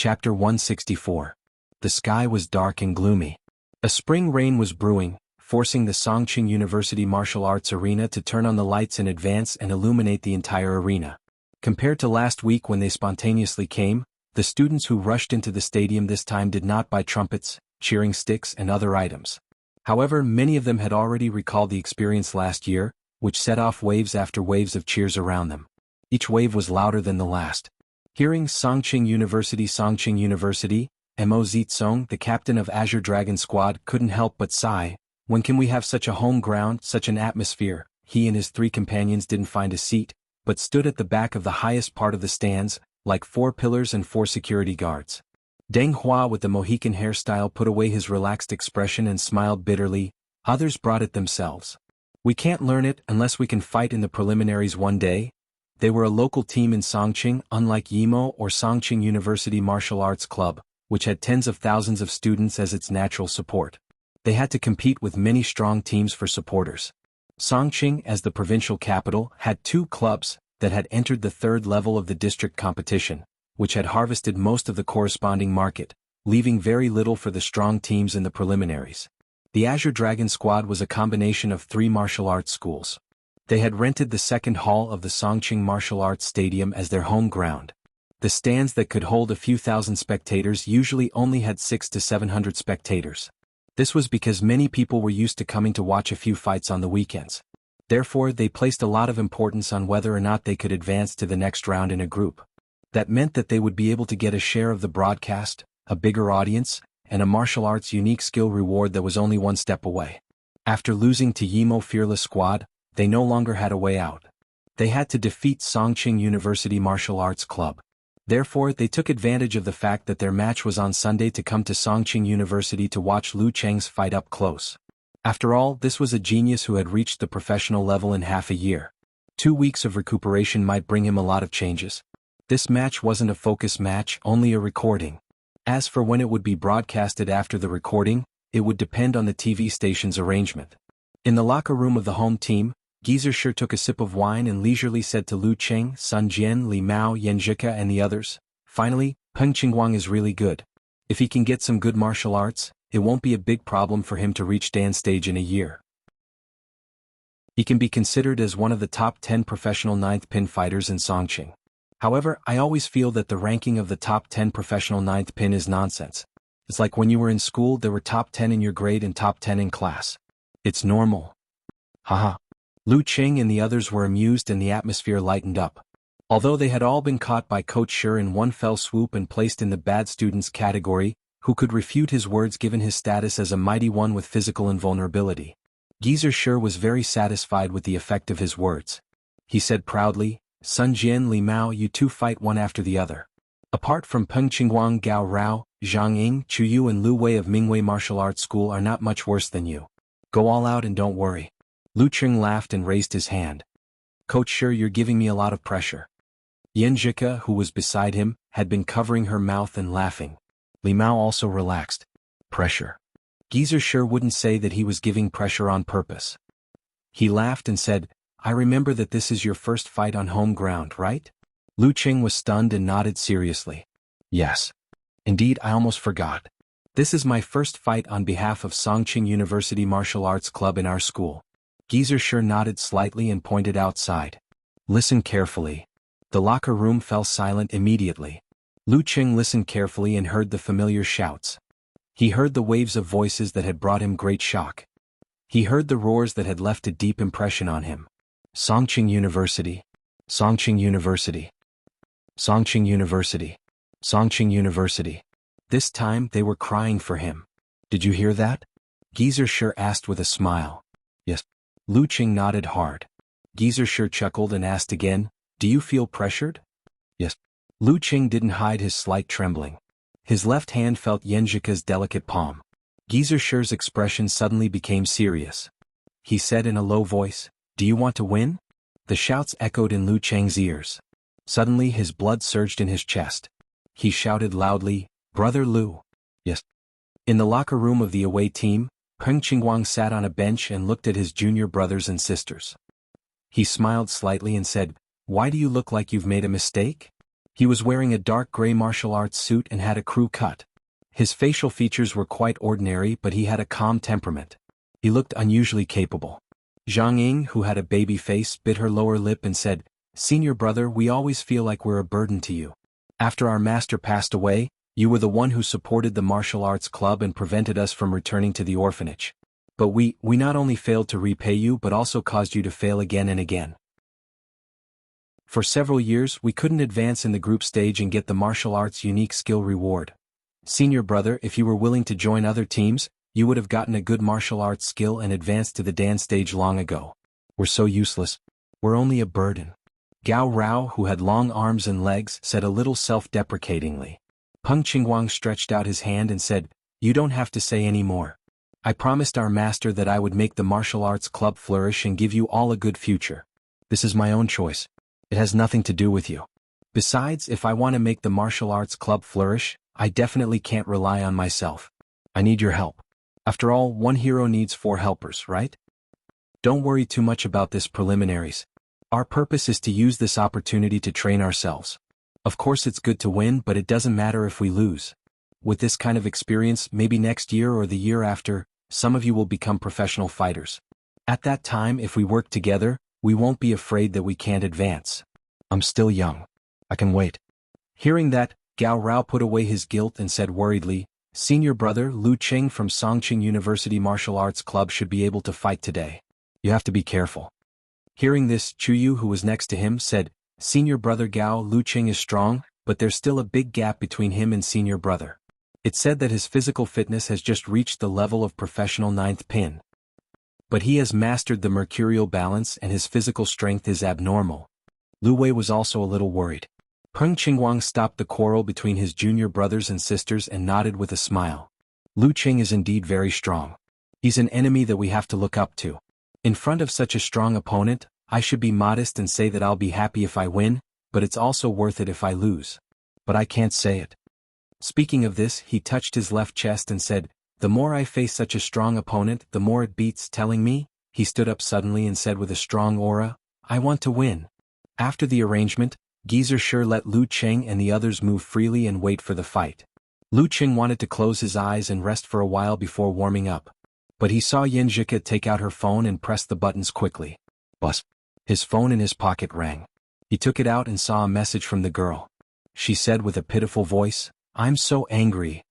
Chapter 164. The sky was dark and gloomy. A spring rain was brewing, forcing the Songqing University Martial Arts Arena to turn on the lights in advance and illuminate the entire arena. Compared to last week when they spontaneously came, the students who rushed into the stadium this time did not buy trumpets, cheering sticks and other items. However, many of them had already recalled the experience last year, which set off waves after waves of cheers around them. Each wave was louder than the last. Hearing Songqing University, Mo Zitsong, the captain of Azure Dragon Squad, couldn't help but sigh. When can we have such a home ground, such an atmosphere? He and his 3 companions didn't find a seat, but stood at the back of the highest part of the stands, like 4 pillars and 4 security guards. Deng Hua with the Mohican hairstyle put away his relaxed expression and smiled bitterly. Others brought it themselves. We can't learn it unless we can fight in the preliminaries one day. They were a local team in Songqing, unlike Yimo or Songqing University Martial Arts Club, which had tens of thousands of students as its natural support. They had to compete with many strong teams for supporters. Songqing, as the provincial capital, had 2 clubs that had entered the 3rd level of the district competition, which had harvested most of the corresponding market, leaving very little for the strong teams in the preliminaries. The Azure Dragon Squad was a combination of 3 martial arts schools. They had rented the 2nd hall of the Songqing Martial Arts Stadium as their home ground. The stands that could hold a few thousand spectators usually only had 600 to 700 spectators. This was because many people were used to coming to watch a few fights on the weekends. Therefore, they placed a lot of importance on whether or not they could advance to the next round in a group. That meant that they would be able to get a share of the broadcast, a bigger audience, and a martial arts unique skill reward that was only 1 step away. After losing to Yimo Fearless Squad, they no longer had a way out. They had to defeat Songqing University Martial Arts Club. Therefore, they took advantage of the fact that their match was on Sunday to come to Songqing University to watch Lu Cheng's fight up close. After all, this was a genius who had reached the professional level in half a year. 2 weeks of recuperation might bring him a lot of changes. This match wasn't a focus match, only a recording. As for when it would be broadcasted after the recording, it would depend on the TV station's arrangement. In the locker room of the home team, Xueqi took a sip of wine and leisurely said to Lu Cheng, Sun Jian, Li Mao, Xueqi and the others, "Finally, Peng Qingguang is really good. If he can get some good martial arts, it won't be a big problem for him to reach Dan stage in a year. He can be considered as one of the top 10 professional 9th pin fighters in Songqing. However, I always feel that the ranking of the top 10 professional 9th pin is nonsense. It's like when you were in school there were top 10 in your grade and top 10 in class. It's normal." Haha. Lu Cheng and the others were amused and the atmosphere lightened up. Although they had all been caught by Coach Shi in one fell swoop and placed in the bad students category, who could refute his words given his status as a mighty one with physical invulnerability? Xueqi was very satisfied with the effect of his words. He said proudly, "Sun Jian, Li Mao, you 2 fight one after the other. Apart from Peng Qingguang, Gao Rao, Zhang Ying, Chu Yu and Lu Wei of Mingwei Martial Arts School are not much worse than you. Go all out and don't worry." Lu Cheng laughed and raised his hand. "Coach Shi, you're giving me a lot of pressure." Xueqi, who was beside him, had been covering her mouth and laughing. Li Mao also relaxed. Pressure. Xueqi wouldn't say that he was giving pressure on purpose. He laughed and said, "I remember that this is your first fight on home ground, right?" Lu Cheng was stunned and nodded seriously. "Yes. Indeed, I almost forgot. This is my first fight on behalf of Songqing University Martial Arts Club in our school." Xueqi nodded slightly and pointed outside. "Listen carefully." The locker room fell silent immediately. Lu Cheng listened carefully and heard the familiar shouts. He heard the waves of voices that had brought him great shock. He heard the roars that had left a deep impression on him. Songqing University. Songqing University. Songqing University. Songqing University. This time they were crying for him. "Did you hear that?" Xueqi asked with a smile. "Yes." Lu Cheng nodded hard. Xueqi chuckled and asked again, "Do you feel pressured?" "Yes." Lu Cheng didn't hide his slight trembling. His left hand felt Xueqi's delicate palm. Xueqi's expression suddenly became serious. He said in a low voice, "Do you want to win?" The shouts echoed in Lu Cheng's ears. Suddenly his blood surged in his chest. He shouted loudly, "Brother Lu." "Yes." In the locker room of the away team, Peng Qingguang sat on a bench and looked at his junior brothers and sisters. He smiled slightly and said, "Why do you look like you've made a mistake?" He was wearing a dark gray martial arts suit and had a crew cut. His facial features were quite ordinary, but he had a calm temperament. He looked unusually capable. Zhang Ying, who had a baby face, bit her lower lip and said, "Senior brother, we always feel like we're a burden to you. After our master passed away, you were the one who supported the martial arts club and prevented us from returning to the orphanage. But we not only failed to repay you but also caused you to fail again and again. For several years we couldn't advance in the group stage and get the martial arts unique skill reward. Senior brother, if you were willing to join other teams, you would have gotten a good martial arts skill and advanced to the Dan stage long ago. We're so useless. We're only a burden." Gao Rao, who had long arms and legs, said a little self-deprecatingly. Peng Qingguang stretched out his hand and said, "You don't have to say any more. I promised our master that I would make the martial arts club flourish and give you all a good future. This is my own choice. It has nothing to do with you. Besides, if I want to make the martial arts club flourish, I definitely can't rely on myself. I need your help. After all, one hero needs 4 helpers, right? Don't worry too much about this preliminaries. Our purpose is to use this opportunity to train ourselves. Of course it's good to win, but it doesn't matter if we lose. With this kind of experience, maybe next year or the year after, some of you will become professional fighters. At that time, if we work together, we won't be afraid that we can't advance. I'm still young. I can wait." Hearing that, Gao Rao put away his guilt and said worriedly, "Senior brother, Lu Qing from Songqing University Martial Arts Club should be able to fight today. You have to be careful." Hearing this, Chuyu, who was next to him, said, "Senior brother Gao, Lu Qing is strong, but there's still a big gap between him and senior brother. It's said that his physical fitness has just reached the level of professional 9th pin. But he has mastered the mercurial balance and his physical strength is abnormal." Lu Wei was also a little worried. Peng Qingguang stopped the quarrel between his junior brothers and sisters and nodded with a smile. "Lu Qing is indeed very strong. He's an enemy that we have to look up to. In front of such a strong opponent, I should be modest and say that I'll be happy if I win, but it's also worth it if I lose. But I can't say it." Speaking of this, he touched his left chest and said, "The more I face such a strong opponent, the more it beats telling me." He stood up suddenly and said with a strong aura, "I want to win." After the arrangement, Geezer sure let Lu Qing and the others move freely and wait for the fight. Lu Qing wanted to close his eyes and rest for a while before warming up. But he saw Xueqi take out her phone and press the buttons quickly. Buzz. His phone in his pocket rang. He took it out and saw a message from the girl. She said with a pitiful voice, "I'm so angry."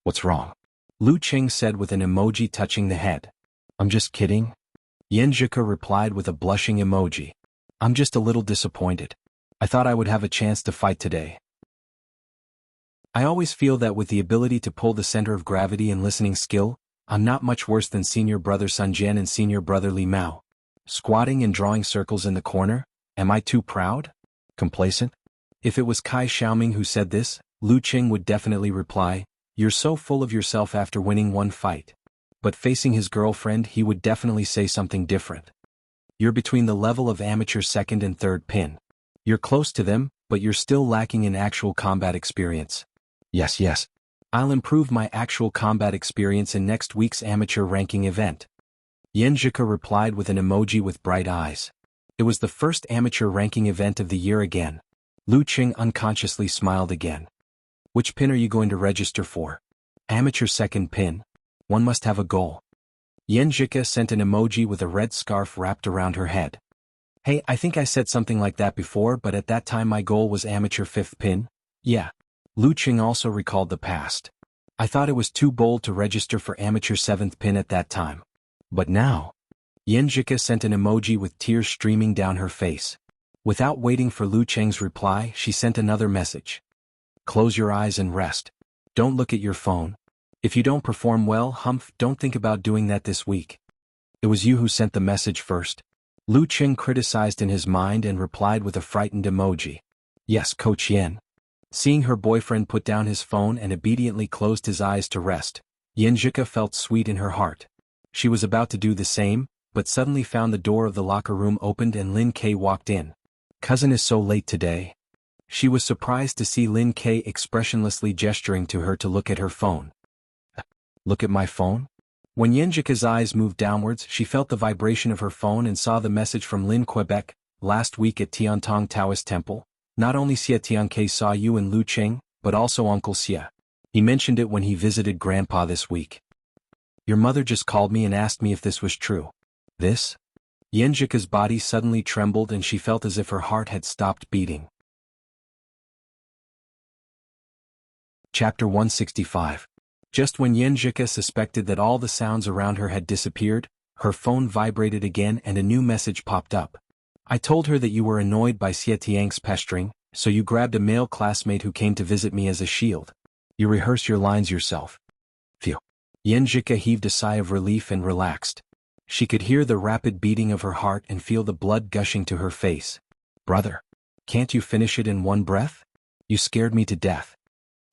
"What's wrong?" Lu Qing said with an emoji touching the head. "I'm just kidding." Xueqi replied with a blushing emoji. "I'm just a little disappointed. I thought I would have a chance to fight today. I always feel that with the ability to pull the center of gravity and listening skill, I'm not much worse than senior brother Sun Jian and senior brother Li Mao. Squatting and drawing circles in the corner, am I too proud? Complacent?" If it was Kai Xiaoming who said this, Lu Qing would definitely reply, "You're so full of yourself after winning one fight." But facing his girlfriend, he would definitely say something different. "You're between the level of amateur 2nd and 3rd pin. You're close to them, but you're still lacking in actual combat experience." Yes. I'll improve my actual combat experience in next week's amateur ranking event." Xueqi replied with an emoji with bright eyes. It was the first amateur ranking event of the year again. Lu Qing unconsciously smiled again. "Which pin are you going to register for?" "Amateur 2nd pin. One must have a goal." Xueqi sent an emoji with a red scarf wrapped around her head. "Hey, I think I said something like that before, but at that time my goal was amateur 5th pin. Yeah." Lu Qing also recalled the past. "I thought it was too bold to register for amateur 7th pin at that time. But now." Xueqi sent an emoji with tears streaming down her face. Without waiting for Lu Qing's reply, she sent another message. "Close your eyes and rest. Don't look at your phone. If you don't perform well, don't think about doing that this week." "It was you who sent the message first." Lu Qing criticized in his mind and replied with a frightened emoji. "Yes, Coach Yen." Seeing her boyfriend put down his phone and obediently closed his eyes to rest, Xueqi felt sweet in her heart. She was about to do the same, but suddenly found the door of the locker room opened and Lin Kei walked in. "Cousin is so late today." She was surprised to see Lin Kei expressionlessly gesturing to her to look at her phone. "Look at my phone?" When Xueqi's eyes moved downwards, she felt the vibration of her phone and saw the message from Lin Quebec, "Last week at Tiantong Taoist Temple, Not only Xie Tianke saw you and Lu Cheng, but also Uncle Xie. He mentioned it when he visited Grandpa this week. Your mother just called me and asked me if this was true. This? Yanjika's body suddenly trembled and she felt as if her heart had stopped beating. Chapter 165. Just when Yanjika suspected that all the sounds around her had disappeared, her phone vibrated again and a new message popped up. I told her that you were annoyed by Xie Tiang's pestering, so you grabbed a male classmate who came to visit me as a shield. You rehearse your lines yourself. Phew. Yanjika heaved a sigh of relief and relaxed. She could hear the rapid beating of her heart and feel the blood gushing to her face. Brother, can't you finish it in one breath? You scared me to death.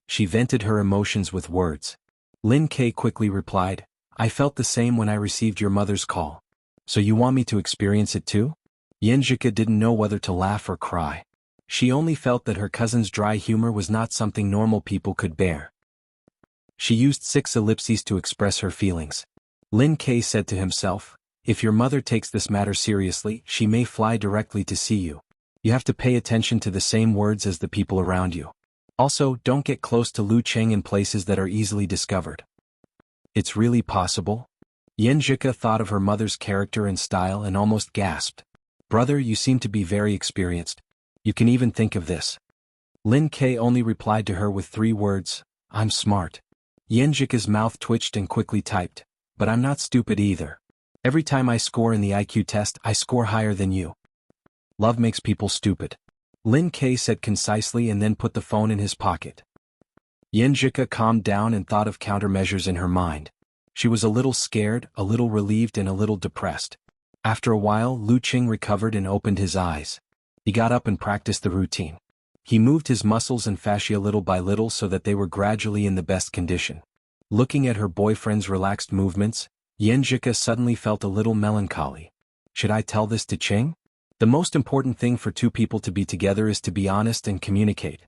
She vented her emotions with words. Lin K quickly replied, I felt the same when I received your mother's call. So you want me to experience it too? Yanjika didn't know whether to laugh or cry. She only felt that her cousin's dry humor was not something normal people could bear. She used 6 ellipses to express her feelings. Lin K said to himself, if your mother takes this matter seriously, she may fly directly to see you. You have to pay attention to the same words as the people around you. Also, don't get close to Lu Cheng in places that are easily discovered. It's really possible? Yanjika thought of her mother's character and style and almost gasped. Brother, you seem to be very experienced. You can even think of this. Lin K only replied to her with 3 words, I'm smart. Yanjika's mouth twitched and quickly typed, but I'm not stupid either. Every time I score in the IQ test, I score higher than you. Love makes people stupid. Lin K said concisely and then put the phone in his pocket. Yanjika calmed down and thought of countermeasures in her mind. She was a little scared, a little relieved and a little depressed. After a while, Lu Cheng recovered and opened his eyes. He got up and practiced the routine. He moved his muscles and fascia little by little so that they were gradually in the best condition. Looking at her boyfriend's relaxed movements, Yanjika suddenly felt a little melancholy. Should I tell this to Cheng? The most important thing for 2 people to be together is to be honest and communicate.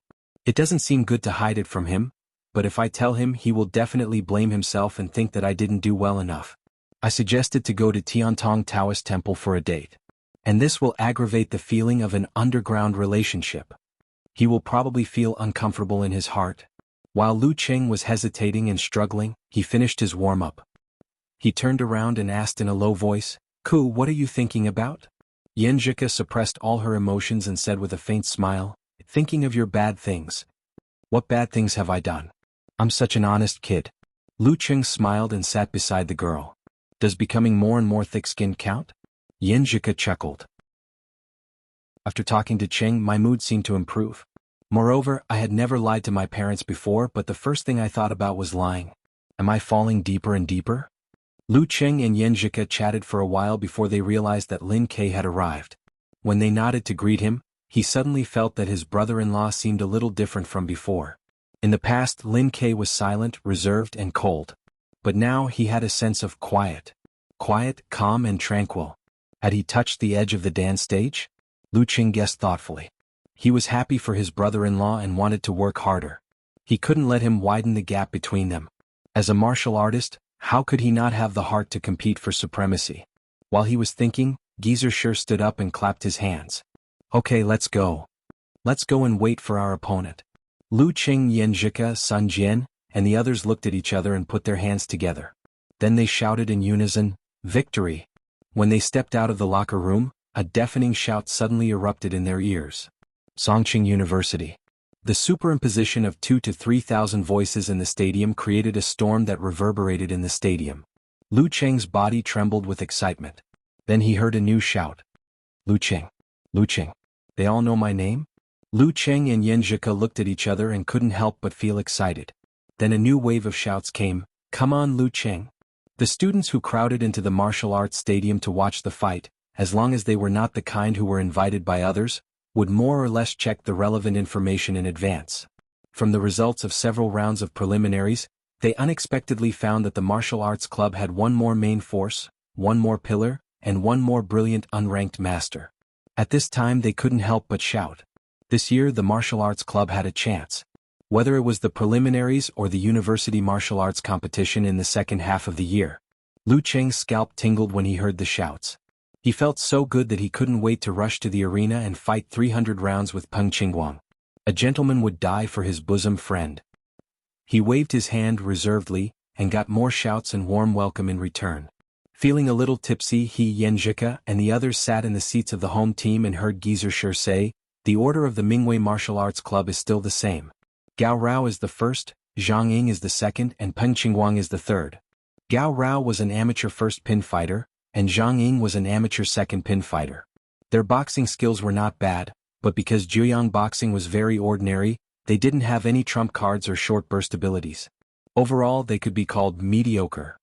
It doesn't seem good to hide it from him, but if I tell him, he will definitely blame himself and think that I didn't do well enough. I suggested to go to Tiantong Taoist Temple for a date. And this will aggravate the feeling of an underground relationship. He will probably feel uncomfortable in his heart. While Lu Cheng was hesitating and struggling, he finished his warm-up. He turned around and asked in a low voice, Ku, what are you thinking about? Yanjika suppressed all her emotions and said with a faint smile, thinking of your bad things. What bad things have I done? I'm such an honest kid. Lu Cheng smiled and sat beside the girl. Does becoming more and more thick-skinned count? Yanjika chuckled. After talking to Cheng, my mood seemed to improve. Moreover, I had never lied to my parents before, but the first thing I thought about was lying. Am I falling deeper and deeper? Lu Cheng and Yanjika chatted for a while before they realized that Lin K had arrived. When they nodded to greet him, he suddenly felt that his brother-in-law seemed a little different from before. In the past, Lin K was silent, reserved and cold. But now he had a sense of quiet. Quiet, calm and tranquil. Had he touched the edge of the dance stage? Lu Cheng guessed thoughtfully. He was happy for his brother-in-law and wanted to work harder. He couldn't let him widen the gap between them. As a martial artist, how could he not have the heart to compete for supremacy? While he was thinking, Geezer sure stood up and clapped his hands. Okay, let's go. Let's go and wait for our opponent. Lu Cheng, Yanjika, Sun Jian, and the others looked at each other and put their hands together. Then they shouted in unison, Victory! When they stepped out of the locker room, a deafening shout suddenly erupted in their ears. Songqing University. The superimposition of 2,000 to 3,000 voices in the stadium created a storm that reverberated in the stadium. Lu Cheng's body trembled with excitement. Then he heard a new shout. Lu Cheng. Lu Cheng. They all know my name? Lu Cheng and Yanjika looked at each other and couldn't help but feel excited. Then a new wave of shouts came, Come on Lu Cheng. The students who crowded into the martial arts stadium to watch the fight, as long as they were not the kind who were invited by others, would more or less check the relevant information in advance. From the results of several rounds of preliminaries, they unexpectedly found that the martial arts club had one more main force, one more pillar, and one more brilliant unranked master. At this time they couldn't help but shout. This year the martial arts club had a chance. Whether it was the preliminaries or the university martial arts competition in the second half of the year. Lu Cheng's scalp tingled when he heard the shouts. He felt so good that he couldn't wait to rush to the arena and fight 300 rounds with Peng Qingguang. A gentleman would die for his bosom friend. He waved his hand reservedly, and got more shouts and warm welcome in return. Feeling a little tipsy, Xueqi and the others sat in the seats of the home team and heard Geezer Shi say, "The order of the Mingwei Martial Arts Club is still the same. Gao Rao is the first, Zhang Ying is the second, and Peng Qingguang is the third." Gao Rao was an amateur first pin fighter, and Zhang Ying was an amateur second pin fighter. Their boxing skills were not bad, but because Juyang boxing was very ordinary, they didn't have any trump cards or short burst abilities. Overall, they could be called mediocre.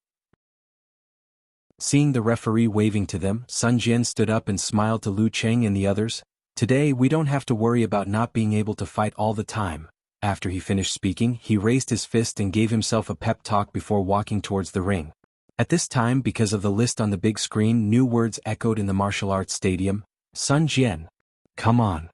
Seeing the referee waving to them, Sun Jian stood up and smiled to Lu Cheng and the others. "Today we don't have to worry about not being able to fight all the time." After he finished speaking, he raised his fist and gave himself a pep talk before walking towards the ring. At this time, because of the list on the big screen, new words echoed in the martial arts stadium. "Sun Jian. Come on."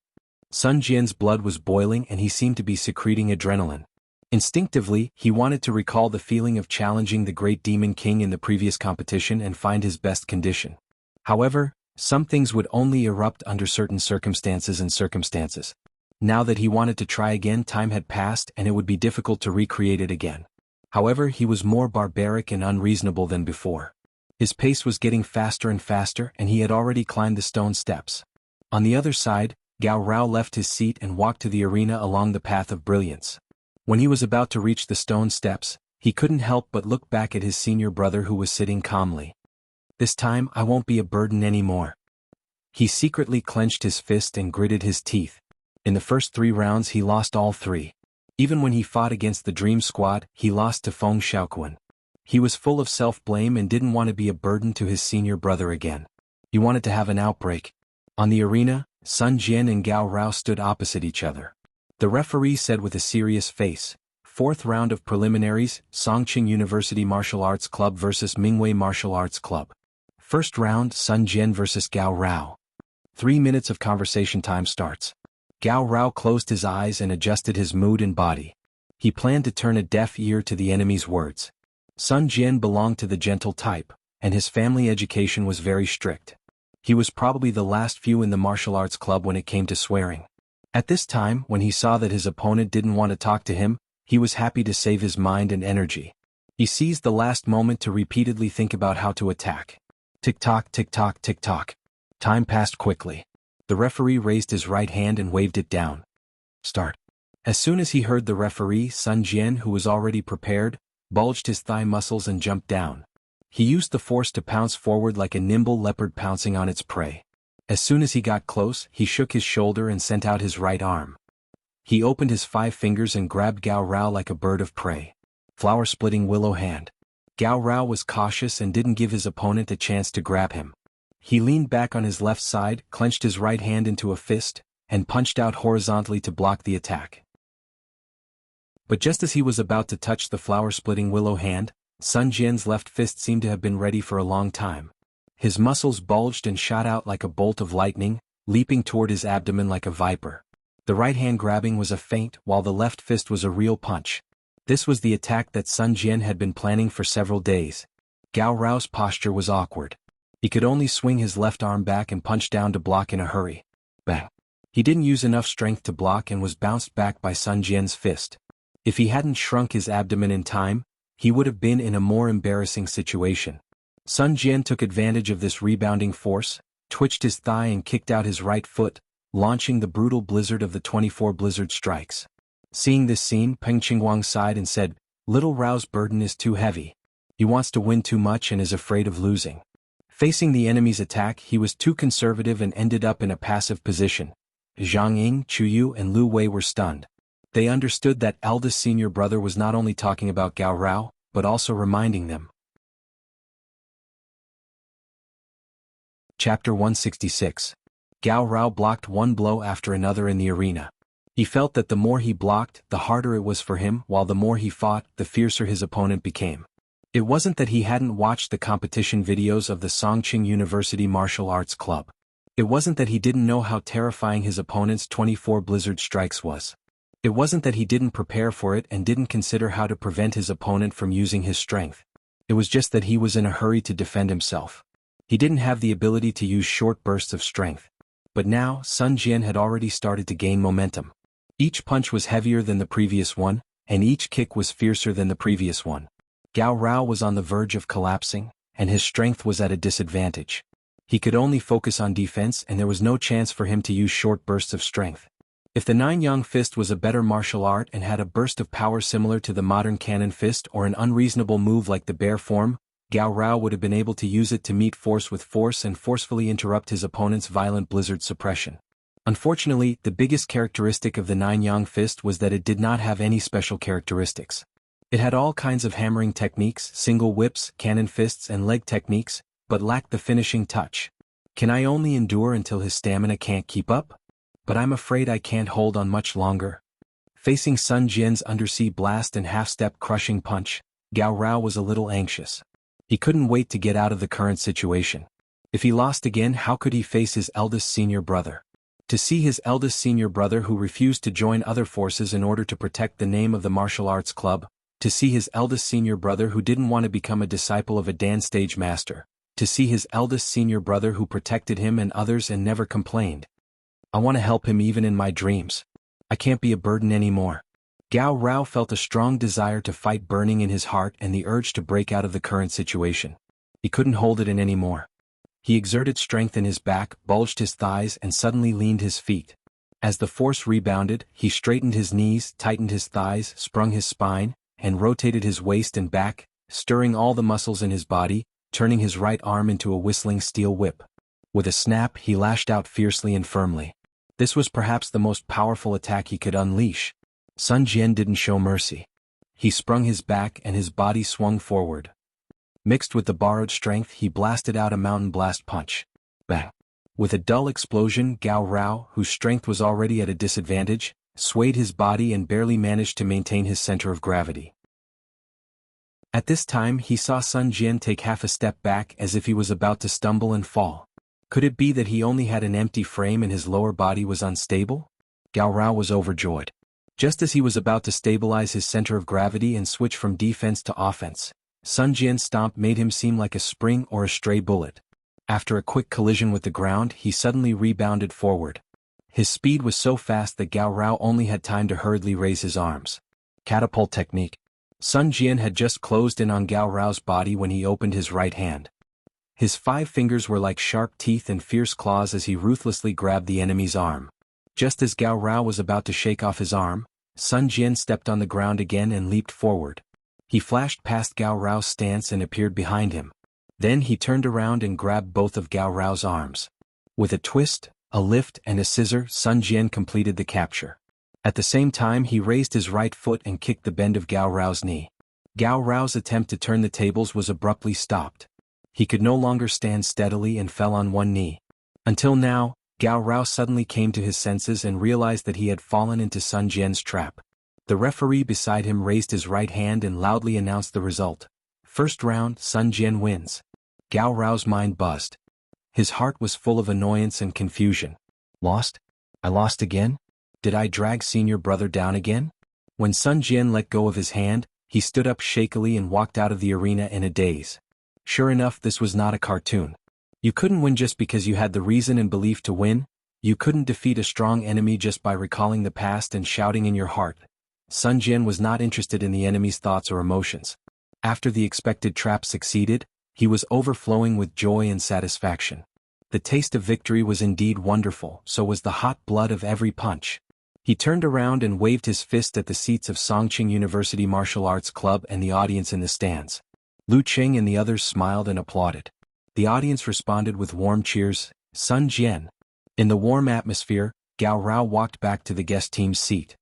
Sun Jian's blood was boiling and he seemed to be secreting adrenaline. Instinctively, he wanted to recall the feeling of challenging the great Demon King in the previous competition and find his best condition. However, some things would only erupt under certain circumstances. Now that he wanted to try again, time had passed and it would be difficult to recreate it again. However, he was more barbaric and unreasonable than before. His pace was getting faster and faster and he had already climbed the stone steps. On the other side, Gao Rao left his seat and walked to the arena along the path of brilliance. When he was about to reach the stone steps, he couldn't help but look back at his senior brother who was sitting calmly. "This time I won't be a burden anymore." He secretly clenched his fist and gritted his teeth. In the first 3 rounds he lost all 3. Even when he fought against the Dream Squad, he lost to Feng Xiaoquan. He was full of self-blame and didn't want to be a burden to his senior brother again. He wanted to have an outbreak. On the arena, Sun Jian and Gao Rao stood opposite each other. The referee said with a serious face, "Fourth round of preliminaries, Songqing University Martial Arts Club vs Mingwei Martial Arts Club. First round, Sun Jian vs Gao Rao. 3 minutes of conversation time starts." Gao Rao closed his eyes and adjusted his mood and body. He planned to turn a deaf ear to the enemy's words. Sun Jian belonged to the gentle type, and his family education was very strict. He was probably the last few in the martial arts club when it came to swearing. At this time, when he saw that his opponent didn't want to talk to him, he was happy to save his mind and energy. He seized the last moment to repeatedly think about how to attack. Tick-tock, tick-tock, tick-tock. Time passed quickly. The referee raised his right hand and waved it down. "Start." As soon as he heard the referee, Sun Jian, who was already prepared, bulged his thigh muscles and jumped down. He used the force to pounce forward like a nimble leopard pouncing on its prey. As soon as he got close, he shook his shoulder and sent out his right arm. He opened his 5 fingers and grabbed Gao Rao like a bird of prey. Flower-splitting willow hand. Gao Rao was cautious and didn't give his opponent a chance to grab him. He leaned back on his left side, clenched his right hand into a fist, and punched out horizontally to block the attack. But just as he was about to touch the flower-splitting willow hand, Sun Jian's left fist seemed to have been ready for a long time. His muscles bulged and shot out like a bolt of lightning, leaping toward his abdomen like a viper. The right hand grabbing was a feint, while the left fist was a real punch. This was the attack that Sun Jian had been planning for several days. Gao Rao's posture was awkward. He could only swing his left arm back and punch down to block in a hurry. Bang! He didn't use enough strength to block and was bounced back by Sun Jian's fist. If he hadn't shrunk his abdomen in time, he would have been in a more embarrassing situation. Sun Jian took advantage of this rebounding force, twitched his thigh and kicked out his right foot, launching the brutal blizzard of the 24 blizzard strikes. Seeing this scene, Peng Qingguang sighed and said, "Little Rao's burden is too heavy. He wants to win too much and is afraid of losing." Facing the enemy's attack, he was too conservative and ended up in a passive position. Zhang Ying, Chu Yu and Lu Wei were stunned. They understood that eldest senior brother was not only talking about Gao Rao, but also reminding them. Chapter 166. Gao Rao blocked one blow after another in the arena. He felt that the more he blocked, the harder it was for him, while the more he fought, the fiercer his opponent became. It wasn't that he hadn't watched the competition videos of the Songqing University Martial Arts Club. It wasn't that he didn't know how terrifying his opponent's 24 blizzard strikes was. It wasn't that he didn't prepare for it and didn't consider how to prevent his opponent from using his strength. It was just that he was in a hurry to defend himself. He didn't have the ability to use short bursts of strength. But now, Sun Jian had already started to gain momentum. Each punch was heavier than the previous one, and each kick was fiercer than the previous one. Gao Rao was on the verge of collapsing, and his strength was at a disadvantage. He could only focus on defense, and there was no chance for him to use short bursts of strength. If the Nine Yang Fist was a better martial art and had a burst of power similar to the modern cannon fist or an unreasonable move like the bear form, Gao Rao would have been able to use it to meet force with force and forcefully interrupt his opponent's violent blizzard suppression. Unfortunately, the biggest characteristic of the Nine Yang Fist was that it did not have any special characteristics. It had all kinds of hammering techniques, single whips, cannon fists and leg techniques, but lacked the finishing touch. Can I only endure until his stamina can't keep up? But I'm afraid I can't hold on much longer. Facing Sun Jian's undersea blast and half-step crushing punch, Gao Rao was a little anxious. He couldn't wait to get out of the current situation. If he lost again, how could he face his eldest senior brother? To see his eldest senior brother who refused to join other forces in order to protect the name of the martial arts club, to see his eldest senior brother who didn't want to become a disciple of a dance stage master, to see his eldest senior brother who protected him and others and never complained. I want to help him even in my dreams. I can't be a burden anymore. Gao Rao felt a strong desire to fight burning in his heart and the urge to break out of the current situation. He couldn't hold it in anymore. He exerted strength in his back, bulged his thighs and suddenly leaned his feet. As the force rebounded, he straightened his knees, tightened his thighs, sprung his spine, and rotated his waist and back, stirring all the muscles in his body, turning his right arm into a whistling steel whip. With a snap, he lashed out fiercely and firmly. This was perhaps the most powerful attack he could unleash. Sun Jian didn't show mercy. He sprung his back and his body swung forward. Mixed with the borrowed strength, he blasted out a mountain blast punch. Bang! With a dull explosion, Gao Rao, whose strength was already at a disadvantage, swayed his body and barely managed to maintain his center of gravity. At this time, he saw Sun Jian take half a step back as if he was about to stumble and fall. Could it be that he only had an empty frame and his lower body was unstable? Gao Rao was overjoyed. Just as he was about to stabilize his center of gravity and switch from defense to offense, Sun Jian's stomp made him seem like a spring or a stray bullet. After a quick collision with the ground, he suddenly rebounded forward. His speed was so fast that Gao Rao only had time to hurriedly raise his arms. Catapult technique. Sun Jian had just closed in on Gao Rao's body when he opened his right hand. His 5 fingers were like sharp teeth and fierce claws as he ruthlessly grabbed the enemy's arm. Just as Gao Rao was about to shake off his arm, Sun Jian stepped on the ground again and leaped forward. He flashed past Gao Rao's stance and appeared behind him. Then he turned around and grabbed both of Gao Rao's arms. With a twist, a lift and a scissor, Sun Jian completed the capture. At the same time, he raised his right foot and kicked the bend of Gao Rao's knee. Gao Rao's attempt to turn the tables was abruptly stopped. He could no longer stand steadily and fell on one knee. Until now, Gao Rao suddenly came to his senses and realized that he had fallen into Sun Jian's trap. The referee beside him raised his right hand and loudly announced the result. First round, Sun Jian wins. Gao Rao's mind buzzed. His heart was full of annoyance and confusion. Lost? I lost again? Did I drag senior brother down again? When Sun Jian let go of his hand, he stood up shakily and walked out of the arena in a daze. Sure enough, this was not a cartoon. You couldn't win just because you had the reason and belief to win. You couldn't defeat a strong enemy just by recalling the past and shouting in your heart. Sun Jian was not interested in the enemy's thoughts or emotions. After the expected trap succeeded, he was overflowing with joy and satisfaction. The taste of victory was indeed wonderful, so was the hot blood of every punch. He turned around and waved his fist at the seats of Songqing University Martial Arts Club and the audience in the stands. Lu Qing and the others smiled and applauded. The audience responded with warm cheers. Sun Jian. In the warm atmosphere, Gao Rao walked back to the guest team's seat.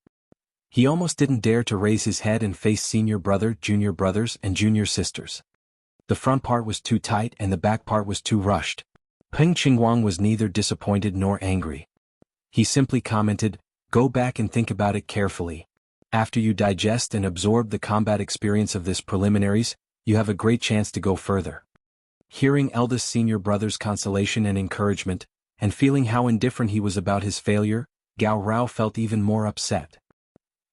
He almost didn't dare to raise his head and face senior brother, junior brothers, and junior sisters. The front part was too tight and the back part was too rushed. Peng Qingguang was neither disappointed nor angry. He simply commented, "Go back and think about it carefully. After you digest and absorb the combat experience of this preliminaries, you have a great chance to go further." Hearing eldest senior brother's consolation and encouragement, and feeling how indifferent he was about his failure, Gao Rao felt even more upset.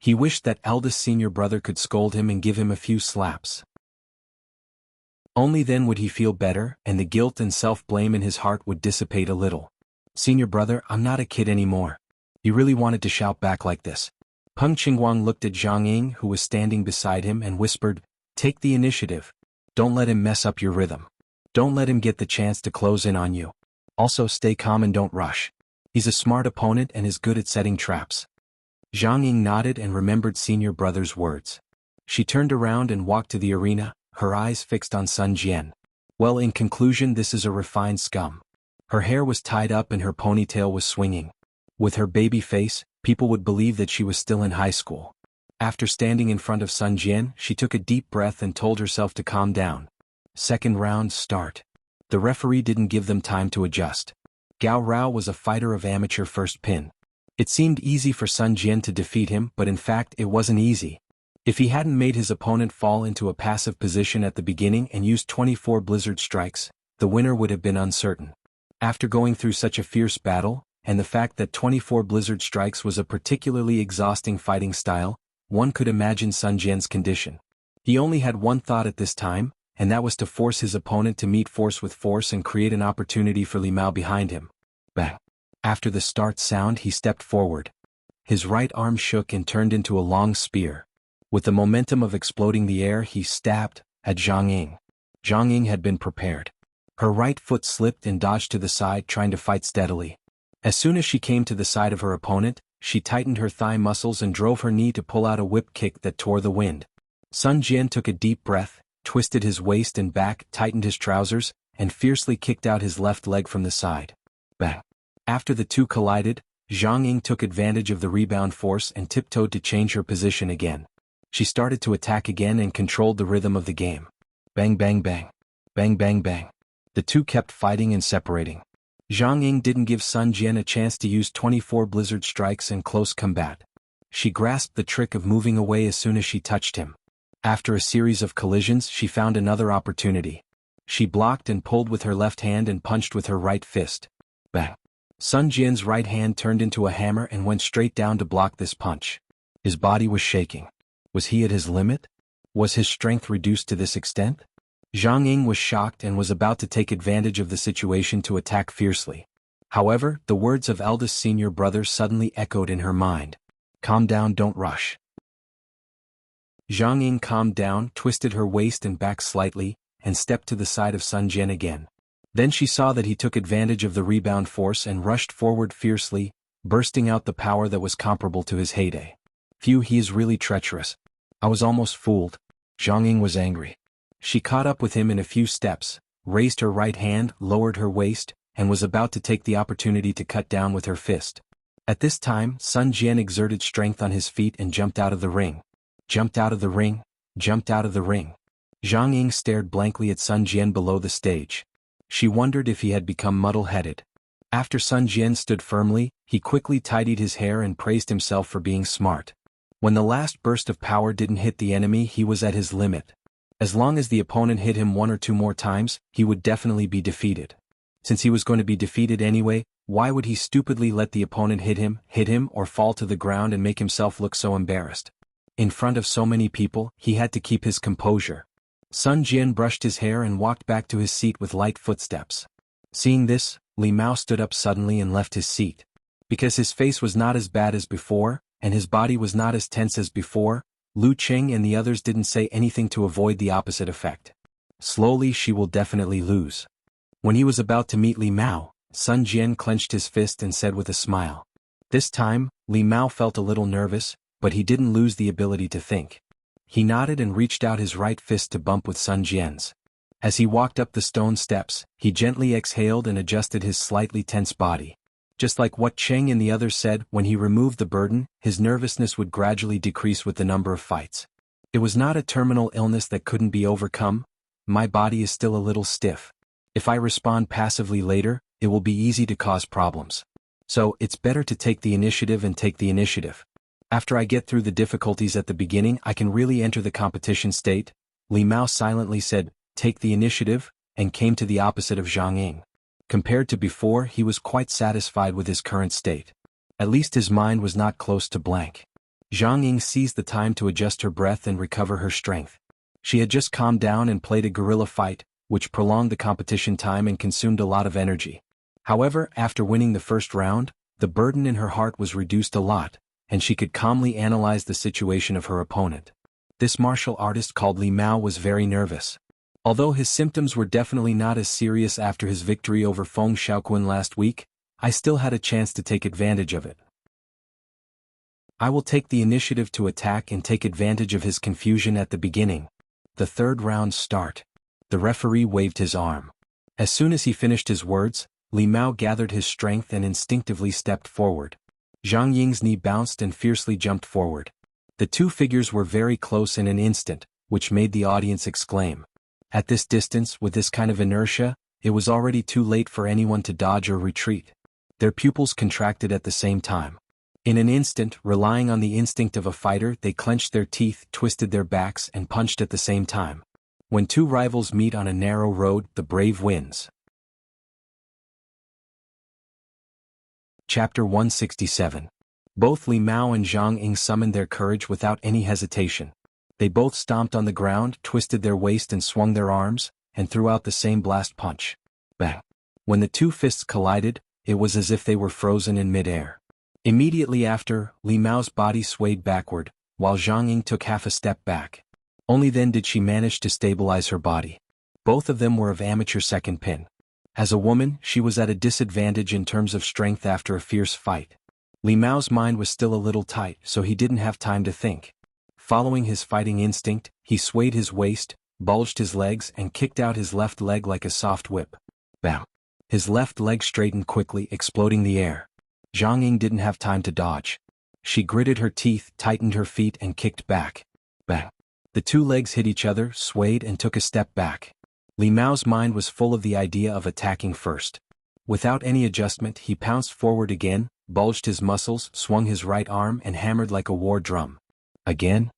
He wished that eldest senior brother could scold him and give him a few slaps. Only then would he feel better, and the guilt and self-blame in his heart would dissipate a little. "Senior brother, I'm not a kid anymore." He really wanted to shout back like this. Peng Qingguang looked at Zhang Ying, who was standing beside him, and whispered, "Take the initiative. Don't let him mess up your rhythm. Don't let him get the chance to close in on you. Also stay calm and don't rush. He's a smart opponent and is good at setting traps." Zhang Ying nodded and remembered senior brother's words. She turned around and walked to the arena, her eyes fixed on Sun Jian. Well, in conclusion, this is a refined scum. Her hair was tied up and her ponytail was swinging. With her baby face, people would believe that she was still in high school. After standing in front of Sun Jian, she took a deep breath and told herself to calm down. Second round, start. The referee didn't give them time to adjust. Gao Rao was a fighter of amateur first pin. It seemed easy for Sun Jian to defeat him, but in fact it wasn't easy. If he hadn't made his opponent fall into a passive position at the beginning and used 24 blizzard strikes, the winner would have been uncertain. After going through such a fierce battle, and the fact that 24 blizzard strikes was a particularly exhausting fighting style, one could imagine Sun Jian's condition. He only had one thought at this time, and that was to force his opponent to meet force with force and create an opportunity for Li Mao behind him. Bang! After the start sound, he stepped forward. His right arm shook and turned into a long spear. With the momentum of exploding the air, he stabbed at Zhang Ying. Zhang Ying had been prepared. Her right foot slipped and dodged to the side, trying to fight steadily. As soon as she came to the side of her opponent, she tightened her thigh muscles and drove her knee to pull out a whip kick that tore the wind. Sun Jian took a deep breath, twisted his waist and back, tightened his trousers, and fiercely kicked out his left leg from the side. Bang! After the two collided, Zhang Ying took advantage of the rebound force and tiptoed to change her position again. She started to attack again and controlled the rhythm of the game. Bang bang bang. Bang bang bang. The two kept fighting and separating. Zhang Ying didn't give Sun Jian a chance to use 24 blizzard strikes in close combat. She grasped the trick of moving away as soon as she touched him. After a series of collisions, she found another opportunity. She blocked and pulled with her left hand and punched with her right fist. Bang! Sun Jian's right hand turned into a hammer and went straight down to block this punch. His body was shaking. Was he at his limit? Was his strength reduced to this extent? Zhang Ying was shocked and was about to take advantage of the situation to attack fiercely. However, the words of eldest senior brother suddenly echoed in her mind. Calm down, don't rush. Zhang Ying calmed down, twisted her waist and back slightly, and stepped to the side of Sun Jian again. Then she saw that he took advantage of the rebound force and rushed forward fiercely, bursting out the power that was comparable to his heyday. Phew, he is really treacherous. I was almost fooled. Zhang Ying was angry. She caught up with him in a few steps, raised her right hand, lowered her waist, and was about to take the opportunity to cut down with her fist. At this time, Sun Jian exerted strength on his feet and jumped out of the ring. Jumped out of the ring, jumped out of the ring. Zhang Ying stared blankly at Sun Jian below the stage. She wondered if he had become muddle-headed. After Sun Jian stood firmly, he quickly tidied his hair and praised himself for being smart. When the last burst of power didn't hit the enemy, he was at his limit. As long as the opponent hit him one or two more times, he would definitely be defeated. Since he was going to be defeated anyway, why would he stupidly let the opponent hit him, or fall to the ground and make himself look so embarrassed? In front of so many people, he had to keep his composure. Sun Jian brushed his hair and walked back to his seat with light footsteps. Seeing this, Li Mao stood up suddenly and left his seat. Because his face was not as bad as before, and his body was not as tense as before, Lu Qing and the others didn't say anything to avoid the opposite effect. Slowly, she will definitely lose. When he was about to meet Li Mao, Sun Jian clenched his fist and said with a smile. This time, Li Mao felt a little nervous, but he didn't lose the ability to think. He nodded and reached out his right fist to bump with Sun Jian's. As he walked up the stone steps, he gently exhaled and adjusted his slightly tense body. Just like what Cheng and the others said, when he removed the burden, his nervousness would gradually decrease with the number of fights. It was not a terminal illness that couldn't be overcome. My body is still a little stiff. If I respond passively later, it will be easy to cause problems. So, it's better to take the initiative and take the initiative. After I get through the difficulties at the beginning, I can really enter the competition state. Li Mao silently said, take the initiative, and came to the opposite of Zhang Ying. Compared to before, he was quite satisfied with his current state. At least his mind was not close to blank. Zhang Ying seized the time to adjust her breath and recover her strength. She had just calmed down and played a guerrilla fight, which prolonged the competition time and consumed a lot of energy. However, after winning the first round, the burden in her heart was reduced a lot, and she could calmly analyze the situation of her opponent. This martial artist called Li Mao was very nervous. Although his symptoms were definitely not as serious after his victory over Feng Xiaoquan last week, I still had a chance to take advantage of it. I will take the initiative to attack and take advantage of his confusion at the beginning. The third round start. The referee waved his arm. As soon as he finished his words, Li Mao gathered his strength and instinctively stepped forward. Zhang Ying's knee bounced and fiercely jumped forward. The two figures were very close in an instant, which made the audience exclaim. At this distance, with this kind of inertia, it was already too late for anyone to dodge or retreat. Their pupils contracted at the same time. In an instant, relying on the instinct of a fighter, they clenched their teeth, twisted their backs, and punched at the same time. When two rivals meet on a narrow road, the brave wins. Chapter 167. Both Li Mao and Zhang Ying summoned their courage without any hesitation. They both stomped on the ground, twisted their waist and swung their arms, and threw out the same blast punch. Bang! When the two fists collided, it was as if they were frozen in mid-air. Immediately after, Li Mao's body swayed backward, while Zhang Ying took half a step back. Only then did she manage to stabilize her body. Both of them were of amateur second pin. As a woman, she was at a disadvantage in terms of strength after a fierce fight. Li Mao's mind was still a little tight, so he didn't have time to think. Following his fighting instinct, he swayed his waist, bulged his legs and kicked out his left leg like a soft whip. Bam! His left leg straightened quickly, exploding the air. Zhang Ying didn't have time to dodge. She gritted her teeth, tightened her feet and kicked back. Bang! The two legs hit each other, swayed and took a step back. Li Mao's mind was full of the idea of attacking first. Without any adjustment, he pounced forward again, bulged his muscles, swung his right arm and hammered like a war drum. Again?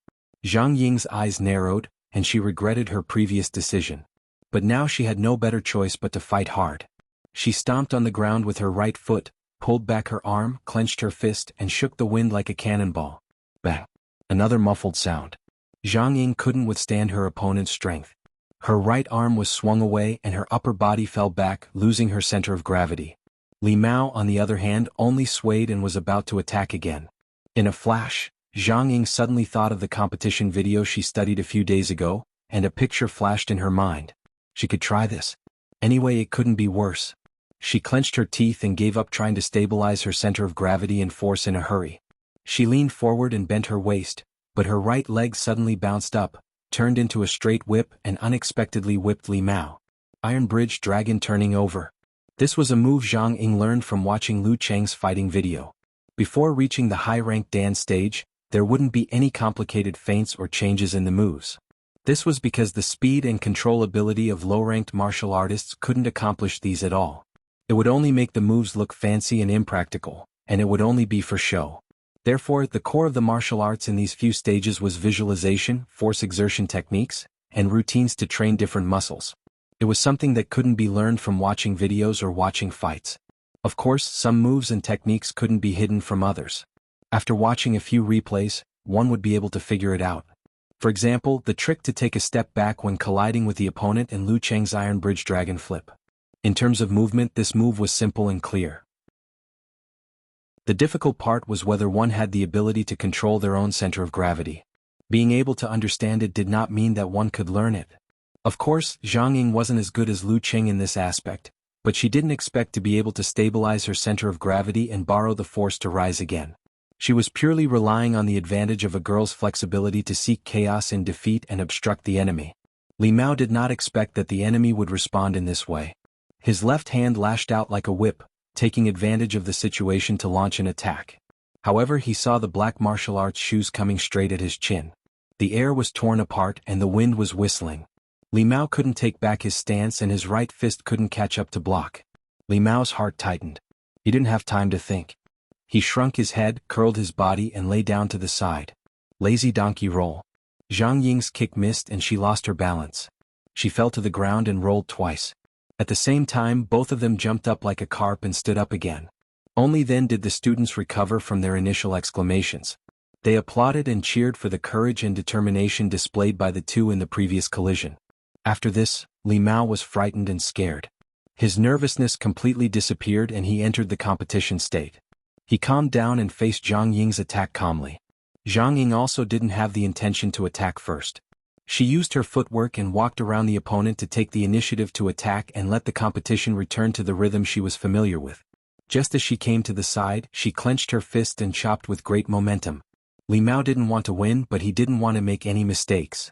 Zhang Ying's eyes narrowed, and she regretted her previous decision. But now she had no better choice but to fight hard. She stomped on the ground with her right foot, pulled back her arm, clenched her fist, and shook the wind like a cannonball. Bang! Another muffled sound. Zhang Ying couldn't withstand her opponent's strength. Her right arm was swung away and her upper body fell back, losing her center of gravity. Li Mao, on the other hand, only swayed and was about to attack again. In a flash, Zhang Ying suddenly thought of the competition video she studied a few days ago, and a picture flashed in her mind. She could try this. Anyway, it couldn't be worse. She clenched her teeth and gave up trying to stabilize her center of gravity and force in a hurry. She leaned forward and bent her waist, but her right leg suddenly bounced up, turned into a straight whip and unexpectedly whipped Li Mao. Iron Bridge Dragon turning over. This was a move Zhang Ying learned from watching Lu Cheng's fighting video. Before reaching the high-ranked Dan stage, there wouldn't be any complicated feints or changes in the moves. This was because the speed and control ability of low-ranked martial artists couldn't accomplish these at all. It would only make the moves look fancy and impractical, and it would only be for show. Therefore, the core of the martial arts in these few stages was visualization, force exertion techniques, and routines to train different muscles. It was something that couldn't be learned from watching videos or watching fights. Of course, some moves and techniques couldn't be hidden from others. After watching a few replays, one would be able to figure it out. For example, the trick to take a step back when colliding with the opponent and Lu Cheng's Iron Bridge Dragon flip. In terms of movement, this move was simple and clear. The difficult part was whether one had the ability to control their own center of gravity. Being able to understand it did not mean that one could learn it. Of course, Zhang Ying wasn't as good as Lu Cheng in this aspect, but she didn't expect to be able to stabilize her center of gravity and borrow the force to rise again. She was purely relying on the advantage of a girl's flexibility to seek chaos in defeat and obstruct the enemy. Li Mao did not expect that the enemy would respond in this way. His left hand lashed out like a whip, taking advantage of the situation to launch an attack. However, he saw the black martial arts shoes coming straight at his chin. The air was torn apart and the wind was whistling. Li Mao couldn't take back his stance and his right fist couldn't catch up to block. Li Mao's heart tightened. He didn't have time to think. He shrunk his head, curled his body and lay down to the side. Lazy donkey roll. Zhang Ying's kick missed and she lost her balance. She fell to the ground and rolled twice. At the same time, both of them jumped up like a carp and stood up again. Only then did the students recover from their initial exclamations. They applauded and cheered for the courage and determination displayed by the two in the previous collision. After this, Li Mao was frightened and scared. His nervousness completely disappeared and he entered the competition state. He calmed down and faced Zhang Ying's attack calmly. Zhang Ying also didn't have the intention to attack first. She used her footwork and walked around the opponent to take the initiative to attack and let the competition return to the rhythm she was familiar with. Just as she came to the side, she clenched her fist and chopped with great momentum. Li Mao didn't want to win, but he didn't want to make any mistakes.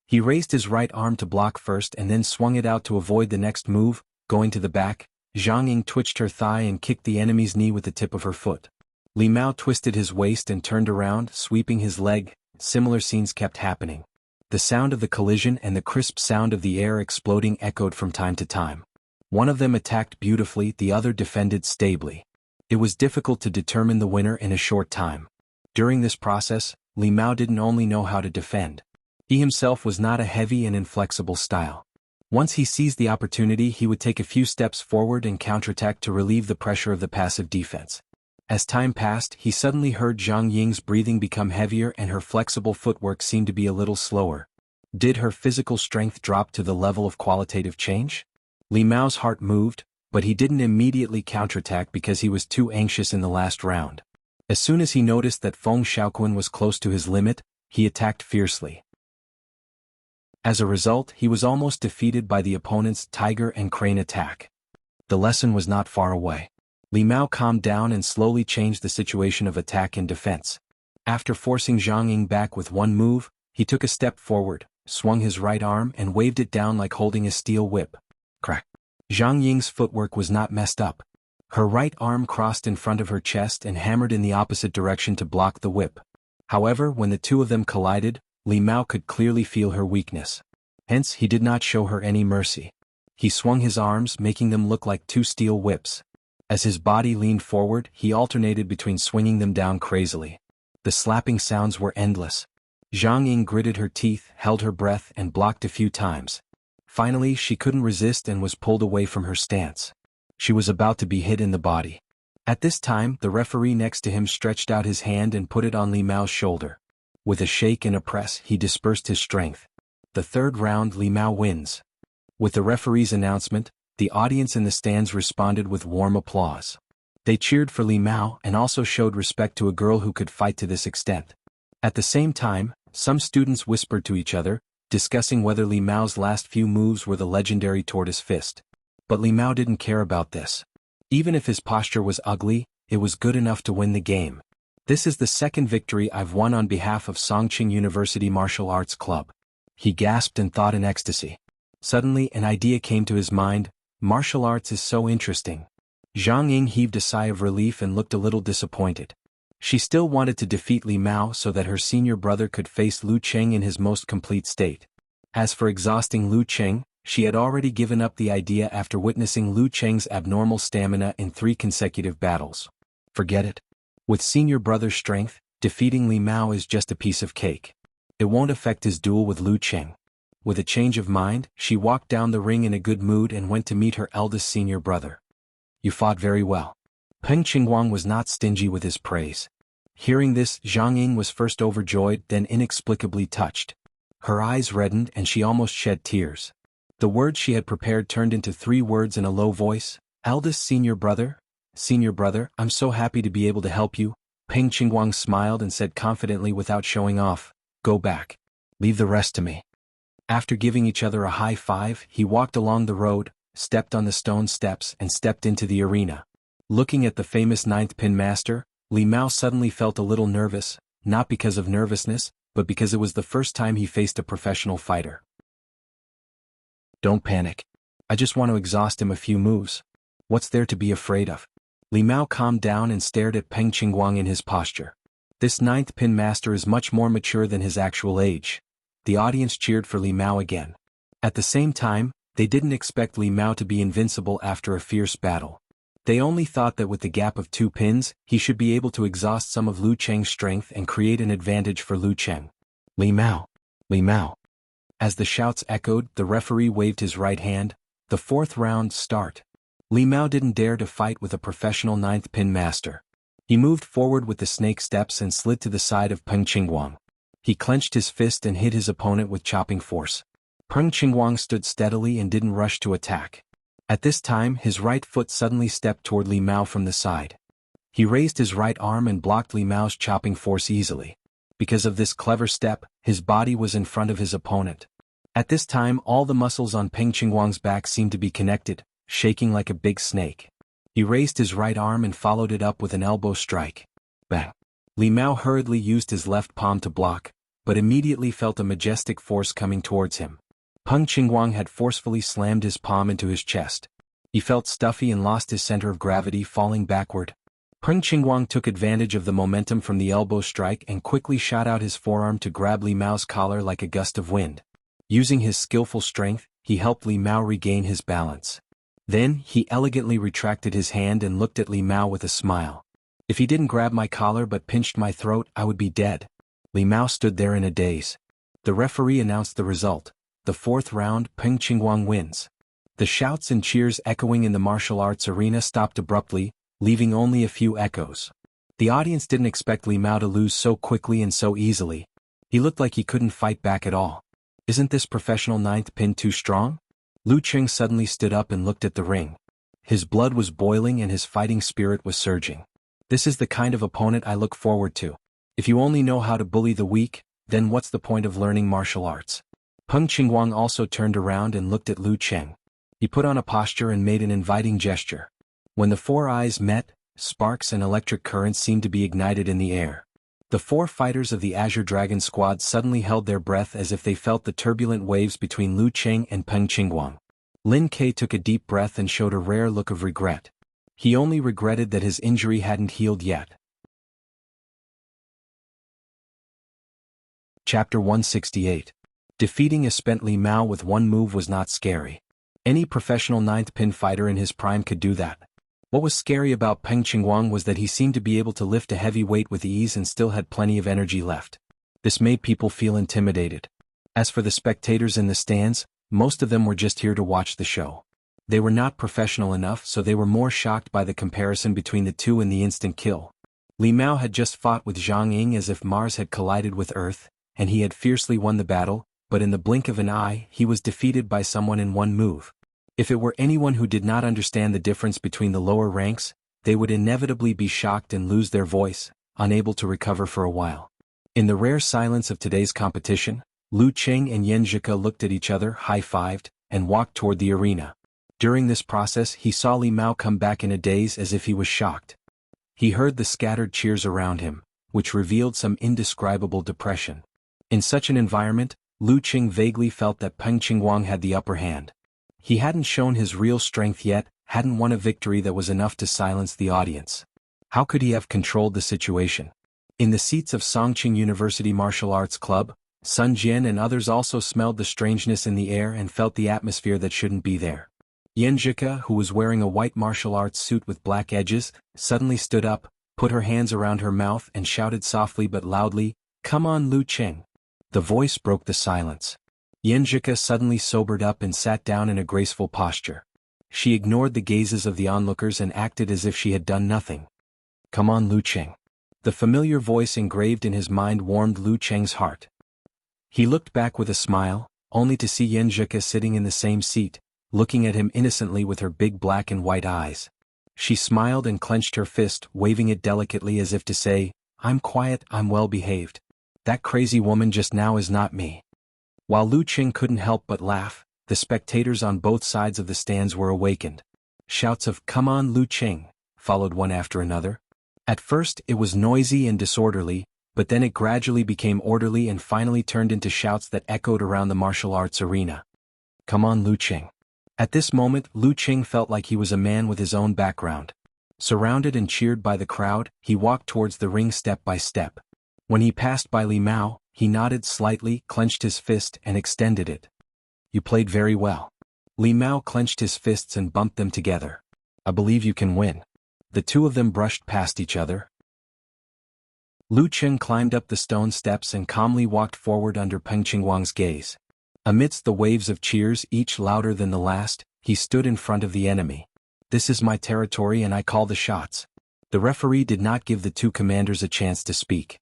He raised his right arm to block first and then swung it out to avoid the next move, going to the back. Zhang Ying twitched her thigh and kicked the enemy's knee with the tip of her foot. Li Mao twisted his waist and turned around, sweeping his leg. Similar scenes kept happening. The sound of the collision and the crisp sound of the air exploding echoed from time to time. One of them attacked beautifully, the other defended stably. It was difficult to determine the winner in a short time. During this process, Li Mao didn't only know how to defend. He himself was not a heavy and inflexible style. Once he seized the opportunity, he would take a few steps forward and counterattack to relieve the pressure of the passive defense. As time passed, he suddenly heard Zhang Ying's breathing become heavier and her flexible footwork seemed to be a little slower. Did her physical strength drop to the level of qualitative change? Li Mao's heart moved, but he didn't immediately counterattack because he was too anxious in the last round. As soon as he noticed that Feng Xiaoquan was close to his limit, he attacked fiercely. As a result, he was almost defeated by the opponent's tiger and crane attack. The lesson was not far away. Li Mao calmed down and slowly changed the situation of attack and defense. After forcing Zhang Ying back with one move, he took a step forward, swung his right arm and waved it down like holding a steel whip. Crack. Zhang Ying's footwork was not messed up. Her right arm crossed in front of her chest and hammered in the opposite direction to block the whip. However, when the two of them collided, Li Mao could clearly feel her weakness. Hence, he did not show her any mercy. He swung his arms, making them look like two steel whips. As his body leaned forward, he alternated between swinging them down crazily. The slapping sounds were endless. Zhang Ying gritted her teeth, held her breath, and blocked a few times. Finally, she couldn't resist and was pulled away from her stance. She was about to be hit in the body. At this time, the referee next to him stretched out his hand and put it on Li Mao's shoulder. With a shake and a press, he dispersed his strength. The third round, Li Mao wins. With the referee's announcement, the audience in the stands responded with warm applause. They cheered for Li Mao and also showed respect to a girl who could fight to this extent. At the same time, some students whispered to each other, discussing whether Li Mao's last few moves were the legendary tortoise fist. But Li Mao didn't care about this. Even if his posture was ugly, it was good enough to win the game. This is the second victory I've won on behalf of Songqing University Martial Arts Club. He gasped and thought in ecstasy. Suddenly an idea came to his mind. Martial arts is so interesting. Zhang Ying heaved a sigh of relief and looked a little disappointed. She still wanted to defeat Li Mao so that her senior brother could face Lu Cheng in his most complete state. As for exhausting Lu Cheng, she had already given up the idea after witnessing Lu Cheng's abnormal stamina in 3 consecutive battles. Forget it. With senior brother's strength, defeating Li Mao is just a piece of cake. It won't affect his duel with Lu Cheng. With a change of mind, she walked down the ring in a good mood and went to meet her eldest senior brother. You fought very well. Peng Qingguang was not stingy with his praise. Hearing this, Zhang Ying was first overjoyed, then inexplicably touched. Her eyes reddened and she almost shed tears. The words she had prepared turned into 3 words in a low voice. Eldest senior brother? Senior brother, I'm so happy to be able to help you. Peng Qingguang smiled and said confidently without showing off, Go back. Leave the rest to me. After giving each other a high five, he walked along the road, stepped on the stone steps and stepped into the arena. Looking at the famous 9th pin master, Li Mao suddenly felt a little nervous, not because of nervousness, but because it was the first time he faced a professional fighter. Don't panic. I just want to exhaust him a few moves. What's there to be afraid of? Li Mao calmed down and stared at Peng Qingguang in his posture. This 9th pin master is much more mature than his actual age. The audience cheered for Li Mao again. At the same time, they didn't expect Li Mao to be invincible after a fierce battle. They only thought that with the gap of 2 pins, he should be able to exhaust some of Lu Cheng's strength and create an advantage for Lu Cheng. Li Mao! Li Mao! As the shouts echoed, the referee waved his right hand. The 4th round start. Li Mao didn't dare to fight with a professional 9th pin master. He moved forward with the snake steps and slid to the side of Peng Qingguang. He clenched his fist and hit his opponent with chopping force. Peng Qingguang stood steadily and didn't rush to attack. At this time, his right foot suddenly stepped toward Li Mao from the side. He raised his right arm and blocked Li Mao's chopping force easily. Because of this clever step, his body was in front of his opponent. At this time, all the muscles on Peng Qingguang's back seemed to be connected, shaking like a big snake. He raised his right arm and followed it up with an elbow strike. Bang! Li Mao hurriedly used his left palm to block, but immediately felt a majestic force coming towards him. Peng Qingguang had forcefully slammed his palm into his chest. He felt stuffy and lost his center of gravity, falling backward. Peng Qingguang took advantage of the momentum from the elbow strike and quickly shot out his forearm to grab Li Mao's collar like a gust of wind. Using his skillful strength, he helped Li Mao regain his balance. Then, he elegantly retracted his hand and looked at Li Mao with a smile. If he didn't grab my collar but pinched my throat, I would be dead. Li Mao stood there in a daze. The referee announced the result. The fourth round, Peng Qingguang wins. The shouts and cheers echoing in the martial arts arena stopped abruptly, leaving only a few echoes. The audience didn't expect Li Mao to lose so quickly and so easily. He looked like he couldn't fight back at all. Isn't this professional ninth pin too strong? Lu Cheng suddenly stood up and looked at the ring. His blood was boiling and his fighting spirit was surging. This is the kind of opponent I look forward to. If you only know how to bully the weak, then what's the point of learning martial arts? Peng Qingguang also turned around and looked at Lu Cheng. He put on a posture and made an inviting gesture. When the four eyes met, sparks and electric currents seemed to be ignited in the air. The four fighters of the Azure Dragon squad suddenly held their breath as if they felt the turbulent waves between Lu Cheng and Peng Qingguang. Lin Ke took a deep breath and showed a rare look of regret. He only regretted that his injury hadn't healed yet. Chapter 168. Defeating a spent Li Mao with one move was not scary. Any professional ninth pin fighter in his prime could do that. What was scary about Peng Qingguang was that he seemed to be able to lift a heavy weight with ease and still had plenty of energy left. This made people feel intimidated. As for the spectators in the stands, most of them were just here to watch the show. They were not professional enough, so they were more shocked by the comparison between the two and the instant kill. Li Mao had just fought with Zhang Ying as if Mars had collided with Earth, and he had fiercely won the battle, but in the blink of an eye, he was defeated by someone in one move. If it were anyone who did not understand the difference between the lower ranks, they would inevitably be shocked and lose their voice, unable to recover for a while. In the rare silence of today's competition, Lu Cheng and Xueqi looked at each other, high-fived, and walked toward the arena. During this process, he saw Li Mao come back in a daze as if he was shocked. He heard the scattered cheers around him, which revealed some indescribable depression. In such an environment, Lu Cheng vaguely felt that Peng Qingguang had the upper hand. He hadn't shown his real strength yet, hadn't won a victory that was enough to silence the audience. How could he have controlled the situation? In the seats of Songqing University Martial Arts Club, Sun Jian and others also smelled the strangeness in the air and felt the atmosphere that shouldn't be there. Xueqi, who was wearing a white martial arts suit with black edges, suddenly stood up, put her hands around her mouth and shouted softly but loudly, "Come on, Lu Cheng." The voice broke the silence. Xueqi suddenly sobered up and sat down in a graceful posture. She ignored the gazes of the onlookers and acted as if she had done nothing. "Come on, Lu Cheng." The familiar voice engraved in his mind warmed Lu Cheng's heart. He looked back with a smile, only to see Xueqi sitting in the same seat, looking at him innocently with her big black and white eyes. She smiled and clenched her fist, waving it delicately as if to say, "I'm quiet, I'm well behaved. That crazy woman just now is not me." While Lu Cheng couldn't help but laugh, the spectators on both sides of the stands were awakened. Shouts of "Come on, Lu Cheng" followed one after another. At first it was noisy and disorderly, but then it gradually became orderly and finally turned into shouts that echoed around the martial arts arena. "Come on, Lu Cheng." At this moment, Lu Cheng felt like he was a man with his own background. Surrounded and cheered by the crowd, he walked towards the ring step by step. When he passed by Li Mao, he nodded slightly, clenched his fist and extended it. "You played very well." Li Mao clenched his fists and bumped them together. "I believe you can win." The two of them brushed past each other. Lu Cheng climbed up the stone steps and calmly walked forward under Peng Qingguang's gaze. Amidst the waves of cheers, each louder than the last, he stood in front of the enemy. "This is my territory and I call the shots. The referee did not give the two commanders a chance to speak.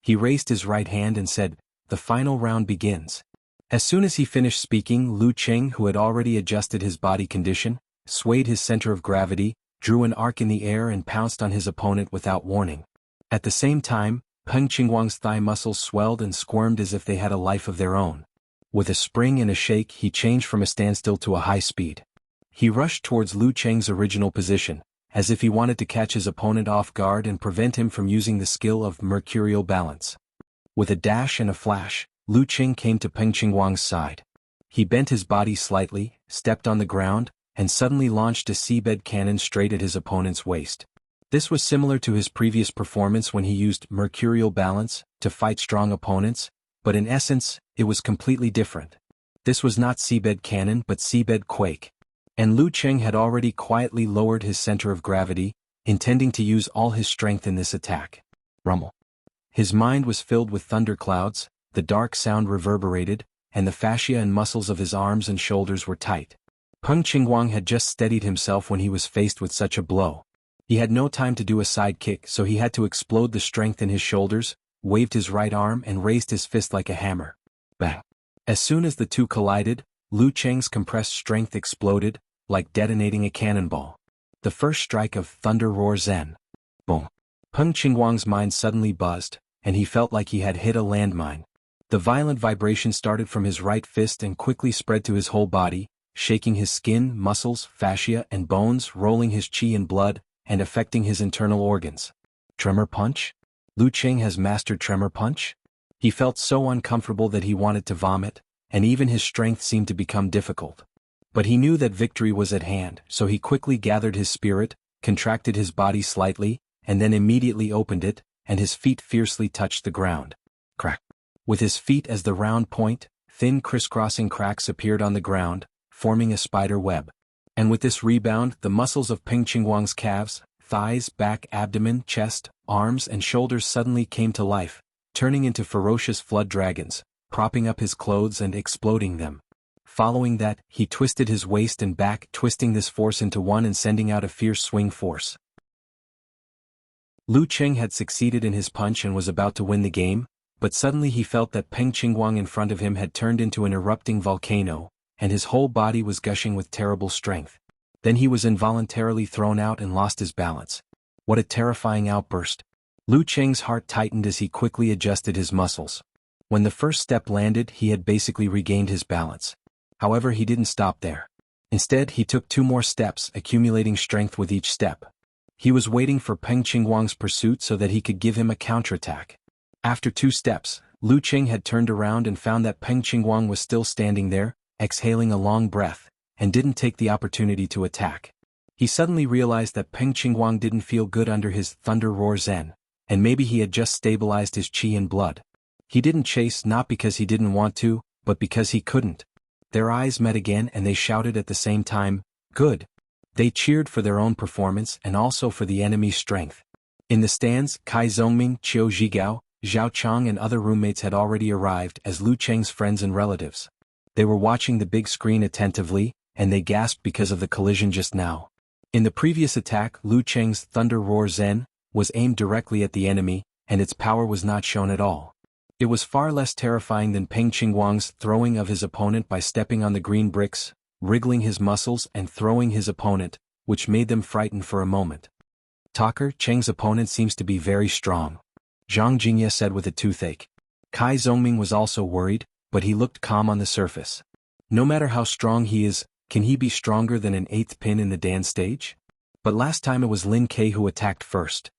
He raised his right hand and said, "The final round begins." As soon as he finished speaking, Lu Cheng, who had already adjusted his body condition, swayed his center of gravity, drew an arc in the air and pounced on his opponent without warning. At the same time, Peng Qingguang's thigh muscles swelled and squirmed as if they had a life of their own. With a spring and a shake, he changed from a standstill to a high speed. He rushed towards Lu Cheng's original position, as if he wanted to catch his opponent off guard and prevent him from using the skill of mercurial balance. With a dash and a flash, Lu Cheng came to Peng Qingguang's side. He bent his body slightly, stepped on the ground, and suddenly launched a seabed cannon straight at his opponent's waist. This was similar to his previous performance when he used mercurial balance to fight strong opponents, but in essence, it was completely different. This was not seabed cannon but seabed quake. And Lu Cheng had already quietly lowered his center of gravity, intending to use all his strength in this attack. Rumble. His mind was filled with thunderclouds, the dark sound reverberated, and the fascia and muscles of his arms and shoulders were tight. Peng Qingguang had just steadied himself when he was faced with such a blow. He had no time to do a side kick, so he had to explode the strength in his shoulders, waved his right arm and raised his fist like a hammer. Bang! As soon as the two collided, Lu Cheng's compressed strength exploded, like detonating a cannonball. The first strike of Thunder Roar Zen. Boom! Peng Qingguang's mind suddenly buzzed, and he felt like he had hit a landmine. The violent vibration started from his right fist and quickly spread to his whole body, shaking his skin, muscles, fascia and bones, rolling his qi and blood, and affecting his internal organs. Tremor punch? Lu Cheng has mastered tremor punch? He felt so uncomfortable that he wanted to vomit, and even his strength seemed to become difficult. But he knew that victory was at hand, so he quickly gathered his spirit, contracted his body slightly, and then immediately opened it, and his feet fiercely touched the ground. Crack! With his feet as the round point, thin crisscrossing cracks appeared on the ground, forming a spider web. And with this rebound, the muscles of Peng Qingguang's calves, thighs, back, abdomen, chest, arms and shoulders suddenly came to life, turning into ferocious flood dragons, propping up his clothes and exploding them. Following that, he twisted his waist and back, twisting this force into one and sending out a fierce swing force. Lu Cheng had succeeded in his punch and was about to win the game, but suddenly he felt that Peng Qingguang in front of him had turned into an erupting volcano, and his whole body was gushing with terrible strength. Then he was involuntarily thrown out and lost his balance. What a terrifying outburst. Lu Cheng's heart tightened as he quickly adjusted his muscles. When the first step landed, he had basically regained his balance. However, he didn't stop there. Instead, he took 2 more steps, accumulating strength with each step. He was waiting for Peng Qingguang's pursuit so that he could give him a counterattack. After 2 steps, Lu Cheng had turned around and found that Peng Qingguang was still standing there, exhaling a long breath, and didn't take the opportunity to attack. He suddenly realized that Peng Qingguang didn't feel good under his Thunder Roar Zen, and maybe he had just stabilized his qi and blood. He didn't chase not because he didn't want to, but because he couldn't. Their eyes met again and they shouted at the same time, "Good." They cheered for their own performance and also for the enemy's strength. In the stands, Kai Zongming, Qiu Zhigao, Zhao Chang and other roommates had already arrived as Lu Cheng's friends and relatives. They were watching the big screen attentively, and they gasped because of the collision just now. In the previous attack, Lu Cheng's Thunder Roar Zen was aimed directly at the enemy, and its power was not shown at all. It was far less terrifying than Peng Qingguang's throwing of his opponent by stepping on the green bricks, wriggling his muscles and throwing his opponent, which made them frightened for a moment. "Talker, Cheng's opponent seems to be very strong," Zhang Jingye said with a toothache. Kai Zongming was also worried, but he looked calm on the surface. No matter how strong he is, can he be stronger than an 8th pin in the Dan stage? But last time it was Lin Kei who attacked first.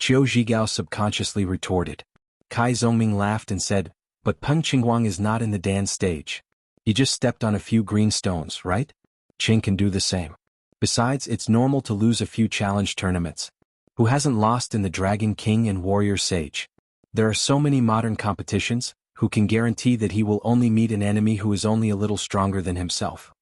Qiu Zhigao subconsciously retorted. Kai Zongming laughed and said, "But Peng Qingguang is not in the Dan stage. He just stepped on a few green stones, right? Cheng can do the same. Besides, it's normal to lose a few challenge tournaments. Who hasn't lost in the Dragon King and Warrior Sage? There are so many modern competitions, who can guarantee that he will only meet an enemy who is only a little stronger than himself?"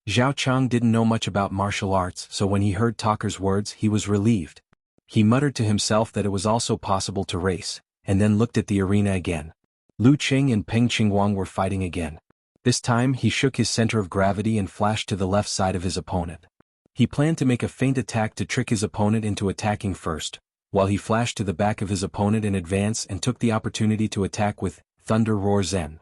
Zhao Chang didn't know much about martial arts, so when he heard Talker's words he was relieved. He muttered to himself that it was also possible to race, and then looked at the arena again. Lu Cheng and Peng Qingguang were fighting again. This time he shook his center of gravity and flashed to the left side of his opponent. He planned to make a feint attack to trick his opponent into attacking first, while he flashed to the back of his opponent in advance and took the opportunity to attack with Thunder Roar Zen.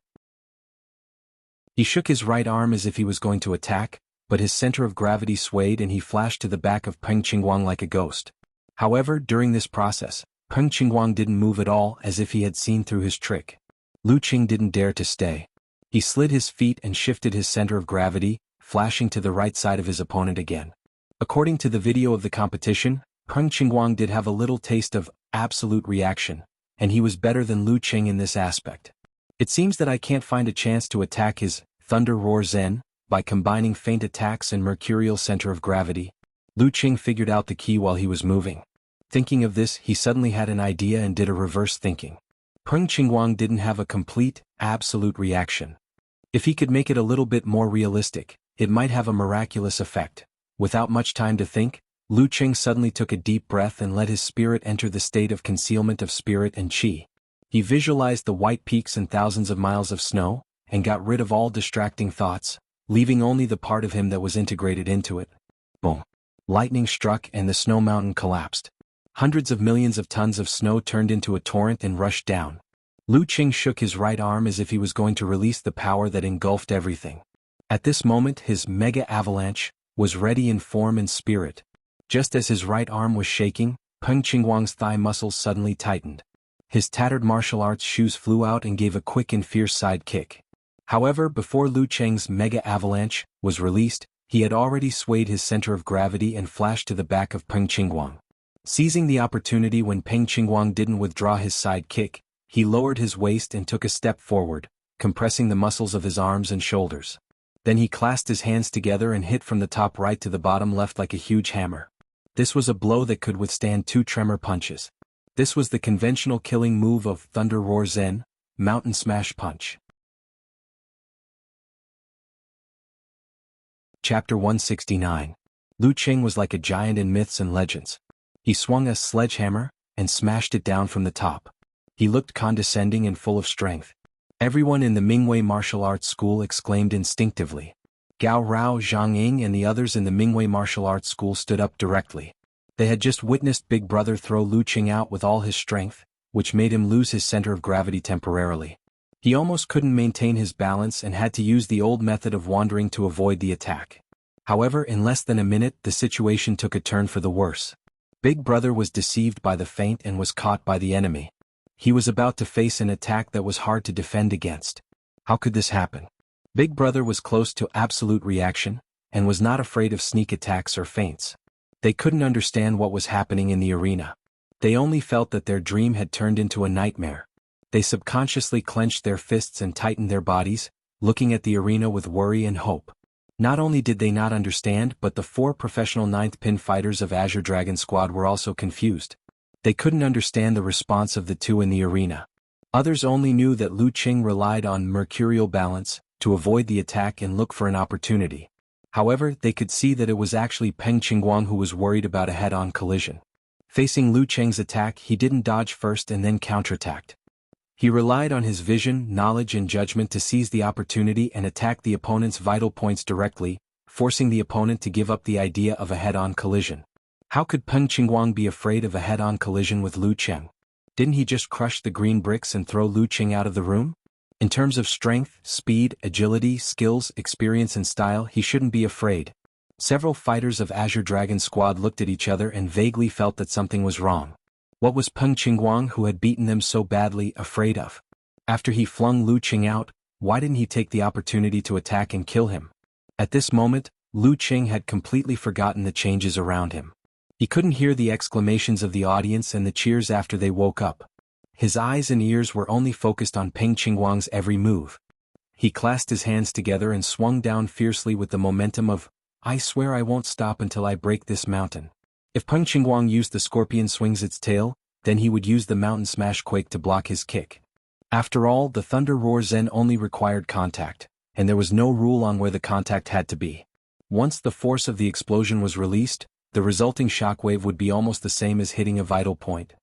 He shook his right arm as if he was going to attack, but his center of gravity swayed and he flashed to the back of Peng Qingguang like a ghost. However, during this process, Peng Qingguang didn't move at all, as if he had seen through his trick. Lu Qing didn't dare to stay. He slid his feet and shifted his center of gravity, flashing to the right side of his opponent again. According to the video of the competition, Peng Qingguang did have a little taste of absolute reaction, and he was better than Lu Qing in this aspect. It seems that I can't find a chance to attack his Thunder Roar Zen by combining feint attacks and mercurial center of gravity. Lu Qing figured out the key while he was moving. Thinking of this, he suddenly had an idea and did a reverse thinking. Peng Qingguang didn't have a complete, absolute reaction. If he could make it a little bit more realistic, it might have a miraculous effect. Without much time to think, Lu Qing suddenly took a deep breath and let his spirit enter the state of concealment of spirit and qi. He visualized the white peaks and thousands of miles of snow, and got rid of all distracting thoughts, leaving only the part of him that was integrated into it. Boom! Lightning struck and the snow mountain collapsed. Hundreds of millions of tons of snow turned into a torrent and rushed down. Lu Qing shook his right arm as if he was going to release the power that engulfed everything. At this moment, his mega avalanche was ready in form and spirit. Just as his right arm was shaking, Peng Qingguang's thigh muscles suddenly tightened. His tattered martial arts shoes flew out and gave a quick and fierce side kick. However, before Lu Qing's mega avalanche was released, he had already swayed his center of gravity and flashed to the back of Peng Qingguang. Seizing the opportunity when Peng Qingguang didn't withdraw his side kick, he lowered his waist and took a step forward, compressing the muscles of his arms and shoulders. Then he clasped his hands together and hit from the top right to the bottom left like a huge hammer. This was a blow that could withstand 2 tremor punches. This was the conventional killing move of Thunder Roar Zen, Mountain Smash Punch. Chapter 169. Lu Qing was like a giant in myths and legends. He swung a sledgehammer and smashed it down from the top. He looked condescending and full of strength. Everyone in the Mingwei martial arts school exclaimed instinctively. Gao Rao, Zhang Ying and the others in the Mingwei martial arts school stood up directly. They had just witnessed Big Brother throw Lu Qing out with all his strength, which made him lose his center of gravity temporarily. He almost couldn't maintain his balance and had to use the old method of wandering to avoid the attack. However, in less than a minute, the situation took a turn for the worse. Big Brother was deceived by the feint and was caught by the enemy. He was about to face an attack that was hard to defend against. How could this happen? Big Brother was close to absolute reaction, and was not afraid of sneak attacks or feints. They couldn't understand what was happening in the arena. They only felt that their dream had turned into a nightmare. They subconsciously clenched their fists and tightened their bodies, looking at the arena with worry and hope. Not only did they not understand, but the 4 professional 9th pin fighters of Azure Dragon Squad were also confused. They couldn't understand the response of the 2 in the arena. Others only knew that Lu Qing relied on mercurial balance to avoid the attack and look for an opportunity. However, they could see that it was actually Peng Qingguang who was worried about a head-on collision. Facing Lu Qing's attack, he didn't dodge first and then counterattacked. He relied on his vision, knowledge and judgment to seize the opportunity and attack the opponent's vital points directly, forcing the opponent to give up the idea of a head-on collision. How could Peng Qingguang be afraid of a head-on collision with Lu Qing? Didn't he just crush the green bricks and throw Lu Qing out of the room? In terms of strength, speed, agility, skills, experience and style, he shouldn't be afraid. Several fighters of Azure Dragon Squad looked at each other and vaguely felt that something was wrong. What was Peng Qingguang, who had beaten them so badly, afraid of? After he flung Lu Qing out, why didn't he take the opportunity to attack and kill him? At this moment, Lu Qing had completely forgotten the changes around him. He couldn't hear the exclamations of the audience and the cheers after they woke up. His eyes and ears were only focused on Peng Qingguang's every move. He clasped his hands together and swung down fiercely with the momentum of, "I swear I won't stop until I break this mountain." If Peng Qingguang used the scorpion swings its tail, then he would use the mountain smash quake to block his kick. After all, the Thunder Roar Zen only required contact, and there was no rule on where the contact had to be. Once the force of the explosion was released, the resulting shockwave would be almost the same as hitting a vital point.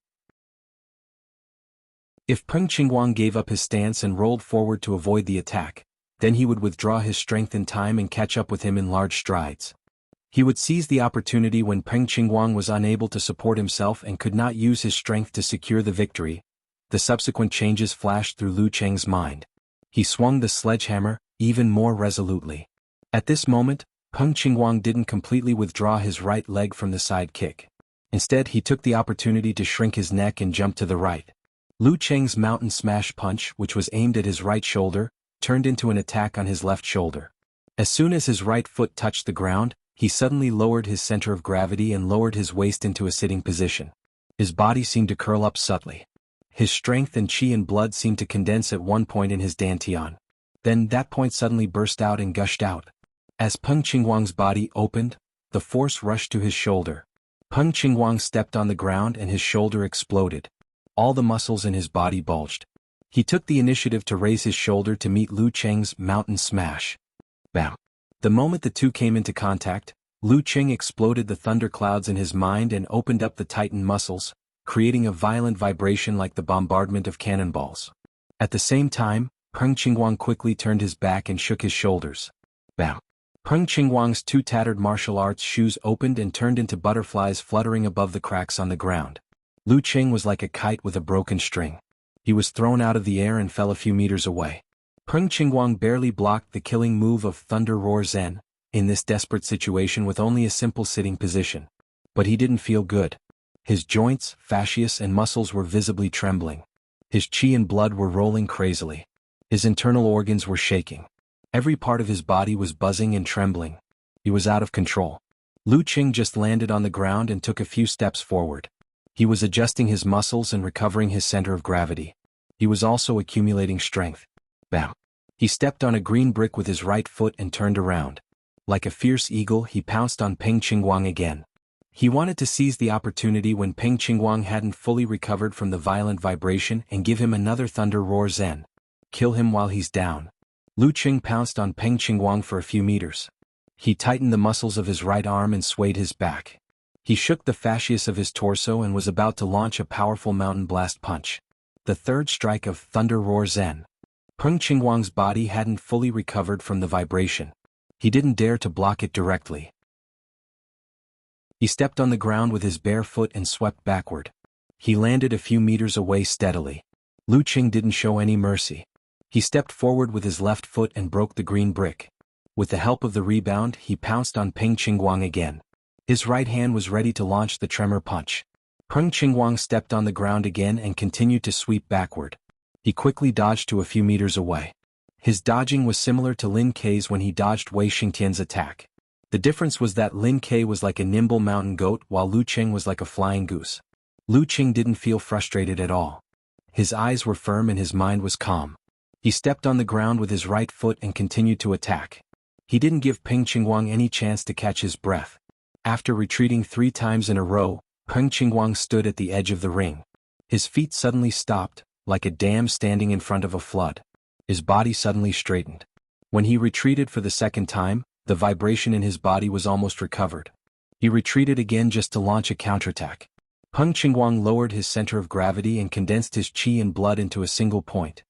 If Peng Qingguang gave up his stance and rolled forward to avoid the attack, then he would withdraw his strength in time and catch up with him in large strides. He would seize the opportunity when Peng Qingguang was unable to support himself and could not use his strength to secure the victory. The subsequent changes flashed through Lu Cheng's mind. He swung the sledgehammer, even more resolutely. At this moment, Peng Qingguang didn't completely withdraw his right leg from the side kick. Instead, he took the opportunity to shrink his neck and jump to the right. Lu Cheng's mountain smash punch, which was aimed at his right shoulder, turned into an attack on his left shoulder. As soon as his right foot touched the ground, he suddenly lowered his center of gravity and lowered his waist into a sitting position. His body seemed to curl up subtly. His strength and qi and blood seemed to condense at one point in his dantian. Then that point suddenly burst out and gushed out. As Peng Qingguang's body opened, the force rushed to his shoulder. Peng Qingguang stepped on the ground and his shoulder exploded. All the muscles in his body bulged. He took the initiative to raise his shoulder to meet Lu Cheng's mountain smash. Bam! The moment the two came into contact, Lu Cheng exploded the thunderclouds in his mind and opened up the tightened muscles, creating a violent vibration like the bombardment of cannonballs. At the same time, Peng Qingguang quickly turned his back and shook his shoulders. Bam! Peng Qingguang's two tattered martial arts shoes opened and turned into butterflies fluttering above the cracks on the ground. Lu Cheng was like a kite with a broken string. He was thrown out of the air and fell a few meters away. Peng Qingguang barely blocked the killing move of Thunder Roar Zen, in this desperate situation with only a simple sitting position. But he didn't feel good. His joints, fascias and muscles were visibly trembling. His qi and blood were rolling crazily. His internal organs were shaking. Every part of his body was buzzing and trembling. He was out of control. Lu Cheng just landed on the ground and took a few steps forward. He was adjusting his muscles and recovering his center of gravity. He was also accumulating strength. Bam! He stepped on a green brick with his right foot and turned around. Like a fierce eagle, he pounced on Peng Qingguang again. He wanted to seize the opportunity when Peng Qingguang hadn't fully recovered from the violent vibration and give him another Thunder Roar Zen. Kill him while he's down. Lu Cheng pounced on Peng Qingguang for a few meters. He tightened the muscles of his right arm and swayed his back. He shook the fascias of his torso and was about to launch a powerful mountain blast punch. The third strike of Thunder Roar Zen. Peng Qingguang's body hadn't fully recovered from the vibration. He didn't dare to block it directly. He stepped on the ground with his bare foot and swept backward. He landed a few meters away steadily. Lu Cheng didn't show any mercy. He stepped forward with his left foot and broke the green brick. With the help of the rebound, he pounced on Peng Qingguang again. His right hand was ready to launch the tremor punch. Peng Qingguang stepped on the ground again and continued to sweep backward. He quickly dodged to a few meters away. His dodging was similar to Lin Kei's when he dodged Wei Xingtian's attack. The difference was that Lin Kei was like a nimble mountain goat while Lu Cheng was like a flying goose. Lu Cheng didn't feel frustrated at all. His eyes were firm and his mind was calm. He stepped on the ground with his right foot and continued to attack. He didn't give Peng Qingguang any chance to catch his breath. After retreating 3 times in a row, Peng Qingguang stood at the edge of the ring. His feet suddenly stopped, like a dam standing in front of a flood. His body suddenly straightened. When he retreated for the second time, the vibration in his body was almost recovered. He retreated again just to launch a counterattack. Peng Qingguang lowered his center of gravity and condensed his qi and blood into a single point.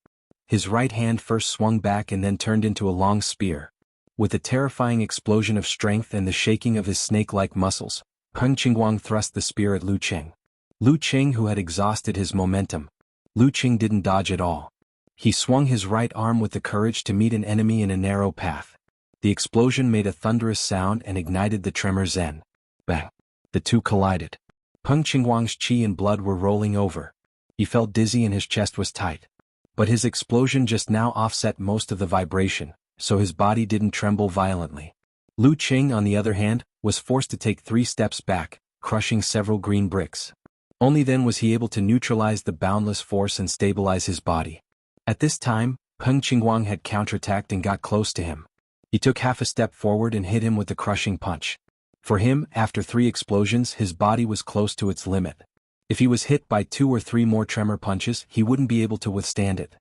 His right hand first swung back and then turned into a long spear. With a terrifying explosion of strength and the shaking of his snake-like muscles, Peng Qingguang thrust the spear at Lu Cheng. Lu Cheng, who had exhausted his momentum. Lu Cheng didn't dodge at all. He swung his right arm with the courage to meet an enemy in a narrow path. The explosion made a thunderous sound and ignited the tremor Zen. Bang! The two collided. Peng Qingguang's qi and blood were rolling over. He felt dizzy and his chest was tight. But his explosion just now offset most of the vibration, so his body didn't tremble violently. Lu Cheng, on the other hand, was forced to take 3 steps back, crushing several green bricks. Only then was he able to neutralize the boundless force and stabilize his body. At this time, Peng Qingguang had counterattacked and got close to him. He took half a step forward and hit him with the crushing punch. For him, after 3 explosions, his body was close to its limit. If he was hit by 2 or 3 more tremor punches, he wouldn't be able to withstand it.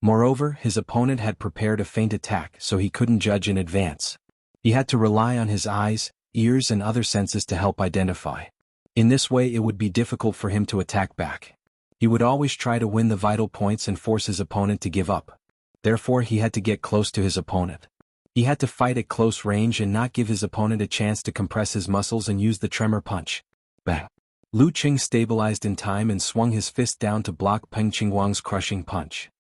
Moreover, his opponent had prepared a feint attack, so he couldn't judge in advance. He had to rely on his eyes, ears and other senses to help identify. In this way, it would be difficult for him to attack back. He would always try to win the vital points and force his opponent to give up. Therefore, he had to get close to his opponent. He had to fight at close range and not give his opponent a chance to compress his muscles and use the tremor punch. Bang! Lu Qing stabilized in time and swung his fist down to block Peng Qingguang's crushing punch.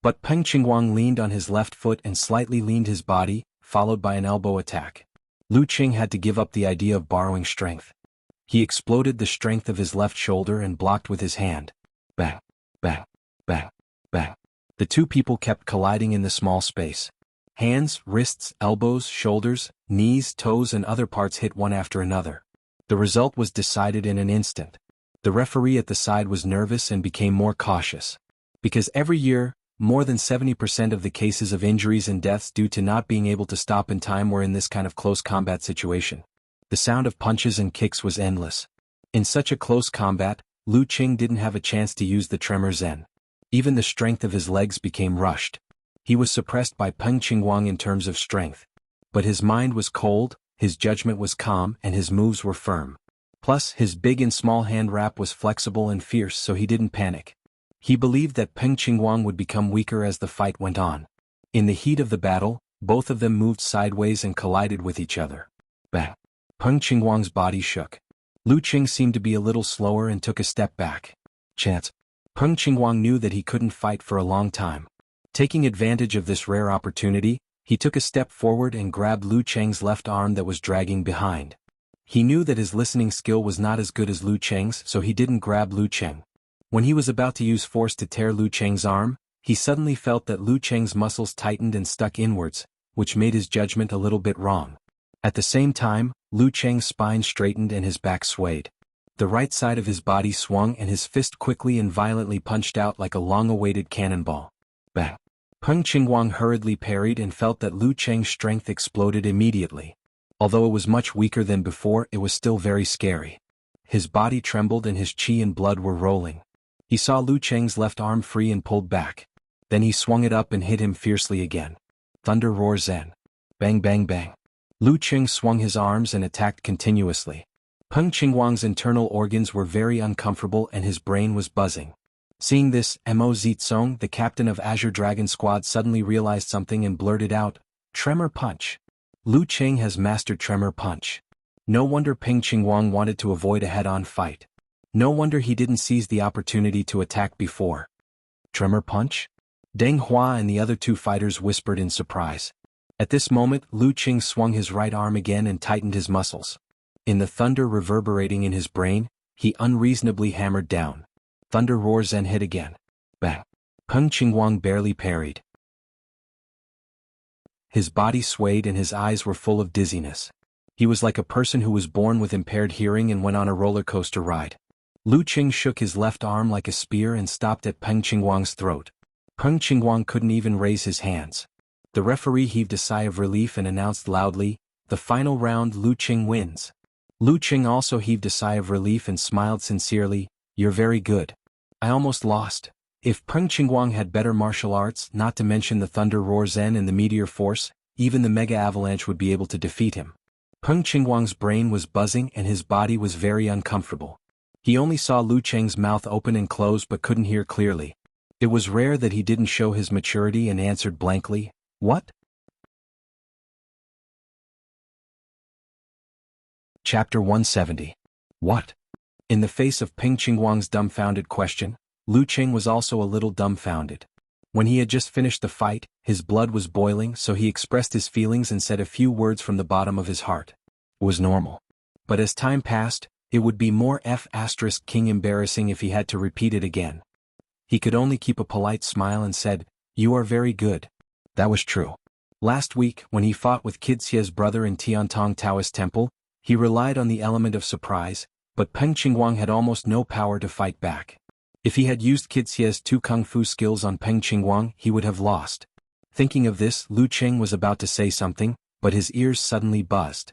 But Peng Qingguang leaned on his left foot and slightly leaned his body, followed by an elbow attack. Lu Qing had to give up the idea of borrowing strength. He exploded the strength of his left shoulder and blocked with his hand. Bang! Bang! Bang! Bang! The two people kept colliding in the small space. Hands, wrists, elbows, shoulders, knees, toes and other parts hit one after another. The result was decided in an instant. The referee at the side was nervous and became more cautious. Because every year, more than 70% of the cases of injuries and deaths due to not being able to stop in time were in this kind of close combat situation. The sound of punches and kicks was endless. In such a close combat, Lu Qing didn't have a chance to use the tremor zen. Even the strength of his legs became rushed. He was suppressed by Peng Qingguang in terms of strength. But his mind was cold, his judgment was calm and his moves were firm. Plus, his big and small hand wrap was flexible and fierce so he didn't panic. He believed that Peng Qingguang would become weaker as the fight went on. In the heat of the battle, both of them moved sideways and collided with each other. Bang! Peng Qingguang's body shook. Lu Qing seemed to be a little slower and took a step back. Chance. Peng Qingguang knew that he couldn't fight for a long time. Taking advantage of this rare opportunity, he took a step forward and grabbed Lu Cheng's left arm that was dragging behind. He knew that his listening skill was not as good as Lu Cheng's, so he didn't grab Lu Cheng. When he was about to use force to tear Lu Cheng's arm, he suddenly felt that Lu Cheng's muscles tightened and stuck inwards, which made his judgment a little bit wrong. At the same time, Lu Cheng's spine straightened and his back swayed. The right side of his body swung and his fist quickly and violently punched out like a long-awaited cannonball. Bang! Peng Qingguang hurriedly parried and felt that Lu Cheng's strength exploded immediately. Although it was much weaker than before, it was still very scary. His body trembled and his qi and blood were rolling. He saw Lu Cheng's left arm free and pulled back. Then he swung it up and hit him fiercely again. Thunder roar zen. Bang bang bang. Lu Cheng swung his arms and attacked continuously. Peng Qingguang's internal organs were very uncomfortable and his brain was buzzing. Seeing this, Mo Zitsong, the captain of Azure Dragon Squad, suddenly realized something and blurted out, "Tremor punch. Lu Cheng has mastered tremor punch." No wonder Peng Qingguang wanted to avoid a head-on fight. No wonder he didn't seize the opportunity to attack before. Tremor punch? Deng Hua and the other two fighters whispered in surprise. At this moment, Lu Qing swung his right arm again and tightened his muscles. In the thunder reverberating in his brain, he unreasonably hammered down. Thunder roars and hit again. Bang! Peng Qingguang barely parried. His body swayed and his eyes were full of dizziness. He was like a person who was born with impaired hearing and went on a roller coaster ride. Lu Qing shook his left arm like a spear and stopped at Peng Qingguang's throat. Peng Qingguang couldn't even raise his hands. The referee heaved a sigh of relief and announced loudly, "The final round, Lu Qing wins." Lu Qing also heaved a sigh of relief and smiled sincerely, "You're very good. I almost lost. If Peng Qingguang had better martial arts, not to mention the Thunder Roar Zen and the Meteor Force, even the Mega Avalanche would be able to defeat him." Peng Qingguang's brain was buzzing and his body was very uncomfortable. He only saw Lu Cheng's mouth open and close but couldn't hear clearly. It was rare that he didn't show his maturity and answered blankly, "What?" Chapter 170. What? In the face of Peng Qingguang's dumbfounded question, Lu Cheng was also a little dumbfounded. When he had just finished the fight, his blood was boiling, so he expressed his feelings and said a few words from the bottom of his heart. It was normal. But as time passed, it would be more King embarrassing if he had to repeat it again. He could only keep a polite smile and said, "You are very good." That was true. Last week, when he fought with Kid Xie's brother in Tiantong Taoist Temple, he relied on the element of surprise, but Peng Qingguang had almost no power to fight back. If he had used Kid Xie's two kung fu skills on Peng Qingguang, he would have lost. Thinking of this, Lu Cheng was about to say something, but his ears suddenly buzzed.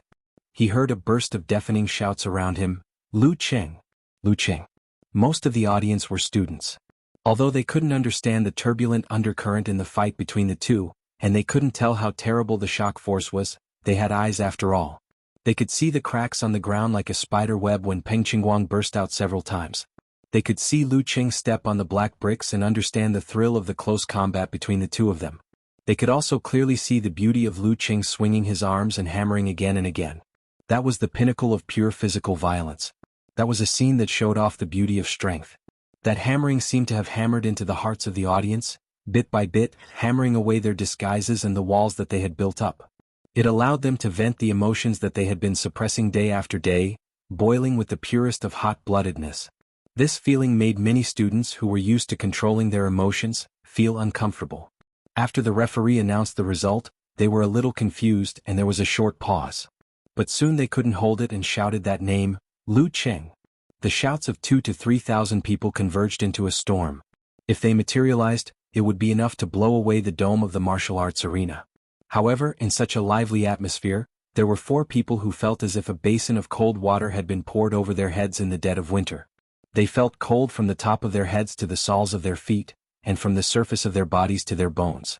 He heard a burst of deafening shouts around him, "Lu Cheng! Lu Cheng!" Most of the audience were students. Although they couldn't understand the turbulent undercurrent in the fight between the two, and they couldn't tell how terrible the shock force was, they had eyes after all. They could see the cracks on the ground like a spider web when Peng Qingguang burst out several times. They could see Lu Cheng step on the black bricks and understand the thrill of the close combat between the two of them. They could also clearly see the beauty of Lu Qing swinging his arms and hammering again and again. That was the pinnacle of pure physical violence. That was a scene that showed off the beauty of strength. That hammering seemed to have hammered into the hearts of the audience, bit by bit, hammering away their disguises and the walls that they had built up. It allowed them to vent the emotions that they had been suppressing day after day, boiling with the purest of hot-bloodedness. This feeling made many students who were used to controlling their emotions feel uncomfortable. After the referee announced the result, they were a little confused and there was a short pause. But soon they couldn't hold it and shouted that name, Lu Qing. The shouts of 2,000 to 3,000 people converged into a storm. If they materialized, it would be enough to blow away the dome of the martial arts arena. However, in such a lively atmosphere, there were 4 people who felt as if a basin of cold water had been poured over their heads in the dead of winter. They felt cold from the top of their heads to the soles of their feet, and from the surface of their bodies to their bones.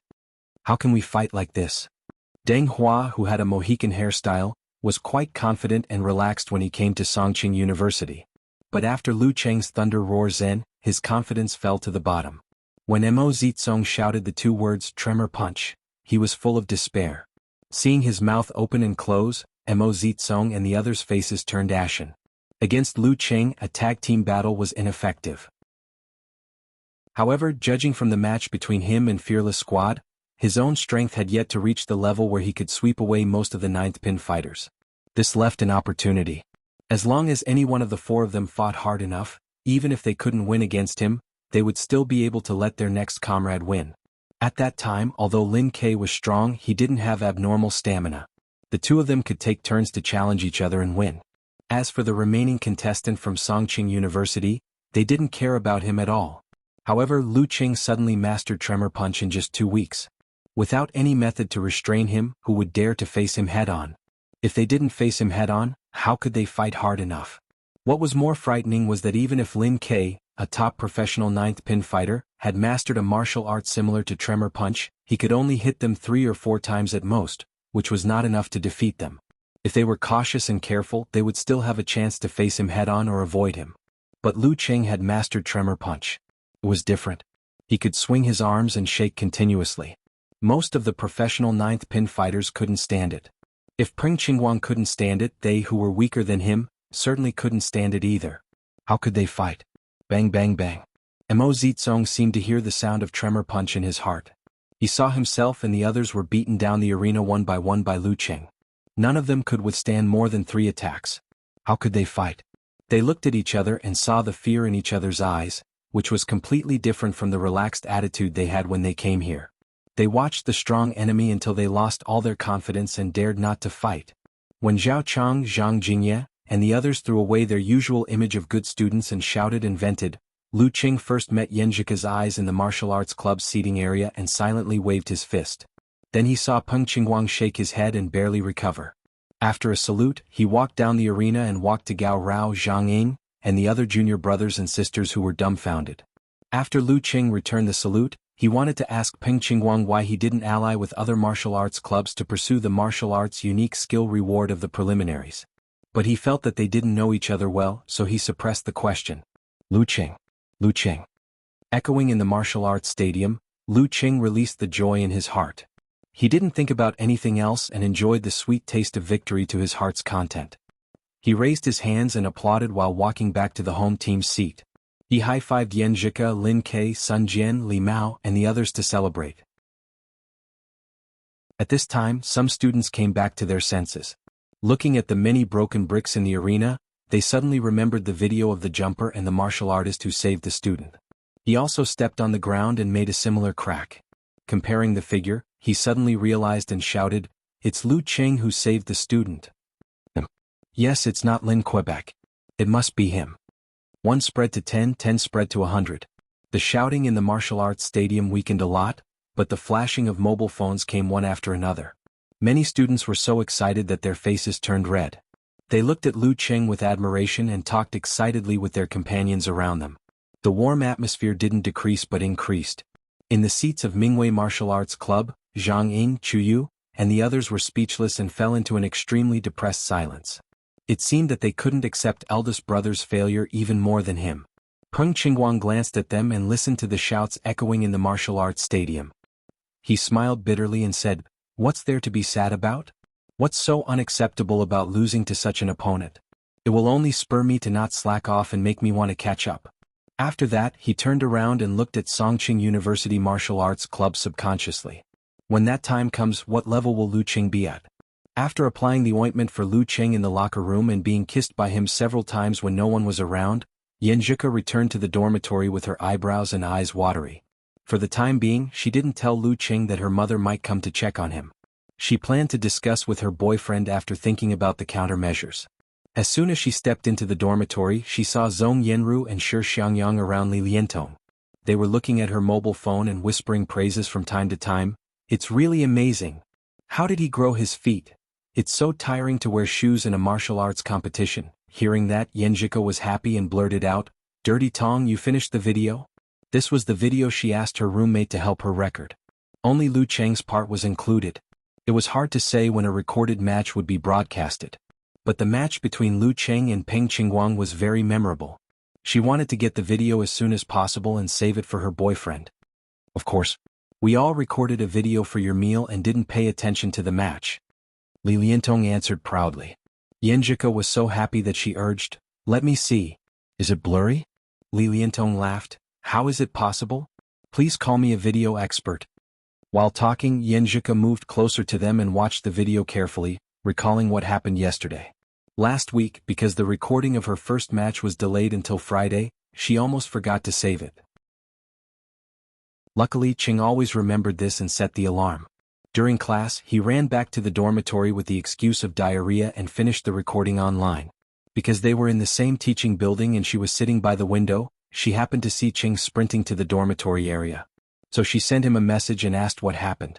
How can we fight like this? Deng Hua, who had a Mohican hairstyle, was quite confident and relaxed when he came to Songqing University. But after Lu Cheng's thunder roar Zen, his confidence fell to the bottom. When Mo Zitsong shouted the 2 words tremor punch, he was full of despair. Seeing his mouth open and close, Mo Zitsong and the others' faces turned ashen. Against Lu Cheng, a tag team battle was ineffective. However, judging from the match between him and Fearless Squad, his own strength had yet to reach the level where he could sweep away most of the 9th pin fighters. This left an opportunity. As long as any one of the 4 of them fought hard enough, even if they couldn't win against him, they would still be able to let their next comrade win. At that time, although Lin Ke was strong, he didn't have abnormal stamina. The 2 of them could take turns to challenge each other and win. As for the remaining contestant from Songqing University, they didn't care about him at all. However, Lu Qing suddenly mastered Tremor Punch in just 2 weeks. Without any method to restrain him, who would dare to face him head-on? If they didn't face him head-on, how could they fight hard enough? What was more frightening was that even if Lin Ke, a top professional 9th pin fighter, had mastered a martial art similar to Tremor Punch, he could only hit them 3 or 4 times at most, which was not enough to defeat them. If they were cautious and careful, they would still have a chance to face him head-on or avoid him. But Lu Qing had mastered Tremor Punch. It was different. He could swing his arms and shake continuously. Most of the professional 9th pin fighters couldn't stand it. If Peng Qingguang couldn't stand it, they who were weaker than him certainly couldn't stand it either. How could they fight? Bang bang bang. Mo Zitsong seemed to hear the sound of Tremor Punch in his heart. He saw himself and the others were beaten down the arena one by Lu Qing. None of them could withstand more than 3 attacks. How could they fight? They looked at each other and saw the fear in each other's eyes, which was completely different from the relaxed attitude they had when they came here. They watched the strong enemy until they lost all their confidence and dared not to fight. When Zhao Chang, Zhang Jingye, and the others threw away their usual image of good students and shouted and vented, Lu Qing first met Yanzhika's eyes in the martial arts club's seating area and silently waved his fist. Then he saw Peng Qingguang shake his head and barely recover. After a salute, he walked down the arena and walked to Gao Rao, Zhang Ying, and the other junior brothers and sisters who were dumbfounded. After Lu Qing returned the salute, he wanted to ask Peng Qingguang why he didn't ally with other martial arts clubs to pursue the martial arts unique skill reward of the preliminaries. But he felt that they didn't know each other well, so he suppressed the question. Lu Qing. Lu Qing. Echoing in the martial arts stadium, Lu Qing released the joy in his heart. He didn't think about anything else and enjoyed the sweet taste of victory to his heart's content. He raised his hands and applauded while walking back to the home team's seat. He high-fived Yanzhika, Lin Ke, Sun Jian, Li Mao, and the others to celebrate. At this time, some students came back to their senses. Looking at the many broken bricks in the arena, they suddenly remembered the video of the jumper and the martial artist who saved the student. He also stepped on the ground and made a similar crack. Comparing the figure, he suddenly realized and shouted, "It's Lu Qing who saved the student." Yes, it's not Lin Quebec. It must be him. 1 spread to 10, 10 spread to 100. The shouting in the martial arts stadium weakened a lot, but the flashing of mobile phones came one after another. Many students were so excited that their faces turned red. They looked at Lu Qing with admiration and talked excitedly with their companions around them. The warm atmosphere didn't decrease but increased. In the seats of Mingwei Martial Arts Club, Zhang Ying, Chu Yu, and the others were speechless and fell into an extremely depressed silence. It seemed that they couldn't accept eldest brother's failure even more than him. Peng Qingguang glanced at them and listened to the shouts echoing in the martial arts stadium. He smiled bitterly and said, "What's there to be sad about? What's so unacceptable about losing to such an opponent? It will only spur me to not slack off and make me want to catch up." After that, he turned around and looked at Songqing University Martial Arts Club subconsciously. When that time comes, what level will Lu Qing be at? After applying the ointment for Lu Qing in the locker room and being kissed by him several times when no one was around, Xueqi returned to the dormitory with her eyebrows and eyes watery. For the time being, she didn't tell Lu Qing that her mother might come to check on him. She planned to discuss with her boyfriend after thinking about the countermeasures. As soon as she stepped into the dormitory, she saw Zhong Yanru and Shi Xiangyang around Li Liantong. They were looking at her mobile phone and whispering praises from time to time. "It's really amazing. How did he grow his feet? It's so tiring to wear shoes in a martial arts competition." Hearing that, Xueqi was happy and blurted out, "Dirty Tong, you finished the video?" This was the video she asked her roommate to help her record. Only Lu Cheng's part was included. It was hard to say when a recorded match would be broadcasted. But the match between Lu Cheng and Peng Qingguang was very memorable. She wanted to get the video as soon as possible and save it for her boyfriend. "Of course. We all recorded a video for your meal and didn't pay attention to the match," Li Liantong answered proudly. Xueqi was so happy that she urged, "Let me see. Is it blurry?" Li Liantong laughed, "How is it possible? Please call me a video expert." While talking, Xueqi moved closer to them and watched the video carefully, recalling what happened yesterday. Last week, because the recording of her first match was delayed until Friday, she almost forgot to save it. Luckily, Qing always remembered this and set the alarm. During class, he ran back to the dormitory with the excuse of diarrhea and finished the recording online. Because they were in the same teaching building and she was sitting by the window, she happened to see Qing sprinting to the dormitory area. So she sent him a message and asked what happened.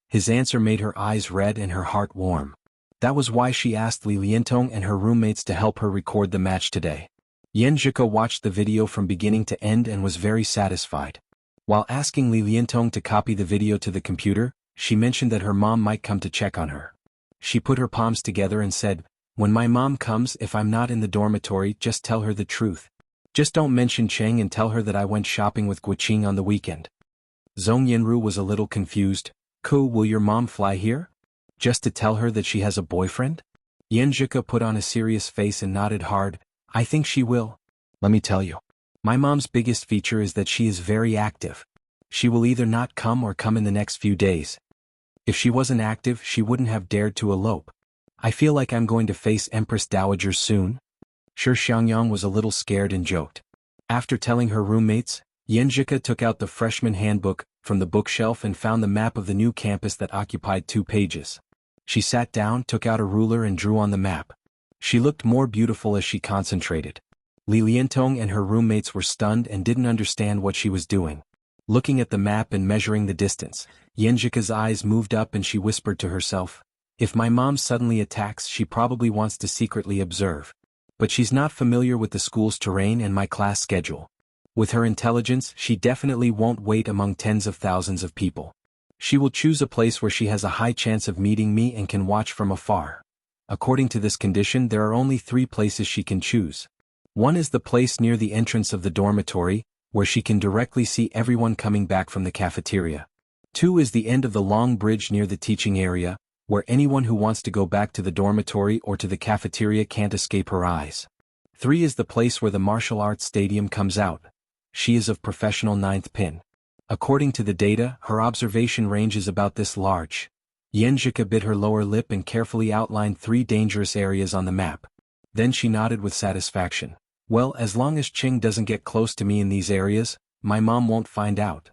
His answer made her eyes red and her heart warm. That was why she asked Li Liantong and her roommates to help her record the match today. Xueqi watched the video from beginning to end and was very satisfied. While asking Li Liantong to copy the video to the computer, she mentioned that her mom might come to check on her. She put her palms together and said, "When my mom comes, if I'm not in the dormitory, just tell her the truth. Just don't mention Cheng and tell her that I went shopping with Guqing on the weekend." Zhong Yanru was a little confused. "Ku, will your mom fly here? Just to tell her that she has a boyfriend?" Xueqi put on a serious face and nodded hard. "I think she will. Let me tell you. My mom's biggest feature is that she is very active. She will either not come or come in the next few days. If she wasn't active, she wouldn't have dared to elope. I feel like I'm going to face Empress Dowager soon." Shi Xiangyang was a little scared and joked. After telling her roommates, Xueqi took out the freshman handbook from the bookshelf and found the map of the new campus that occupied 2 pages. She sat down, took out a ruler and drew on the map. She looked more beautiful as she concentrated. Li Liantong and her roommates were stunned and didn't understand what she was doing. Looking at the map and measuring the distance, Xueqi's eyes moved up and she whispered to herself, "If my mom suddenly attacks, she probably wants to secretly observe. But she's not familiar with the school's terrain and my class schedule. With her intelligence, she definitely won't wait among tens of thousands of people. She will choose a place where she has a high chance of meeting me and can watch from afar. According to this condition, there are only 3 places she can choose. One is the place near the entrance of the dormitory, where she can directly see everyone coming back from the cafeteria. 2 is the end of the long bridge near the teaching area, where anyone who wants to go back to the dormitory or to the cafeteria can't escape her eyes. 3 is the place where the martial arts stadium comes out. She is of professional 9th pin. According to the data, her observation range is about this large." Xueqi bit her lower lip and carefully outlined 3 dangerous areas on the map. Then she nodded with satisfaction. "Well, as long as Qing doesn't get close to me in these areas, my mom won't find out."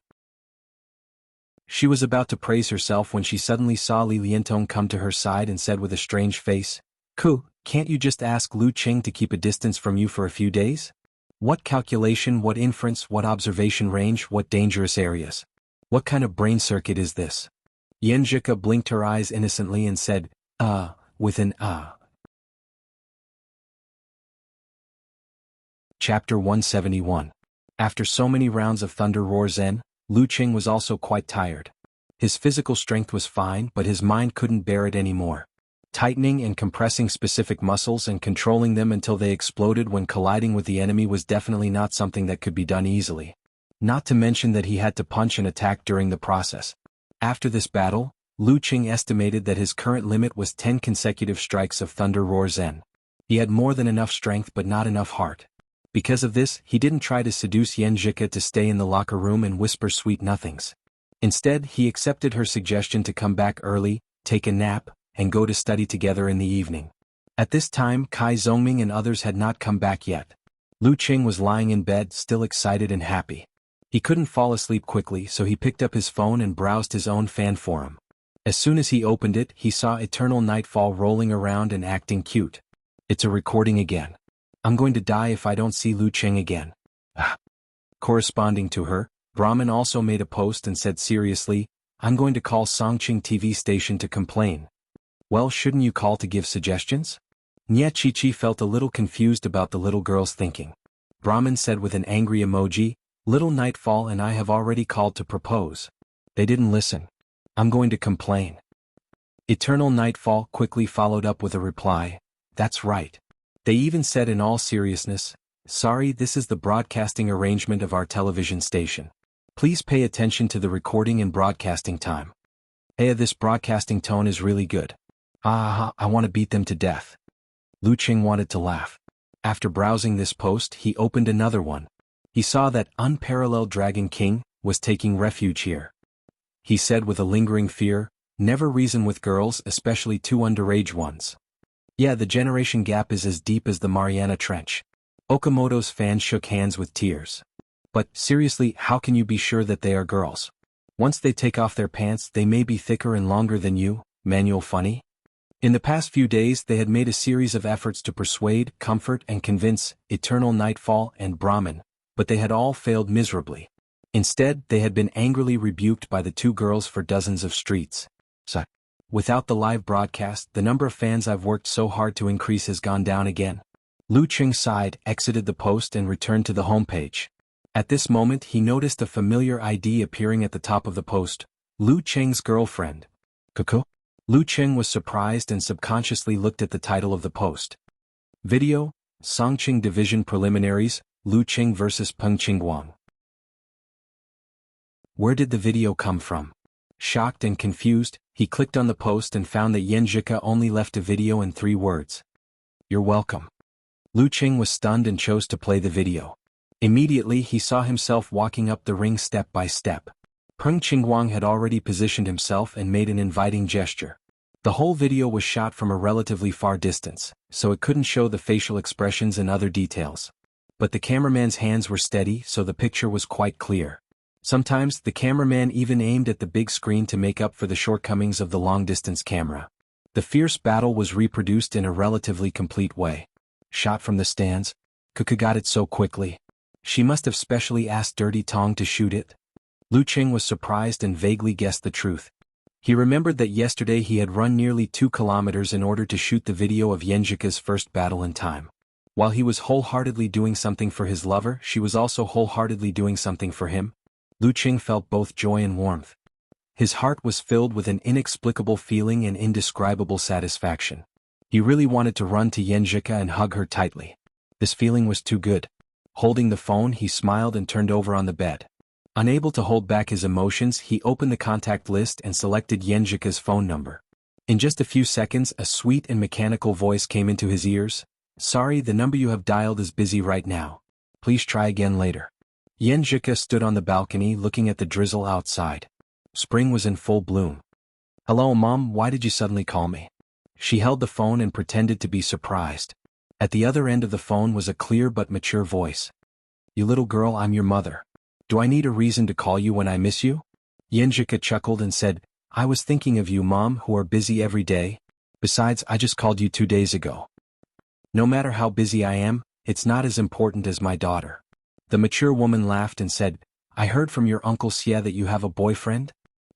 She was about to praise herself when she suddenly saw Li Liantong come to her side and said with a strange face, "Ku, can't you just ask Lu Qing to keep a distance from you for a few days? What calculation, what inference, what observation range, what dangerous areas? What kind of brain circuit is this?" Xueqi blinked her eyes innocently and said, with an Chapter 171. After so many rounds of Thunder Roar Zen, Lu Qing was also quite tired. His physical strength was fine, but his mind couldn't bear it anymore. Tightening and compressing specific muscles and controlling them until they exploded when colliding with the enemy was definitely not something that could be done easily. Not to mention that he had to punch and attack during the process. After this battle, Lu Qing estimated that his current limit was 10 consecutive strikes of Thunder Roar Zen. He had more than enough strength but not enough heart. Because of this, he didn't try to seduce Xueqi to stay in the locker room and whisper sweet nothings. Instead, he accepted her suggestion to come back early, take a nap, and go to study together in the evening. At this time, Kai Zongming and others had not come back yet. Lu Qing was lying in bed, still excited and happy. He couldn't fall asleep quickly, so he picked up his phone and browsed his own fan forum. As soon as he opened it, he saw Eternal Nightfall rolling around and acting cute. It's a recording again. I'm going to die if I don't see Lu Qing again. Corresponding to her, Brahman also made a post and said seriously, I'm going to call Songqing TV station to complain. Well, shouldn't you call to give suggestions? Xueqi felt a little confused about the little girl's thinking. Brahman said with an angry emoji, Little Nightfall and I have already called to propose. They didn't listen. I'm going to complain. Eternal Nightfall quickly followed up with a reply, That's right. They even said in all seriousness, Sorry, this is the broadcasting arrangement of our television station. Please pay attention to the recording and broadcasting time. This broadcasting tone is really good. I want to beat them to death. Lu Qing wanted to laugh. After browsing this post, he opened another one. He saw that Unparalleled Dragon King was taking refuge here. He said with a lingering fear, Never reason with girls, especially two underage ones. Yeah, the generation gap is as deep as the Mariana Trench. Okamoto's fan shook hands with tears. But, seriously, how can you be sure that they are girls? Once they take off their pants, they may be thicker and longer than you, Manuel Funny. In the past few days they had made a series of efforts to persuade, comfort and convince Eternal Nightfall and Brahman, but they had all failed miserably. Instead, they had been angrily rebuked by the two girls for dozens of streets. Without the live broadcast, the number of fans I've worked so hard to increase has gone down again. Lu Qing sighed, exited the post and returned to the homepage. At this moment he noticed a familiar ID appearing at the top of the post, Lu Qing's girlfriend. Cuckoo? Lu Qing was surprised and subconsciously looked at the title of the post. Video, Songqing Division Preliminaries, Lu Qing vs Peng Qingguang. Where did the video come from? Shocked and confused, he clicked on the post and found that Xueqi only left a video in 3 words. You're welcome. Lu Qing was stunned and chose to play the video. Immediately he saw himself walking up the ring step by step. Peng Qingguang had already positioned himself and made an inviting gesture. The whole video was shot from a relatively far distance, so it couldn't show the facial expressions and other details. But the cameraman's hands were steady, so the picture was quite clear. Sometimes, the cameraman even aimed at the big screen to make up for the shortcomings of the long-distance camera. The fierce battle was reproduced in a relatively complete way. Shot from the stands, Xueqi got it so quickly. She must have specially asked Dirty Tong to shoot it. Lu Qing was surprised and vaguely guessed the truth. He remembered that yesterday he had run nearly 2 kilometers in order to shoot the video of Xueqi's first battle in time. While he was wholeheartedly doing something for his lover, she was also wholeheartedly doing something for him. Lu Qing felt both joy and warmth. His heart was filled with an inexplicable feeling and indescribable satisfaction. He really wanted to run to Xueqi and hug her tightly. This feeling was too good. Holding the phone, he smiled and turned over on the bed. Unable to hold back his emotions, he opened the contact list and selected Xueqi's phone number. In just a few seconds, a sweet and mechanical voice came into his ears. Sorry, the number you have dialed is busy right now. Please try again later. Xueqi stood on the balcony looking at the drizzle outside. Spring was in full bloom. Hello, Mom, why did you suddenly call me? She held the phone and pretended to be surprised. At the other end of the phone was a clear but mature voice. You little girl, I'm your mother. Do I need a reason to call you when I miss you? Xueqi chuckled and said, I was thinking of you, Mom, who are busy every day. Besides, I just called you 2 days ago. No matter how busy I am, it's not as important as my daughter. The mature woman laughed and said, I heard from your Uncle Xie that you have a boyfriend?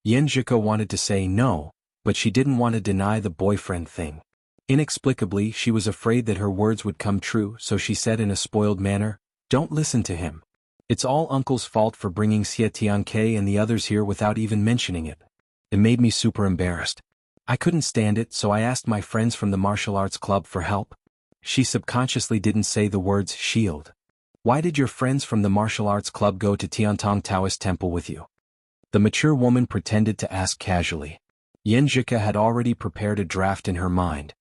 Xueqi wanted to say no, but she didn't want to deny the boyfriend thing. Inexplicably, she was afraid that her words would come true, so she said in a spoiled manner, Don't listen to him. It's all Uncle's fault for bringing Xie Tianke and the others here without even mentioning it. It made me super embarrassed. I couldn't stand it, so I asked my friends from the martial arts club for help. She subconsciously didn't say the words shield. Why did your friends from the martial arts club go to Tiantong Taoist temple with you? The mature woman pretended to ask casually. Xueqi had already prepared a draft in her mind.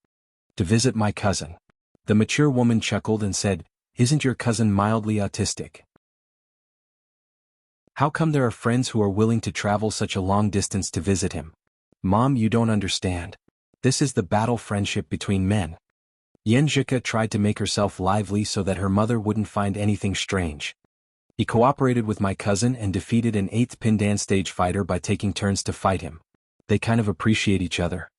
To visit my cousin. The mature woman chuckled and said, "Isn't your cousin mildly autistic? How come there are friends who are willing to travel such a long distance to visit him?" "Mom, you don't understand. This is the battle friendship between men." Xueqi tried to make herself lively so that her mother wouldn't find anything strange. "He cooperated with my cousin and defeated an 8th pin dance stage fighter by taking turns to fight him. They kind of appreciate each other."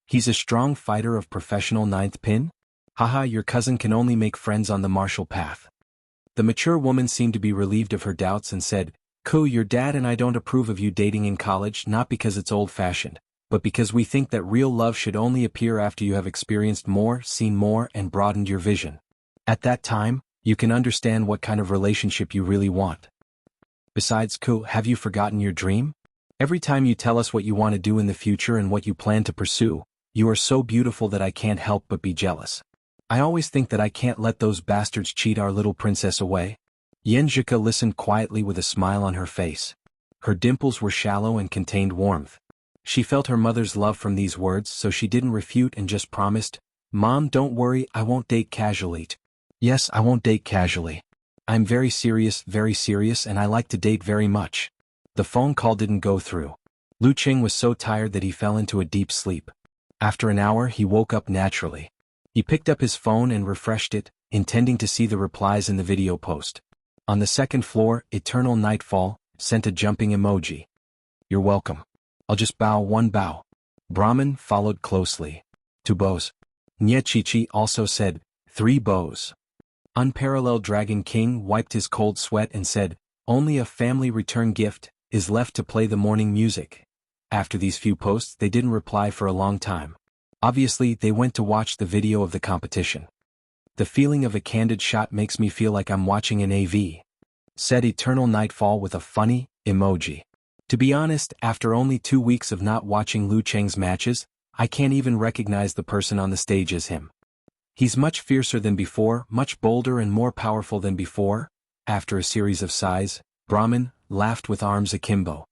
"He's a strong fighter of professional 9th pin? Haha, your cousin can only make friends on the martial path." The mature woman seemed to be relieved of her doubts and said, "Ko, your dad and I don't approve of you dating in college, not because it's old-fashioned, but because we think that real love should only appear after you have experienced more, seen more, and broadened your vision. At that time, you can understand what kind of relationship you really want. Besides, Ko, have you forgotten your dream? Every time you tell us what you want to do in the future and what you plan to pursue, you are so beautiful that I can't help but be jealous. I always think that I can't let those bastards cheat our little princess away." Xueqi listened quietly with a smile on her face. Her dimples were shallow and contained warmth. She felt her mother's love from these words, so she didn't refute and just promised, "Mom, don't worry, I won't date casually." "Yes, I won't date casually. I'm very serious, and I like to date very much." The phone call didn't go through. Lu Qing was so tired that he fell into a deep sleep. After an hour, he woke up naturally. He picked up his phone and refreshed it, intending to see the replies in the video post. On the second floor, Eternal Nightfall sent a jumping emoji. "You're welcome. I'll just bow one bow." Brahmin followed closely. "Two bows." Xueqi also said, "3 bows." Unparalleled Dragon King wiped his cold sweat and said, "Only a family return gift is left to play the morning music." After these few posts, they didn't reply for a long time. Obviously, they went to watch the video of the competition. "The feeling of a candid shot makes me feel like I'm watching an AV," said Eternal Nightfall with a funny emoji. "To be honest, after only 2 weeks of not watching Lu Cheng's matches, I can't even recognize the person on the stage as him. He's much fiercer than before, much bolder and more powerful than before." After a series of sighs, Brahmin laughed with arms akimbo.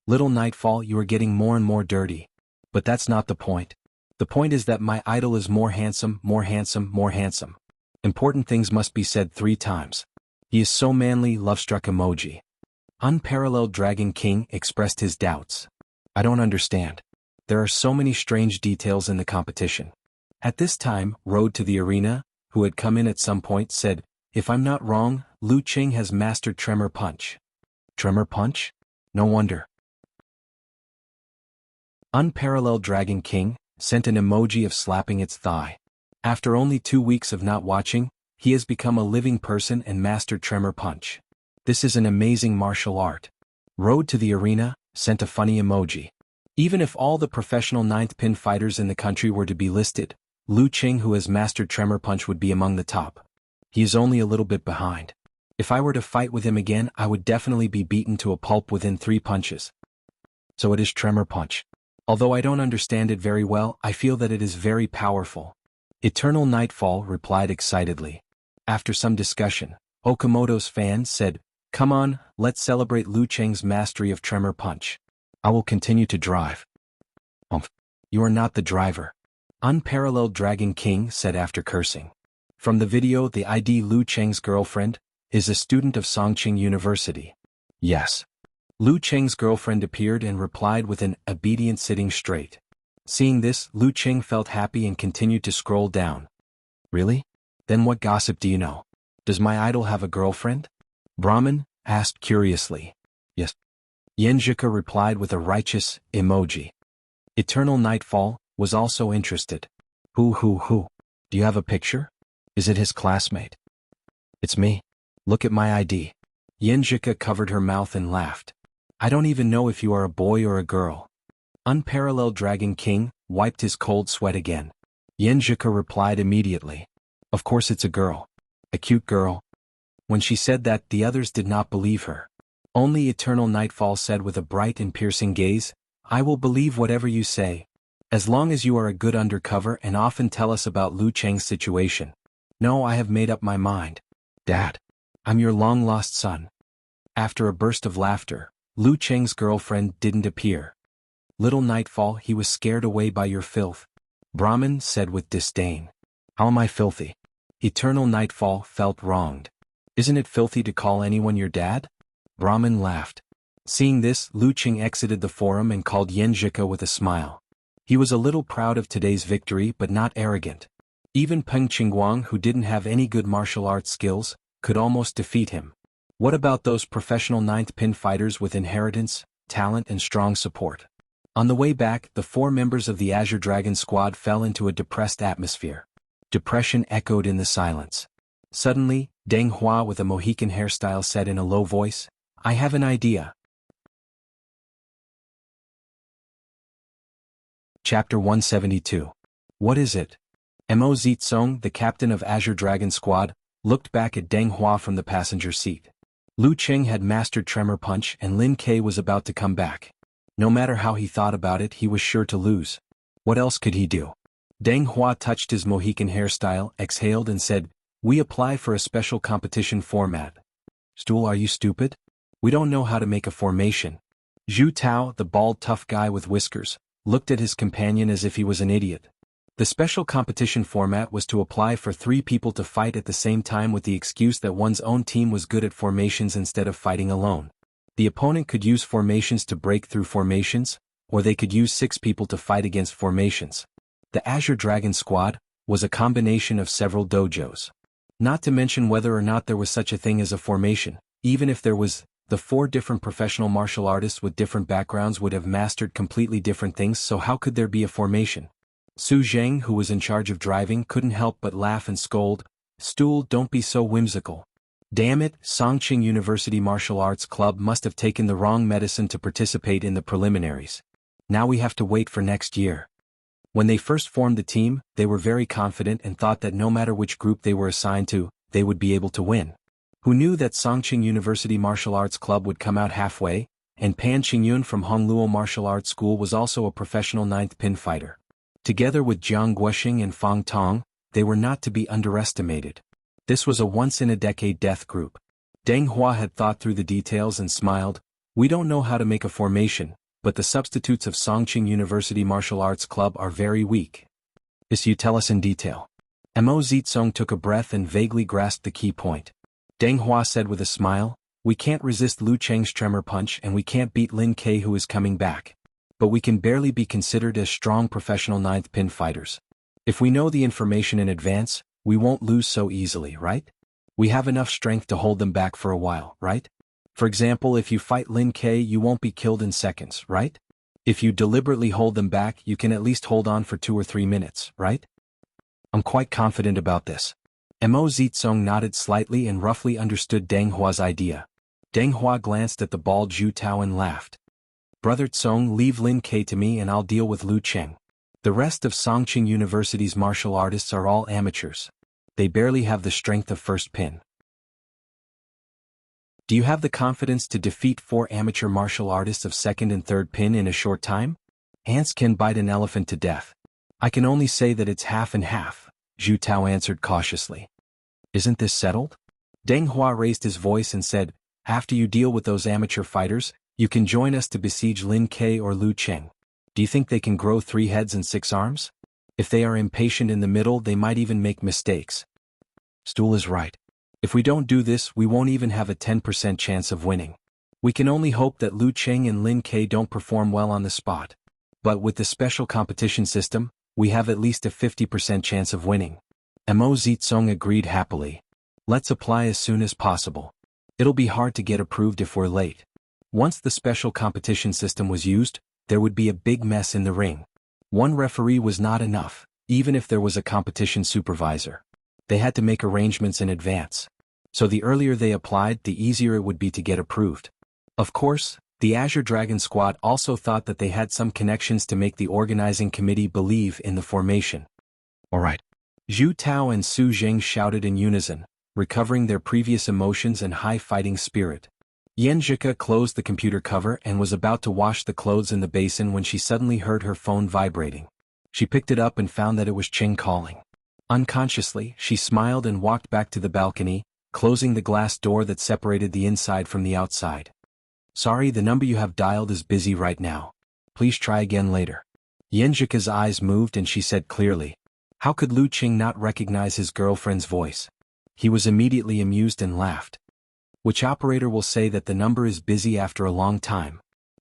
"Little Nightfall, you are getting more and more dirty. But that's not the point. The point is that my idol is more handsome, more handsome, more handsome. Important things must be said 3 times. He is so manly." Love-struck emoji. Unparalleled Dragon King expressed his doubts. "I don't understand. There are so many strange details in the competition." At this time, Road to the Arena, who had come in at some point, said, "If I'm not wrong, Lu Qing has mastered Tremor Punch." "Tremor Punch? No wonder." Unparalleled Dragon King sent an emoji of slapping its thigh. After only 2 weeks of not watching, he has become a living person and mastered Tremor Punch. This is an amazing martial art. Road to the Arena sent a funny emoji. Even if all the professional 9th pin fighters in the country were to be listed, Lu Qing, who has mastered Tremor Punch, would be among the top. He is only a little bit behind. If I were to fight with him again, I would definitely be beaten to a pulp within 3 punches. So it is Tremor Punch. Although I don't understand it very well, I feel that it is very powerful." Eternal Nightfall replied excitedly. After some discussion, Okamoto's fan said, "Come on, let's celebrate Lu Cheng's mastery of Tremor Punch. I will continue to drive." "You are not the driver," Unparalleled Dragon King said after cursing. From the video, the ID Lu Cheng's girlfriend is a student of Songqing University. "Yes." Lu Cheng's girlfriend appeared and replied with an obedient sitting straight. Seeing this, Lu Cheng felt happy and continued to scroll down. "Really? Then what gossip do you know? Does my idol have a girlfriend?" Brahmin asked curiously. "Yes." Xueqi replied with a righteous emoji. Eternal Nightfall was also interested. Who? Do you have a picture? Is it his classmate?" "It's me. Look at my ID." Xueqi covered her mouth and laughed. "I don't even know if you are a boy or a girl." Unparalleled Dragon King wiped his cold sweat again. Xueqi replied immediately. "Of course it's a girl. A cute girl." When she said that, the others did not believe her. Only Eternal Nightfall said with a bright and piercing gaze, "I will believe whatever you say. As long as you are a good undercover and often tell us about Lu Cheng's situation." "No, I have made up my mind. Dad. I'm your long-lost son." After a burst of laughter, Lu Cheng's girlfriend didn't appear. Little Nightfall, he was scared away by your filth. Brahmin said with disdain. How am I filthy? Eternal Nightfall felt wronged. Isn't it filthy to call anyone your dad? Brahmin laughed. Seeing this, Lu Cheng exited the forum and called Xueqi with a smile. He was a little proud of today's victory but not arrogant. Even Peng Qingguang, who didn't have any good martial arts skills, could almost defeat him. What about those professional 9th pin fighters with inheritance, talent and strong support? On the way back, the 4 members of the Azure Dragon squad fell into a depressed atmosphere. Depression echoed in the silence. Suddenly, Deng Hua with a Mohican hairstyle said in a low voice, I have an idea. Chapter 172. What is it? Mo Zitsong, the captain of Azure Dragon squad, looked back at Deng Hua from the passenger seat. Lu Cheng had mastered Tremor Punch and Lin Ke was about to come back. No matter how he thought about it, he was sure to lose. What else could he do? Deng Hua touched his Mohican hairstyle, exhaled and said, We apply for a special competition format. Stool, are you stupid? We don't know how to make a formation. Zhu Tao, the bald tough guy with whiskers, looked at his companion as if he was an idiot. The special competition format was to apply for 3 people to fight at the same time with the excuse that one's own team was good at formations instead of fighting alone. The opponent could use formations to break through formations, or they could use 6 people to fight against formations. The Azure Dragon squad was a combination of several dojos. Not to mention whether or not there was such a thing as a formation. Even if there was, the 4 different professional martial artists with different backgrounds would have mastered completely different things, so how could there be a formation? Su Zheng, who was in charge of driving, couldn't help but laugh and scold, Stool, don't be so whimsical. Damn it, Songqing University Martial Arts Club must have taken the wrong medicine to participate in the preliminaries. Now we have to wait for next year. When they first formed the team, they were very confident and thought that no matter which group they were assigned to, they would be able to win. Who knew that Songqing University Martial Arts Club would come out halfway, and Pan Qingyun from Hongluo Martial Arts School was also a professional 9th pin fighter. Together with Jiang Guoxing and Fang Tong, they were not to be underestimated. This was a once-in-a-decade death group. Deng Hua had thought through the details and smiled. We don't know how to make a formation, but the substitutes of Songqing University Martial Arts Club are very weak. This you tell us in detail. Mo Zitsong took a breath and vaguely grasped the key point. Deng Hua said with a smile, We can't resist Lu Cheng's Tremor Punch and we can't beat Lin Ke who is coming back. But we can barely be considered as strong professional 9th pin fighters. If we know the information in advance, we won't lose so easily, right? We have enough strength to hold them back for a while, right? For example, if you fight Lin Ke, you won't be killed in seconds, right? If you deliberately hold them back, you can at least hold on for 2 or 3 minutes, right? I'm quite confident about this. Mo Zitsong nodded slightly and roughly understood Deng Hua's idea. Deng Hua glanced at the bald Zhu Tao and laughed. Brother Tsong, leave Lin Ke to me and I'll deal with Lu Cheng. The rest of Songqing University's martial artists are all amateurs. They barely have the strength of first pin. Do you have the confidence to defeat 4 amateur martial artists of second and third pin in a short time? Ants can bite an elephant to death. I can only say that it's half and half, Zhu Tao answered cautiously. Isn't this settled? Deng Hua raised his voice and said, After you deal with those amateur fighters, you can join us to besiege Lin Ke or Lu Cheng. Do you think they can grow 3 heads and 6 arms? If they are impatient in the middle, they might even make mistakes. Stool is right. If we don't do this, we won't even have a 10% chance of winning. We can only hope that Lu Cheng and Lin Ke don't perform well on the spot. But with the special competition system, we have at least a 50% chance of winning. Mo Zitsong agreed happily. Let's apply as soon as possible. It'll be hard to get approved if we're late. Once the special competition system was used, there would be a big mess in the ring. One referee was not enough, even if there was a competition supervisor. They had to make arrangements in advance. So the earlier they applied, the easier it would be to get approved. Of course, the Azure Dragon squad also thought that they had some connections to make the organizing committee believe in the formation. Alright. Zhu Tao and Su Zheng shouted in unison, recovering their previous emotions and high fighting spirit. Xueqi closed the computer cover and was about to wash the clothes in the basin when she suddenly heard her phone vibrating. She picked it up and found that it was Cheng calling. Unconsciously, she smiled and walked back to the balcony, closing the glass door that separated the inside from the outside. Sorry, the number you have dialed is busy right now. Please try again later. Xueqi's eyes moved and she said clearly. How could Lu Qing not recognize his girlfriend's voice? He was immediately amused and laughed. Which operator will say that the number is busy after a long time?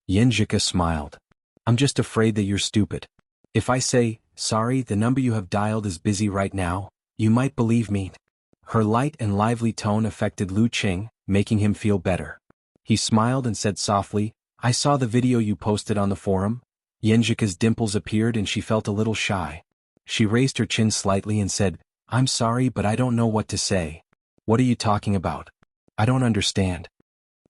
Xueqi smiled. I'm just afraid that you're stupid. If I say, sorry, the number you have dialed is busy right now, you might believe me. Her light and lively tone affected Lu Qing, making him feel better. He smiled and said softly, I saw the video you posted on the forum. Xueqi's dimples appeared and she felt a little shy. She raised her chin slightly and said, I'm sorry, but I don't know what to say. What are you talking about? I don't understand.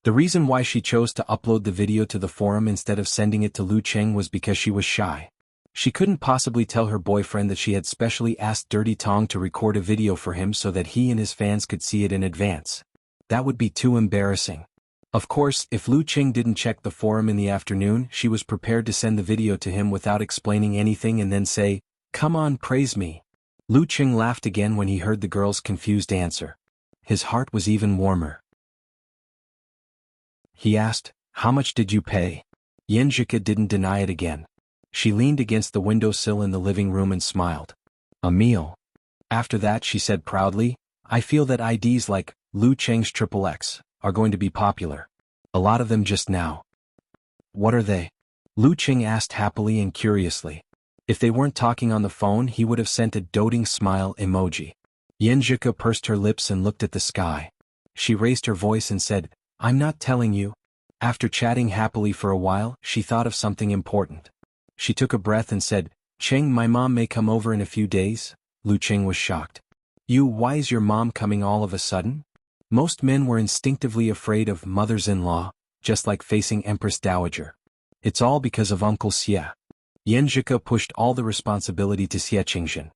The reason why she chose to upload the video to the forum instead of sending it to Lu Qing was because she was shy. She couldn't possibly tell her boyfriend that she had specially asked Dirty Tong to record a video for him so that he and his fans could see it in advance. That would be too embarrassing. Of course, if Lu Qing didn't check the forum in the afternoon, she was prepared to send the video to him without explaining anything and then say, come on, praise me. Lu Qing laughed again when he heard the girl's confused answer. His heart was even warmer. He asked, how much did you pay? Xueqi didn't deny it again. She leaned against the windowsill in the living room and smiled. A meal. After that she said proudly, I feel that IDs like Lu Qing's XXX are going to be popular. A lot of them just now. What are they? Lu Qing asked happily and curiously. If they weren't talking on the phone he would have sent a doting smile emoji. Xueqi pursed her lips and looked at the sky. She raised her voice and said, I'm not telling you. After chatting happily for a while, she thought of something important. She took a breath and said, Qing, my mom may come over in a few days. Lu Qing was shocked. Why is your mom coming all of a sudden? Most men were instinctively afraid of mothers-in-law, just like facing Empress Dowager. It's all because of Uncle Xie. Xueqi pushed all the responsibility to Xie Qingjin.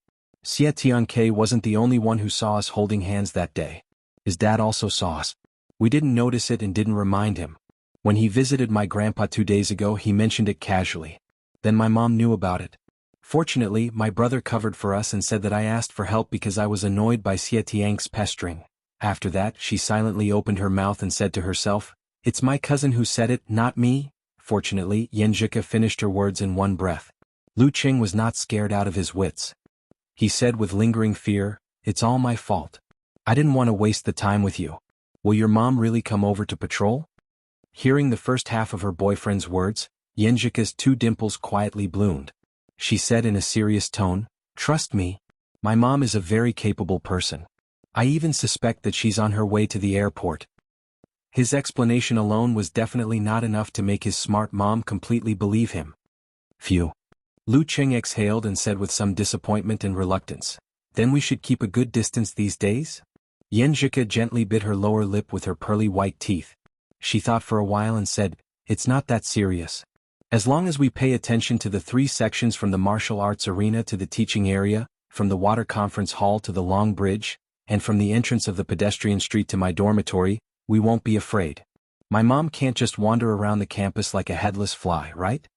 Xie Tianke wasn't the only one who saw us holding hands that day. His dad also saw us. We didn't notice it and didn't remind him. When he visited my grandpa 2 days ago he mentioned it casually. Then my mom knew about it. Fortunately, my brother covered for us and said that I asked for help because I was annoyed by Xie Tiang's pestering. After that, she silently opened her mouth and said to herself, it's my cousin who said it, not me. Fortunately, Xueqi finished her words in one breath. Lu Qing was not scared out of his wits. He said with lingering fear, it's all my fault. I didn't want to waste the time with you. Will your mom really come over to patrol? Hearing the first half of her boyfriend's words, Xueqi's 2 dimples quietly bloomed. She said in a serious tone, trust me. My mom is a very capable person. I even suspect that she's on her way to the airport. His explanation alone was definitely not enough to make his smart mom completely believe him. Phew. Lu Qing exhaled and said with some disappointment and reluctance, then we should keep a good distance these days? Xueqi gently bit her lower lip with her pearly white teeth. She thought for a while and said, it's not that serious. As long as we pay attention to the 3 sections from the martial arts arena to the teaching area, from the water conference hall to the long bridge, and from the entrance of the pedestrian street to my dormitory, we won't be afraid. My mom can't just wander around the campus like a headless fly, right?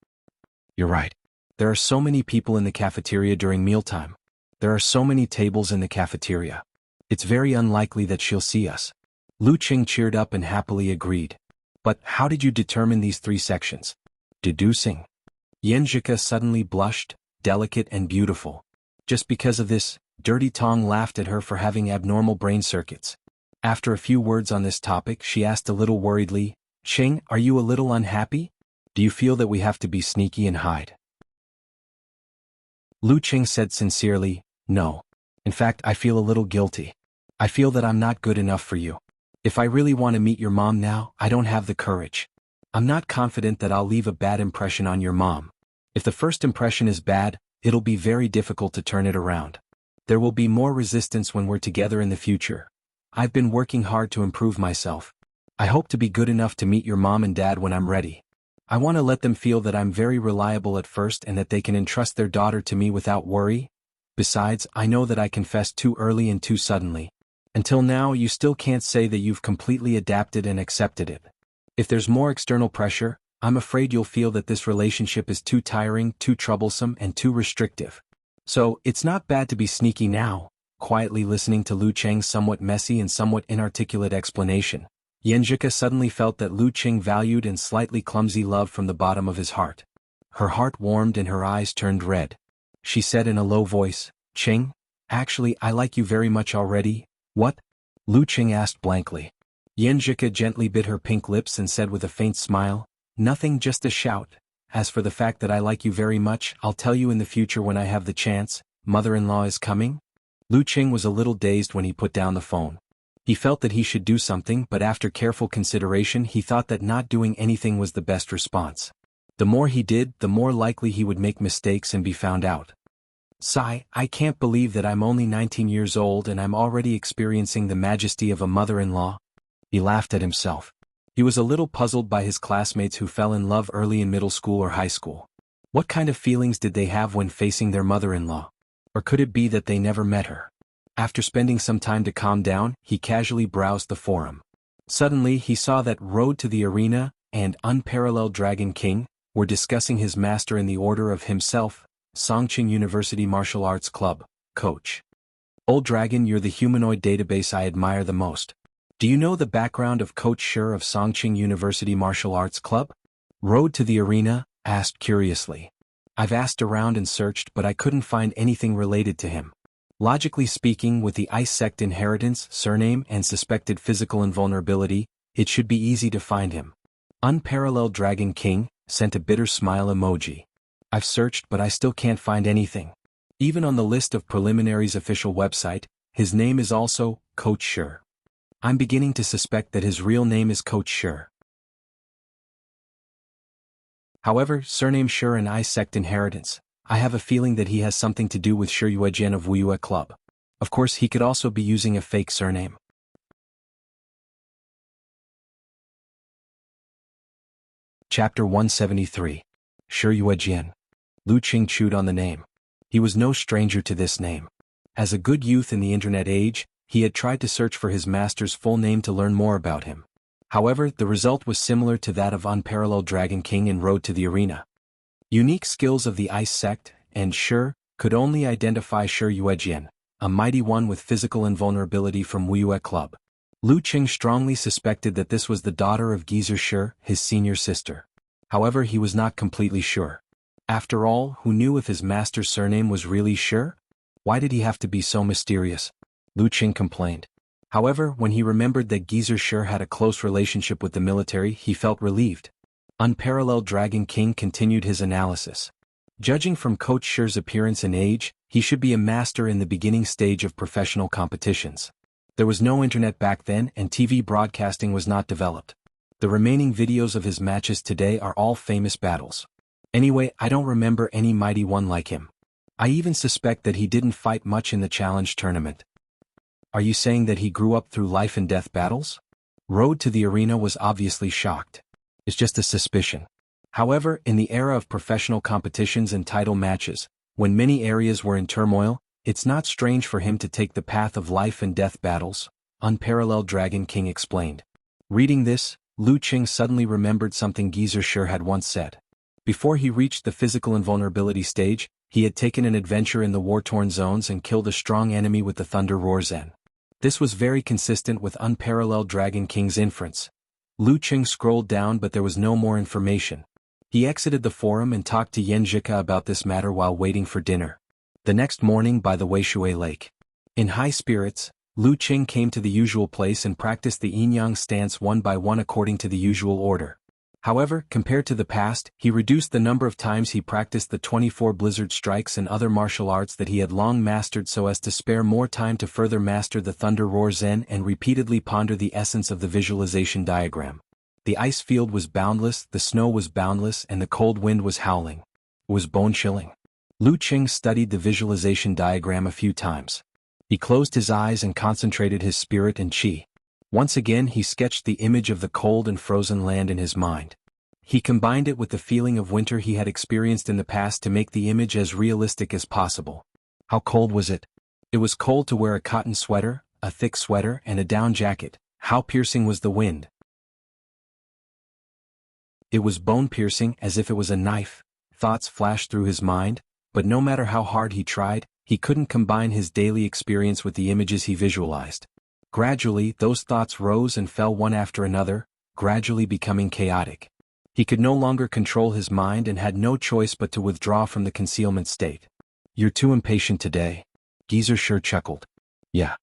You're right. There are so many people in the cafeteria during mealtime. There are so many tables in the cafeteria. It's very unlikely that she'll see us. Lu Qing cheered up and happily agreed. But how did you determine these 3 sections? Deducing. Xueqi suddenly blushed, delicate and beautiful. Just because of this, Dirty Tong laughed at her for having abnormal brain circuits. After a few words on this topic she asked a little worriedly, Qing, are you a little unhappy? Do you feel that we have to be sneaky and hide? Lu Qing said sincerely, no. In fact, I feel a little guilty. I feel that I'm not good enough for you. If I really want to meet your mom now, I don't have the courage. I'm not confident that I'll leave a bad impression on your mom. If the first impression is bad, it'll be very difficult to turn it around. There will be more resistance when we're together in the future. I've been working hard to improve myself. I hope to be good enough to meet your mom and dad when I'm ready. I want to let them feel that I'm very reliable at first and that they can entrust their daughter to me without worry. Besides, I know that I confessed too early and too suddenly. Until now, you still can't say that you've completely adapted and accepted it. If there's more external pressure, I'm afraid you'll feel that this relationship is too tiring, too troublesome, and too restrictive. So, it's not bad to be sneaky now. Quietly listening to Lu Qing's somewhat messy and somewhat inarticulate explanation, Xueqi suddenly felt that Lu Qing valued and slightly clumsy love from the bottom of his heart. Her heart warmed and her eyes turned red. She said in a low voice, "Qing, actually I like you very much already." "What?" Lu Qing asked blankly. Xueqi gently bit her pink lips and said with a faint smile, "Nothing, just a shout. As for the fact that I like you very much, I'll tell you in the future when I have the chance. Mother-in-law is coming?" Lu Qing was a little dazed when he put down the phone. He felt that he should do something, but after careful consideration he thought that not doing anything was the best response. The more he did, the more likely he would make mistakes and be found out. "Sigh, I can't believe that I'm only 19 years old and I'm already experiencing the majesty of a mother-in-law." He laughed at himself. He was a little puzzled by his classmates who fell in love early in middle school or high school. What kind of feelings did they have when facing their mother-in-law? Or could it be that they never met her? After spending some time to calm down, he casually browsed the forum. Suddenly he saw that Road to the Arena and Unparalleled Dragon King were discussing his master in the order of himself, Songqing University Martial Arts Club, Coach. "Old Dragon, you're the humanoid database I admire the most. Do you know the background of Coach Shi of Songqing University Martial Arts Club?" Road to the Arena asked curiously. "I've asked around and searched but I couldn't find anything related to him. Logically speaking, with the Ice Sect inheritance, surname and suspected physical invulnerability, it should be easy to find him." Unparalleled Dragon King sent a bitter smile emoji. "I've searched but I still can't find anything. Even on the list of preliminaries official website, his name is also Coach Shi. I'm beginning to suspect that his real name is Coach Shi. However, surname Shi and Ice Sect inheritance, I have a feeling that he has something to do with Xueqi of Wuyue Club. Of course he could also be using a fake surname." Chapter 173. Xueqi. Lu Qing chewed on the name. He was no stranger to this name. As a good youth in the internet age, he had tried to search for his master's full name to learn more about him. However, the result was similar to that of Unparalleled Dragon King in Road to the Arena. Unique skills of the Ice Sect and Shi could only identify Xueqi, a mighty one with physical invulnerability from Wuyue Club. Lu Qing strongly suspected that this was the daughter of Geezer Shi, his senior sister. However, he was not completely sure. After all, who knew if his master's surname was really Shi? Why did he have to be so mysterious? Lu Qing complained. However, when he remembered that Geezer Shi had a close relationship with the military, he felt relieved. Unparalleled Dragon King continued his analysis. Judging from Coach Shi's appearance and age, he should be a master in the beginning stage of professional competitions. There was no internet back then and TV broadcasting was not developed. The remaining videos of his matches today are all famous battles. Anyway, I don't remember any mighty one like him. I even suspect that he didn't fight much in the challenge tournament. Are you saying that he grew up through life and death battles? Road to the Arena was obviously shocked. It's just a suspicion. However, in the era of professional competitions and title matches, when many areas were in turmoil, it's not strange for him to take the path of life and death battles, Unparalleled Dragon King explained. Reading this, Lu Qing suddenly remembered something Geezer Shi had once said. Before he reached the physical invulnerability stage, he had taken an adventure in the war-torn zones and killed a strong enemy with the Thunder Roar Zen. This was very consistent with Unparalleled Dragon King's inference. Lu Qing scrolled down but there was no more information. He exited the forum and talked to Xueqi about this matter while waiting for dinner. The next morning by the Weishui Lake. In high spirits, Lu Qing came to the usual place and practiced the yin-yang stance one by one according to the usual order. However, compared to the past, he reduced the number of times he practiced the 24 blizzard strikes and other martial arts that he had long mastered so as to spare more time to further master the Thunder Roar Zen and repeatedly ponder the essence of the visualization diagram. The ice field was boundless, the snow was boundless, and the cold wind was howling. It was bone-chilling. Lu Qing studied the visualization diagram a few times. He closed his eyes and concentrated his spirit and qi. Once again he sketched the image of the cold and frozen land in his mind. He combined it with the feeling of winter he had experienced in the past to make the image as realistic as possible. How cold was it? It was cold to wear a cotton sweater, a thick sweater, and a down jacket. How piercing was the wind? It was bone-piercing as if it was a knife. Thoughts flashed through his mind, but no matter how hard he tried, he couldn't combine his daily experience with the images he visualized. Gradually, those thoughts rose and fell one after another, gradually becoming chaotic. He could no longer control his mind and had no choice but to withdraw from the concealment state. "You're too impatient today." Geezer sure chuckled. "Yeah."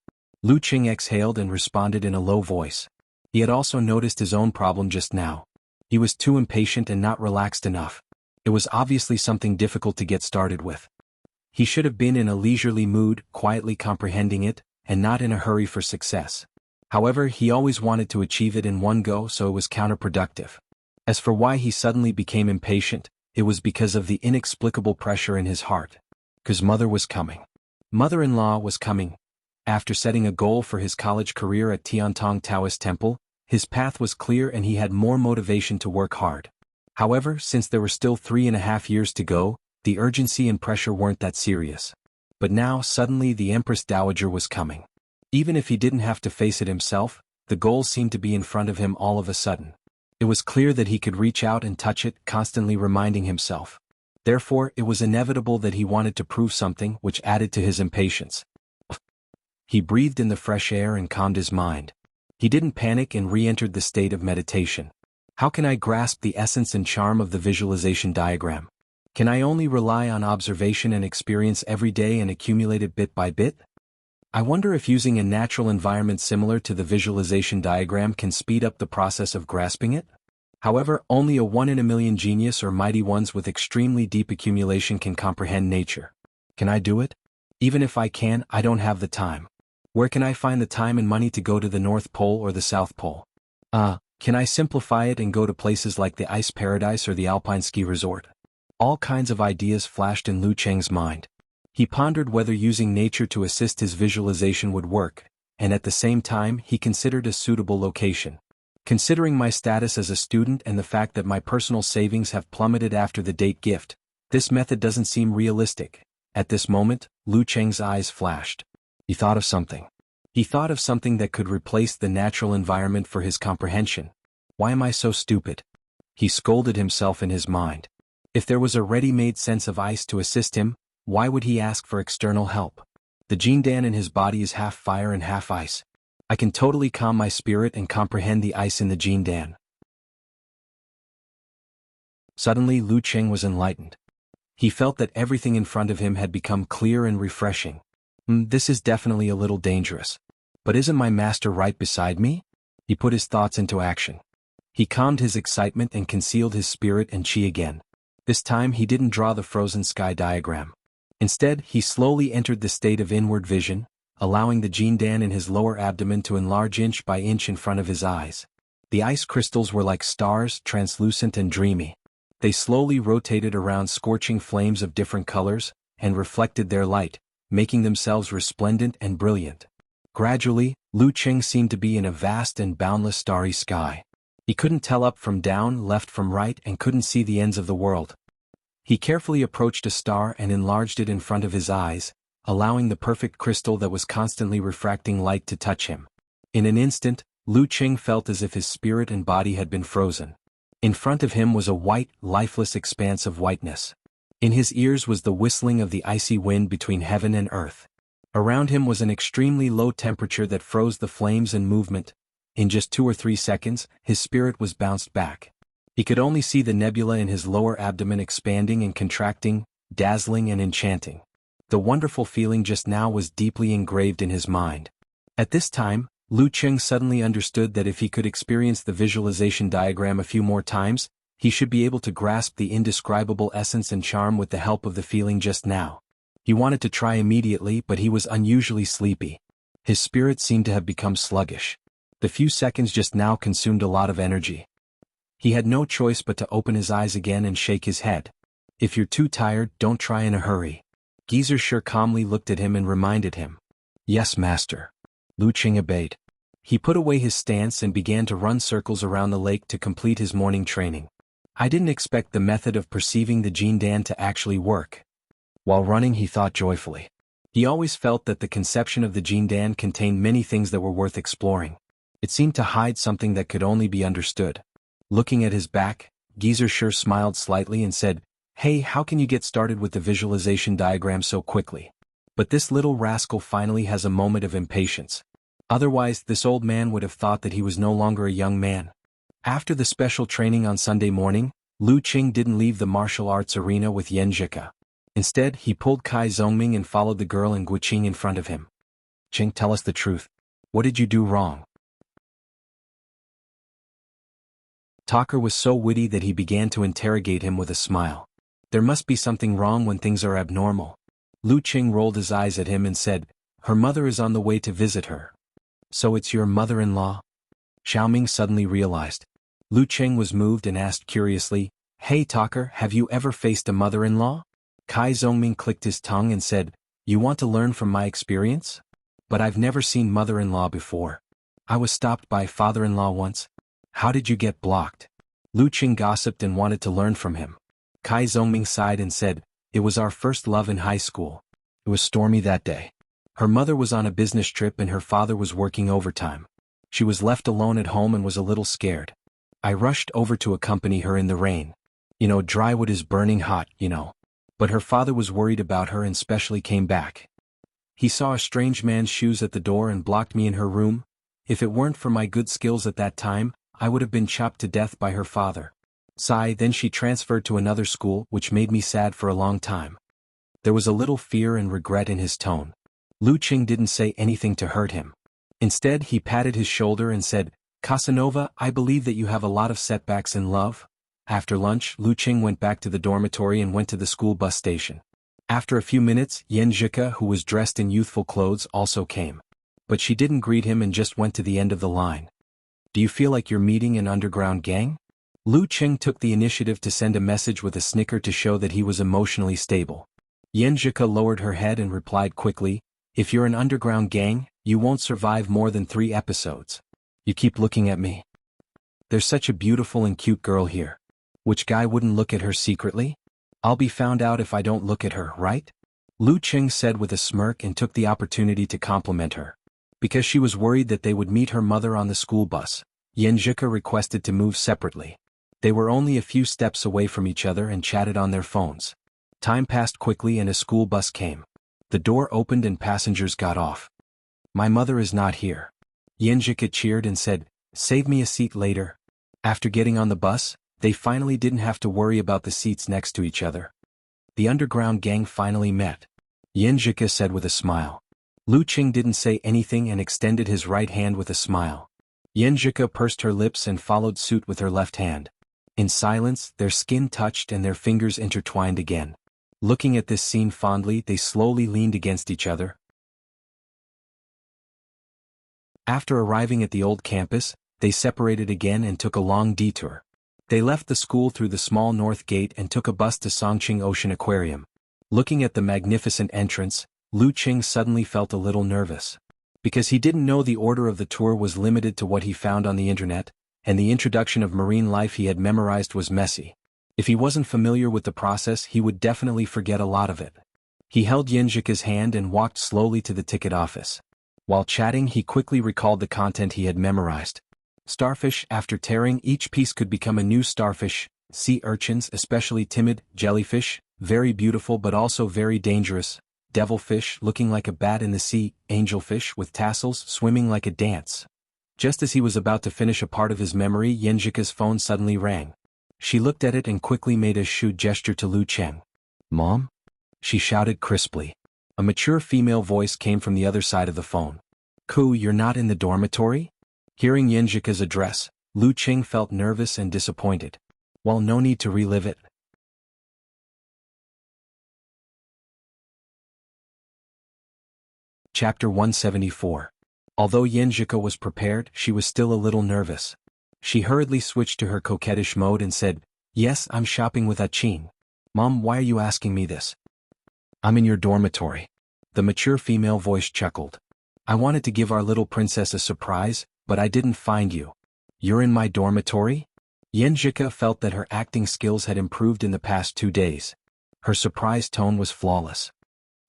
Lu Qing exhaled and responded in a low voice. He had also noticed his own problem just now. He was too impatient and not relaxed enough. It was obviously something difficult to get started with. He should have been in a leisurely mood, quietly comprehending it, and not in a hurry for success. However, he always wanted to achieve it in one go, so it was counterproductive. As for why he suddenly became impatient, it was because of the inexplicable pressure in his heart. 'Cause mother was coming. Mother-in-law was coming. After setting a goal for his college career at Tiantong Taoist Temple, his path was clear and he had more motivation to work hard. However, since there were still 3.5 years to go, the urgency and pressure weren't that serious. But now, suddenly the Empress Dowager was coming. Even if he didn't have to face it himself, the goal seemed to be in front of him all of a sudden. It was clear that he could reach out and touch it, constantly reminding himself. Therefore, it was inevitable that he wanted to prove something, which added to his impatience. He breathed in the fresh air and calmed his mind. He didn't panic and re-entered the state of meditation. How can I grasp the essence and charm of the visualization diagram? Can I only rely on observation and experience every day and accumulate it bit by bit? I wonder if using a natural environment similar to the visualization diagram can speed up the process of grasping it? However, only a 1 in a million genius or mighty ones with extremely deep accumulation can comprehend nature. Can I do it? Even if I can, I don't have the time. Where can I find the time and money to go to the North Pole or the South Pole? Can I simplify it and go to places like the Ice Paradise or the Alpine Ski Resort? All kinds of ideas flashed in Lu Cheng's mind. He pondered whether using nature to assist his visualization would work, and at the same time he considered a suitable location. Considering my status as a student and the fact that my personal savings have plummeted after the date gift, this method doesn't seem realistic. At this moment, Lu Cheng's eyes flashed. He thought of something. He thought of something that could replace the natural environment for his comprehension. Why am I so stupid? He scolded himself in his mind. If there was a ready-made sense of ice to assist him, why would he ask for external help? The Jindan in his body is half fire and half ice. I can totally calm my spirit and comprehend the ice in the Jindan. Suddenly Lu Cheng was enlightened. He felt that everything in front of him had become clear and refreshing. This is definitely a little dangerous. But isn't my master right beside me? He put his thoughts into action. He calmed his excitement and concealed his spirit and chi again. This time he didn't draw the frozen sky diagram. Instead, he slowly entered the state of inward vision, allowing the Jindan in his lower abdomen to enlarge inch by inch in front of his eyes. The ice crystals were like stars, translucent and dreamy. They slowly rotated around scorching flames of different colors, and reflected their light, making themselves resplendent and brilliant. Gradually, Lu Cheng seemed to be in a vast and boundless starry sky. He couldn't tell up from down, left from right, and couldn't see the ends of the world. He carefully approached a star and enlarged it in front of his eyes, allowing the perfect crystal that was constantly refracting light to touch him. In an instant, Lu Cheng felt as if his spirit and body had been frozen. In front of him was a white, lifeless expanse of whiteness. In his ears was the whistling of the icy wind between heaven and earth. Around him was an extremely low temperature that froze the flames and movement. In just 2 or 3 seconds, his spirit was bounced back. He could only see the nebula in his lower abdomen expanding and contracting, dazzling and enchanting. The wonderful feeling just now was deeply engraved in his mind. At this time, Lu Cheng suddenly understood that if he could experience the visualization diagram a few more times, he should be able to grasp the indescribable essence and charm with the help of the feeling just now. He wanted to try immediately, but he was unusually sleepy. His spirit seemed to have become sluggish. The few seconds just now consumed a lot of energy. He had no choice but to open his eyes again and shake his head. If you're too tired, don't try in a hurry. Geezer sure calmly looked at him and reminded him. Yes, master. Lu Cheng obeyed. He put away his stance and began to run circles around the lake to complete his morning training. I didn't expect the method of perceiving the Jindan to actually work. While running, he thought joyfully. He always felt that the conception of the Jindan contained many things that were worth exploring. It seemed to hide something that could only be understood. Looking at his back, Geezer sure smiled slightly and said, Hey, how can you get started with the visualization diagram so quickly? But this little rascal finally has a moment of impatience. Otherwise, this old man would have thought that he was no longer a young man. After the special training on Sunday morning, Lu Qing didn't leave the martial arts arena with Yan Zhika. Instead, he pulled Kai Zongming and followed the girl and Guqing in front of him. "Qing, tell us the truth. What did you do wrong?" Talker was so witty that he began to interrogate him with a smile. There must be something wrong when things are abnormal. Lu Qing rolled his eyes at him and said, "Her mother is on the way to visit her." "So it's your mother-in-law?" Xiaoming suddenly realized. Lu Qing was moved and asked curiously, "Hey Talker, have you ever faced a mother-in-law?" Kai Zongming clicked his tongue and said, "You want to learn from my experience? But I've never seen mother-in-law before. I was stopped by father-in-law once." "How did you get blocked?" Lu Qing gossiped and wanted to learn from him. Kai Zongming sighed and said, "It was our first love in high school. It was stormy that day. Her mother was on a business trip and her father was working overtime. She was left alone at home and was a little scared. I rushed over to accompany her in the rain. Dry wood is burning hot, But her father was worried about her and specially came back. He saw a strange man's shoes at the door and blocked me in her room. If it weren't for my good skills at that time, I would have been chopped to death by her father. Then she transferred to another school, which made me sad for a long time." There was a little fear and regret in his tone. Lu Qing didn't say anything to hurt him. Instead, he patted his shoulder and said, "Casanova, I believe that you have a lot of setbacks in love." After lunch, Lu Qing went back to the dormitory and went to the school bus station. After a few minutes, Yan Zhika, who was dressed in youthful clothes, also came. But she didn't greet him and just went to the end of the line. "Do you feel like you're meeting an underground gang?" Lu Qing took the initiative to send a message with a snicker to show that he was emotionally stable. Yan Zhika lowered her head and replied quickly, "If you're an underground gang, you won't survive more than 3 episodes. You keep looking at me. There's such a beautiful and cute girl here. Which guy wouldn't look at her secretly? I'll be found out if I don't look at her, right?" Lu Qing said with a smirk and took the opportunity to compliment her. Because she was worried that they would meet her mother on the school bus, Yan Zhika requested to move separately. They were only a few steps away from each other and chatted on their phones. Time passed quickly and a school bus came. The door opened and passengers got off. "My mother is not here." Yan Zhika cheered and said, "Save me a seat later." After getting on the bus, they finally didn't have to worry about the seats next to each other. The underground gang finally met. Yan Zhika said with a smile. Lu Qing didn't say anything and extended his right hand with a smile. Yan Zhika pursed her lips and followed suit with her left hand. In silence, their skin touched and their fingers intertwined again. Looking at this scene fondly, they slowly leaned against each other. After arriving at the old campus, they separated again and took a long detour. They left the school through the small north gate and took a bus to Songqing Ocean Aquarium. Looking at the magnificent entrance, Lu Qing suddenly felt a little nervous. Because he didn't know the order of the tour was limited to what he found on the internet, and the introduction of marine life he had memorized was messy. If he wasn't familiar with the process, he would definitely forget a lot of it. He held Yan Zhika's hand and walked slowly to the ticket office. While chatting, he quickly recalled the content he had memorized. Starfish, after tearing, each piece could become a new starfish. Sea urchins, especially timid. Jellyfish, very beautiful but also very dangerous. Devilfish, looking like a bat in the sea. Angelfish, with tassels, swimming like a dance. Just as he was about to finish a part of his memory, Yan Zhika's phone suddenly rang. She looked at it and quickly made a shoe gesture to Lu Qing. "Mom?" she shouted crisply. A mature female voice came from the other side of the phone. "Ku, you're not in the dormitory?" Hearing Yan Zhika's address, Lu Qing felt nervous and disappointed. Well, no need to relive it. Chapter 174. Although Yan Zhika was prepared, she was still a little nervous. She hurriedly switched to her coquettish mode and said, "Yes, I'm shopping with Achin. Mom, why are you asking me this?" "I'm in your dormitory." The mature female voice chuckled. "I wanted to give our little princess a surprise, but I didn't find you." "You're in my dormitory?" Yan Zhika felt that her acting skills had improved in the past 2 days. Her surprised tone was flawless.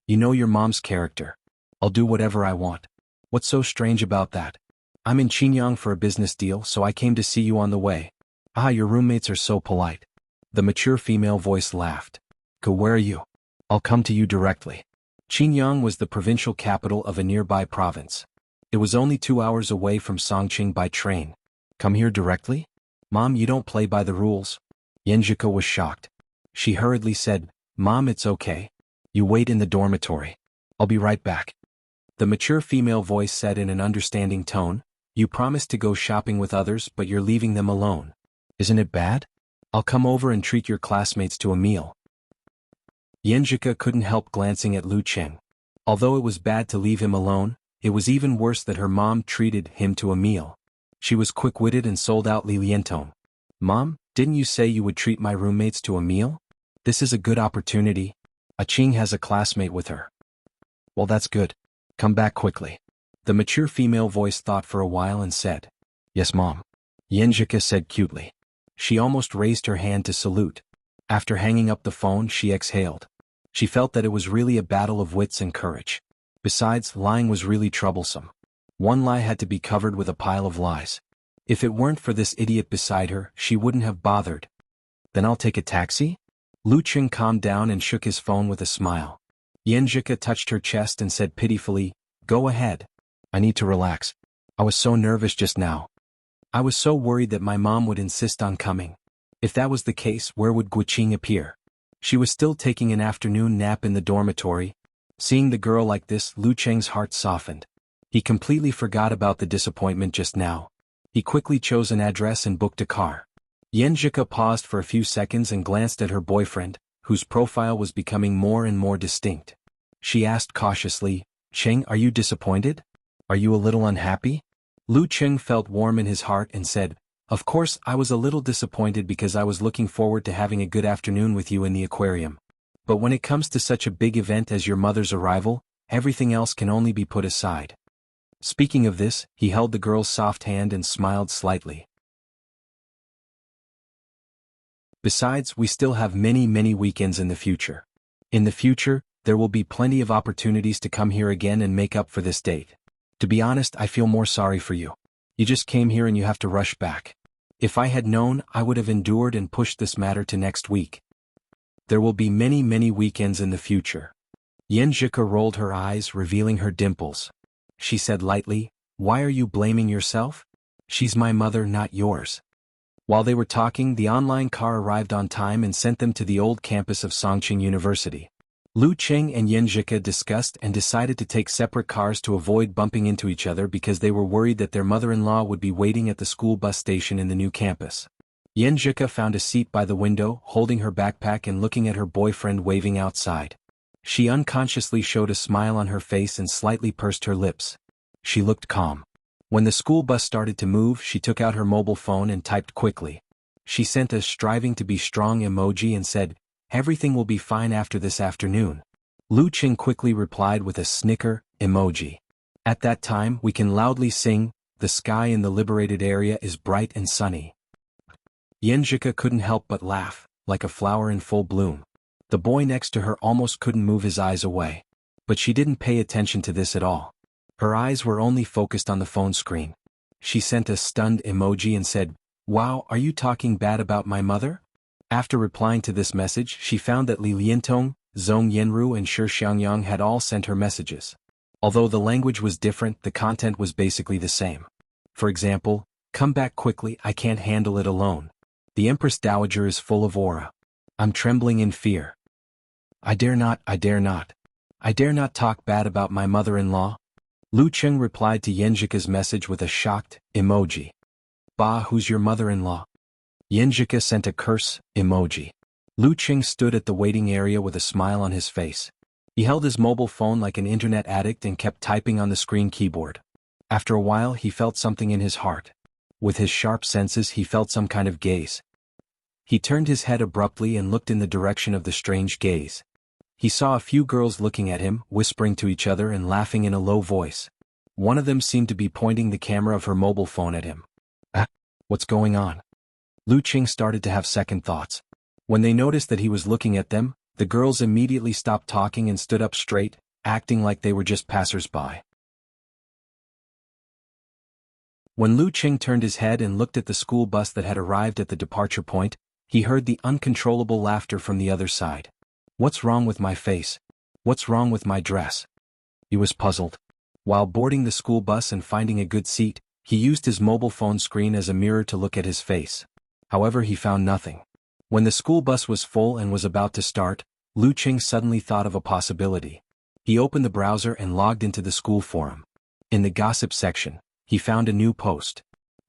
"You know your mom's character. I'll do whatever I want. What's so strange about that? I'm in Qinyang for a business deal, so I came to see you on the way." "Ah, your roommates are so polite." The mature female voice laughed. "Go, where are you? I'll come to you directly." Qinyang was the provincial capital of a nearby province. It was only 2 hours away from Songqing by train. Come here directly? Mom, you don't play by the rules. Xueqi was shocked. She hurriedly said, Mom, it's okay. You wait in the dormitory. I'll be right back. The mature female voice said in an understanding tone, You promised to go shopping with others, but you're leaving them alone. Isn't it bad? I'll come over and treat your classmates to a meal. Xueqi couldn't help glancing at Lu Cheng. Although it was bad to leave him alone, it was even worse that her mom treated him to a meal. She was quick-witted and sold out Li Liantong. Mom, didn't you say you would treat my roommates to a meal? This is a good opportunity. Ching has a classmate with her. Well, that's good. Come back quickly. The mature female voice thought for a while and said, Yes, Mom. Xueqi said cutely. She almost raised her hand to salute. After hanging up the phone, she exhaled. She felt that it was really a battle of wits and courage. Besides, lying was really troublesome. One lie had to be covered with a pile of lies. If it weren't for this idiot beside her, she wouldn't have bothered. Then I'll take a taxi? Lu Cheng calmed down and shook his phone with a smile. Xueqi touched her chest and said pitifully, Go ahead. I need to relax. I was so nervous just now. I was so worried that my mom would insist on coming. If that was the case, where would Guqing appear? She was still taking an afternoon nap in the dormitory. Seeing the girl like this, Lu Cheng's heart softened. He completely forgot about the disappointment just now. He quickly chose an address and booked a car. Xueqi paused for a few seconds and glanced at her boyfriend, whose profile was becoming more and more distinct. She asked cautiously, Cheng, are you disappointed? Are you a little unhappy? Lu Cheng felt warm in his heart and said, Of course, I was a little disappointed because I was looking forward to having a good afternoon with you in the aquarium. But when it comes to such a big event as your mother's arrival, everything else can only be put aside. Speaking of this, he held the girl's soft hand and smiled slightly. Besides, we still have many weekends in the future. In the future, there will be plenty of opportunities to come here again and make up for this date. To be honest, I feel more sorry for you. You just came here and you have to rush back. If I had known, I would have endured and pushed this matter to next week. There will be many weekends in the future. Xueqi rolled her eyes, revealing her dimples. She said lightly, Why are you blaming yourself? She's my mother, not yours. While they were talking, the online car arrived on time and sent them to the old campus of Songqing University. Lu Cheng and Xueqi discussed and decided to take separate cars to avoid bumping into each other because they were worried that their mother-in-law would be waiting at the school bus station in the new campus. Xueqi found a seat by the window, holding her backpack and looking at her boyfriend waving outside. She unconsciously showed a smile on her face and slightly pursed her lips. She looked calm. When the school bus started to move, she took out her mobile phone and typed quickly. She sent a striving to be strong emoji and said, Everything will be fine after this afternoon. Lu Cheng quickly replied with a snicker emoji. At that time, we can loudly sing, The sky in the liberated area is bright and sunny. Xueqi couldn't help but laugh, like a flower in full bloom. The boy next to her almost couldn't move his eyes away. But she didn't pay attention to this at all. Her eyes were only focused on the phone screen. She sent a stunned emoji and said, Wow, are you talking bad about my mother? After replying to this message, she found that Li Liantong, Zhong Yanru and Shi Xiangyang had all sent her messages. Although the language was different, the content was basically the same. For example, Come back quickly, I can't handle it alone. The Empress Dowager is full of aura. I'm trembling in fear. I dare not. I dare not talk bad about my mother-in-law. Lu Cheng replied to Xueqi's message with a shocked emoji. Bah, who's your mother-in-law? Xueqi sent a curse emoji. Lu Cheng stood at the waiting area with a smile on his face. He held his mobile phone like an internet addict and kept typing on the screen keyboard. After a while, he felt something in his heart. With his sharp senses, he felt some kind of gaze. He turned his head abruptly and looked in the direction of the strange gaze. He saw a few girls looking at him, whispering to each other and laughing in a low voice. One of them seemed to be pointing the camera of her mobile phone at him. What's going on? Lu Cheng started to have second thoughts. When they noticed that he was looking at them, the girls immediately stopped talking and stood up straight, acting like they were just passers-by. When Lu Cheng turned his head and looked at the school bus that had arrived at the departure point, he heard the uncontrollable laughter from the other side. What's wrong with my face? What's wrong with my dress? He was puzzled. While boarding the school bus and finding a good seat, he used his mobile phone screen as a mirror to look at his face. However, he found nothing. When the school bus was full and was about to start, Lu Qing suddenly thought of a possibility. He opened the browser and logged into the school forum. In the gossip section, he found a new post.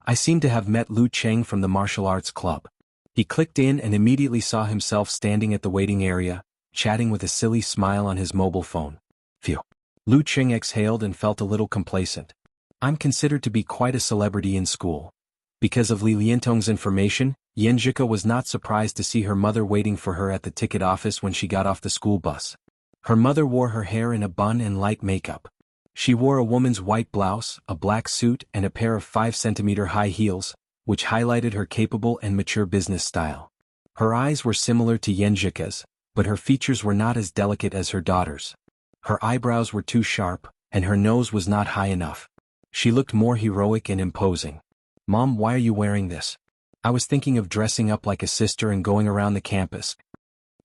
I seem to have met Lu Cheng from the martial arts club. He clicked in and immediately saw himself standing at the waiting area, chatting with a silly smile on his mobile phone. Phew. Lu Cheng exhaled and felt a little complacent. I'm considered to be quite a celebrity in school. Because of Li Liantong's information, Yanjika was not surprised to see her mother waiting for her at the ticket office when she got off the school bus. Her mother wore her hair in a bun and light makeup. She wore a woman's white blouse, a black suit, and a pair of 5-centimeter high heels, which highlighted her capable and mature business style. Her eyes were similar to Yanjika's, but her features were not as delicate as her daughter's. Her eyebrows were too sharp, and her nose was not high enough. She looked more heroic and imposing. Mom, why are you wearing this? I was thinking of dressing up like a sister and going around the campus.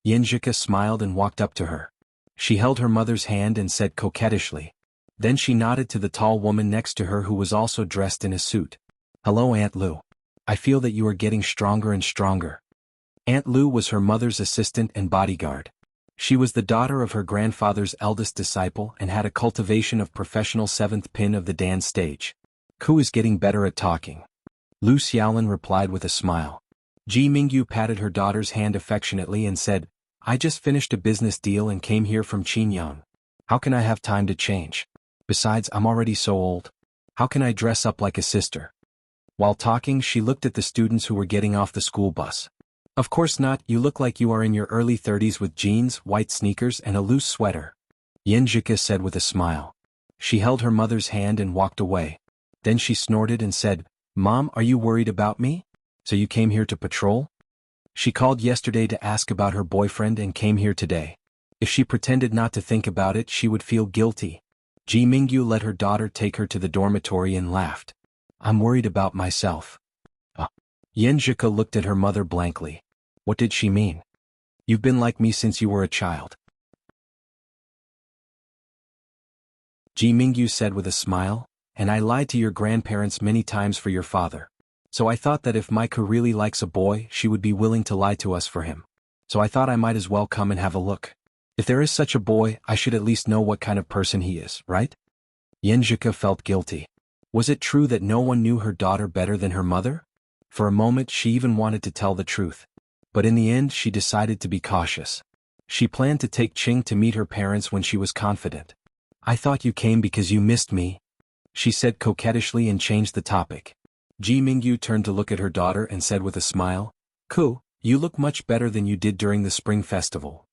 Yanjika smiled and walked up to her. She held her mother's hand and said coquettishly. Then she nodded to the tall woman next to her who was also dressed in a suit. Hello, Aunt Lu. I feel that you are getting stronger and stronger. Aunt Lu was her mother's assistant and bodyguard. She was the daughter of her grandfather's eldest disciple and had a cultivation of professional seventh pin of the dance stage. Ku is getting better at talking. Lu Xiaolin replied with a smile. Ji Mingyu patted her daughter's hand affectionately and said, I just finished a business deal and came here from Qingyang. How can I have time to change? Besides, I'm already so old. How can I dress up like a sister? While talking, she looked at the students who were getting off the school bus. Of course not, you look like you are in your early 30s with jeans, white sneakers, and a loose sweater. Yanjika said with a smile. She held her mother's hand and walked away. Then she snorted and said, Mom, are you worried about me? So you came here to patrol? She called yesterday to ask about her boyfriend and came here today. If she pretended not to think about it, she would feel guilty. Ji Mingyu let her daughter take her to the dormitory and laughed. I'm worried about myself. Yanjika looked at her mother blankly. What did she mean? You've been like me since you were a child. Ji Mingyu said with a smile, and I lied to your grandparents many times for your father. So I thought that if Maika really likes a boy, she would be willing to lie to us for him. So I thought I might as well come and have a look. If there is such a boy, I should at least know what kind of person he is, right? Yanjika felt guilty. Was it true that no one knew her daughter better than her mother? For a moment she even wanted to tell the truth. But in the end she decided to be cautious. She planned to take Qing to meet her parents when she was confident. I thought you came because you missed me, she said coquettishly and changed the topic. Ji Mingyu turned to look at her daughter and said with a smile, Ku, you look much better than you did during the spring festival.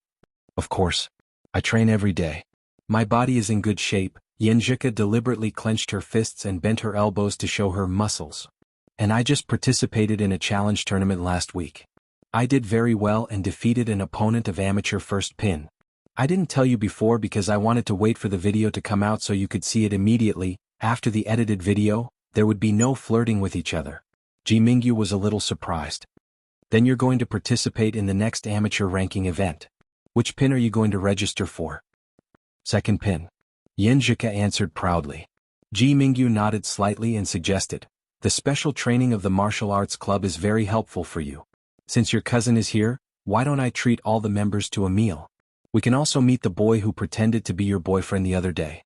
Of course. I train every day. My body is in good shape. Yanjika deliberately clenched her fists and bent her elbows to show her muscles. And I just participated in a challenge tournament last week. I did very well and defeated an opponent of amateur first pin. I didn't tell you before because I wanted to wait for the video to come out so you could see it immediately. After the edited video, there would be no flirting with each other. Ji Mingyu was a little surprised. Then you're going to participate in the next amateur ranking event. Which pin are you going to register for? Second pin. Yanjika answered proudly. Ji Mingyu nodded slightly and suggested, the special training of the martial arts club is very helpful for you. Since your cousin is here, why don't I treat all the members to a meal? We can also meet the boy who pretended to be your boyfriend the other day.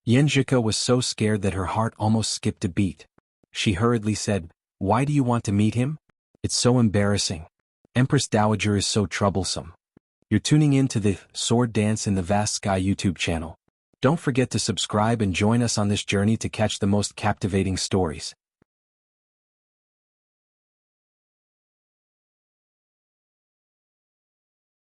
Yanjika was so scared that her heart almost skipped a beat. She hurriedly said, why do you want to meet him? It's so embarrassing. Empress Dowager is so troublesome. You're tuning in to the Sword Dance in the Vast Sky YouTube channel. Don't forget to subscribe and join us on this journey to catch the most captivating stories.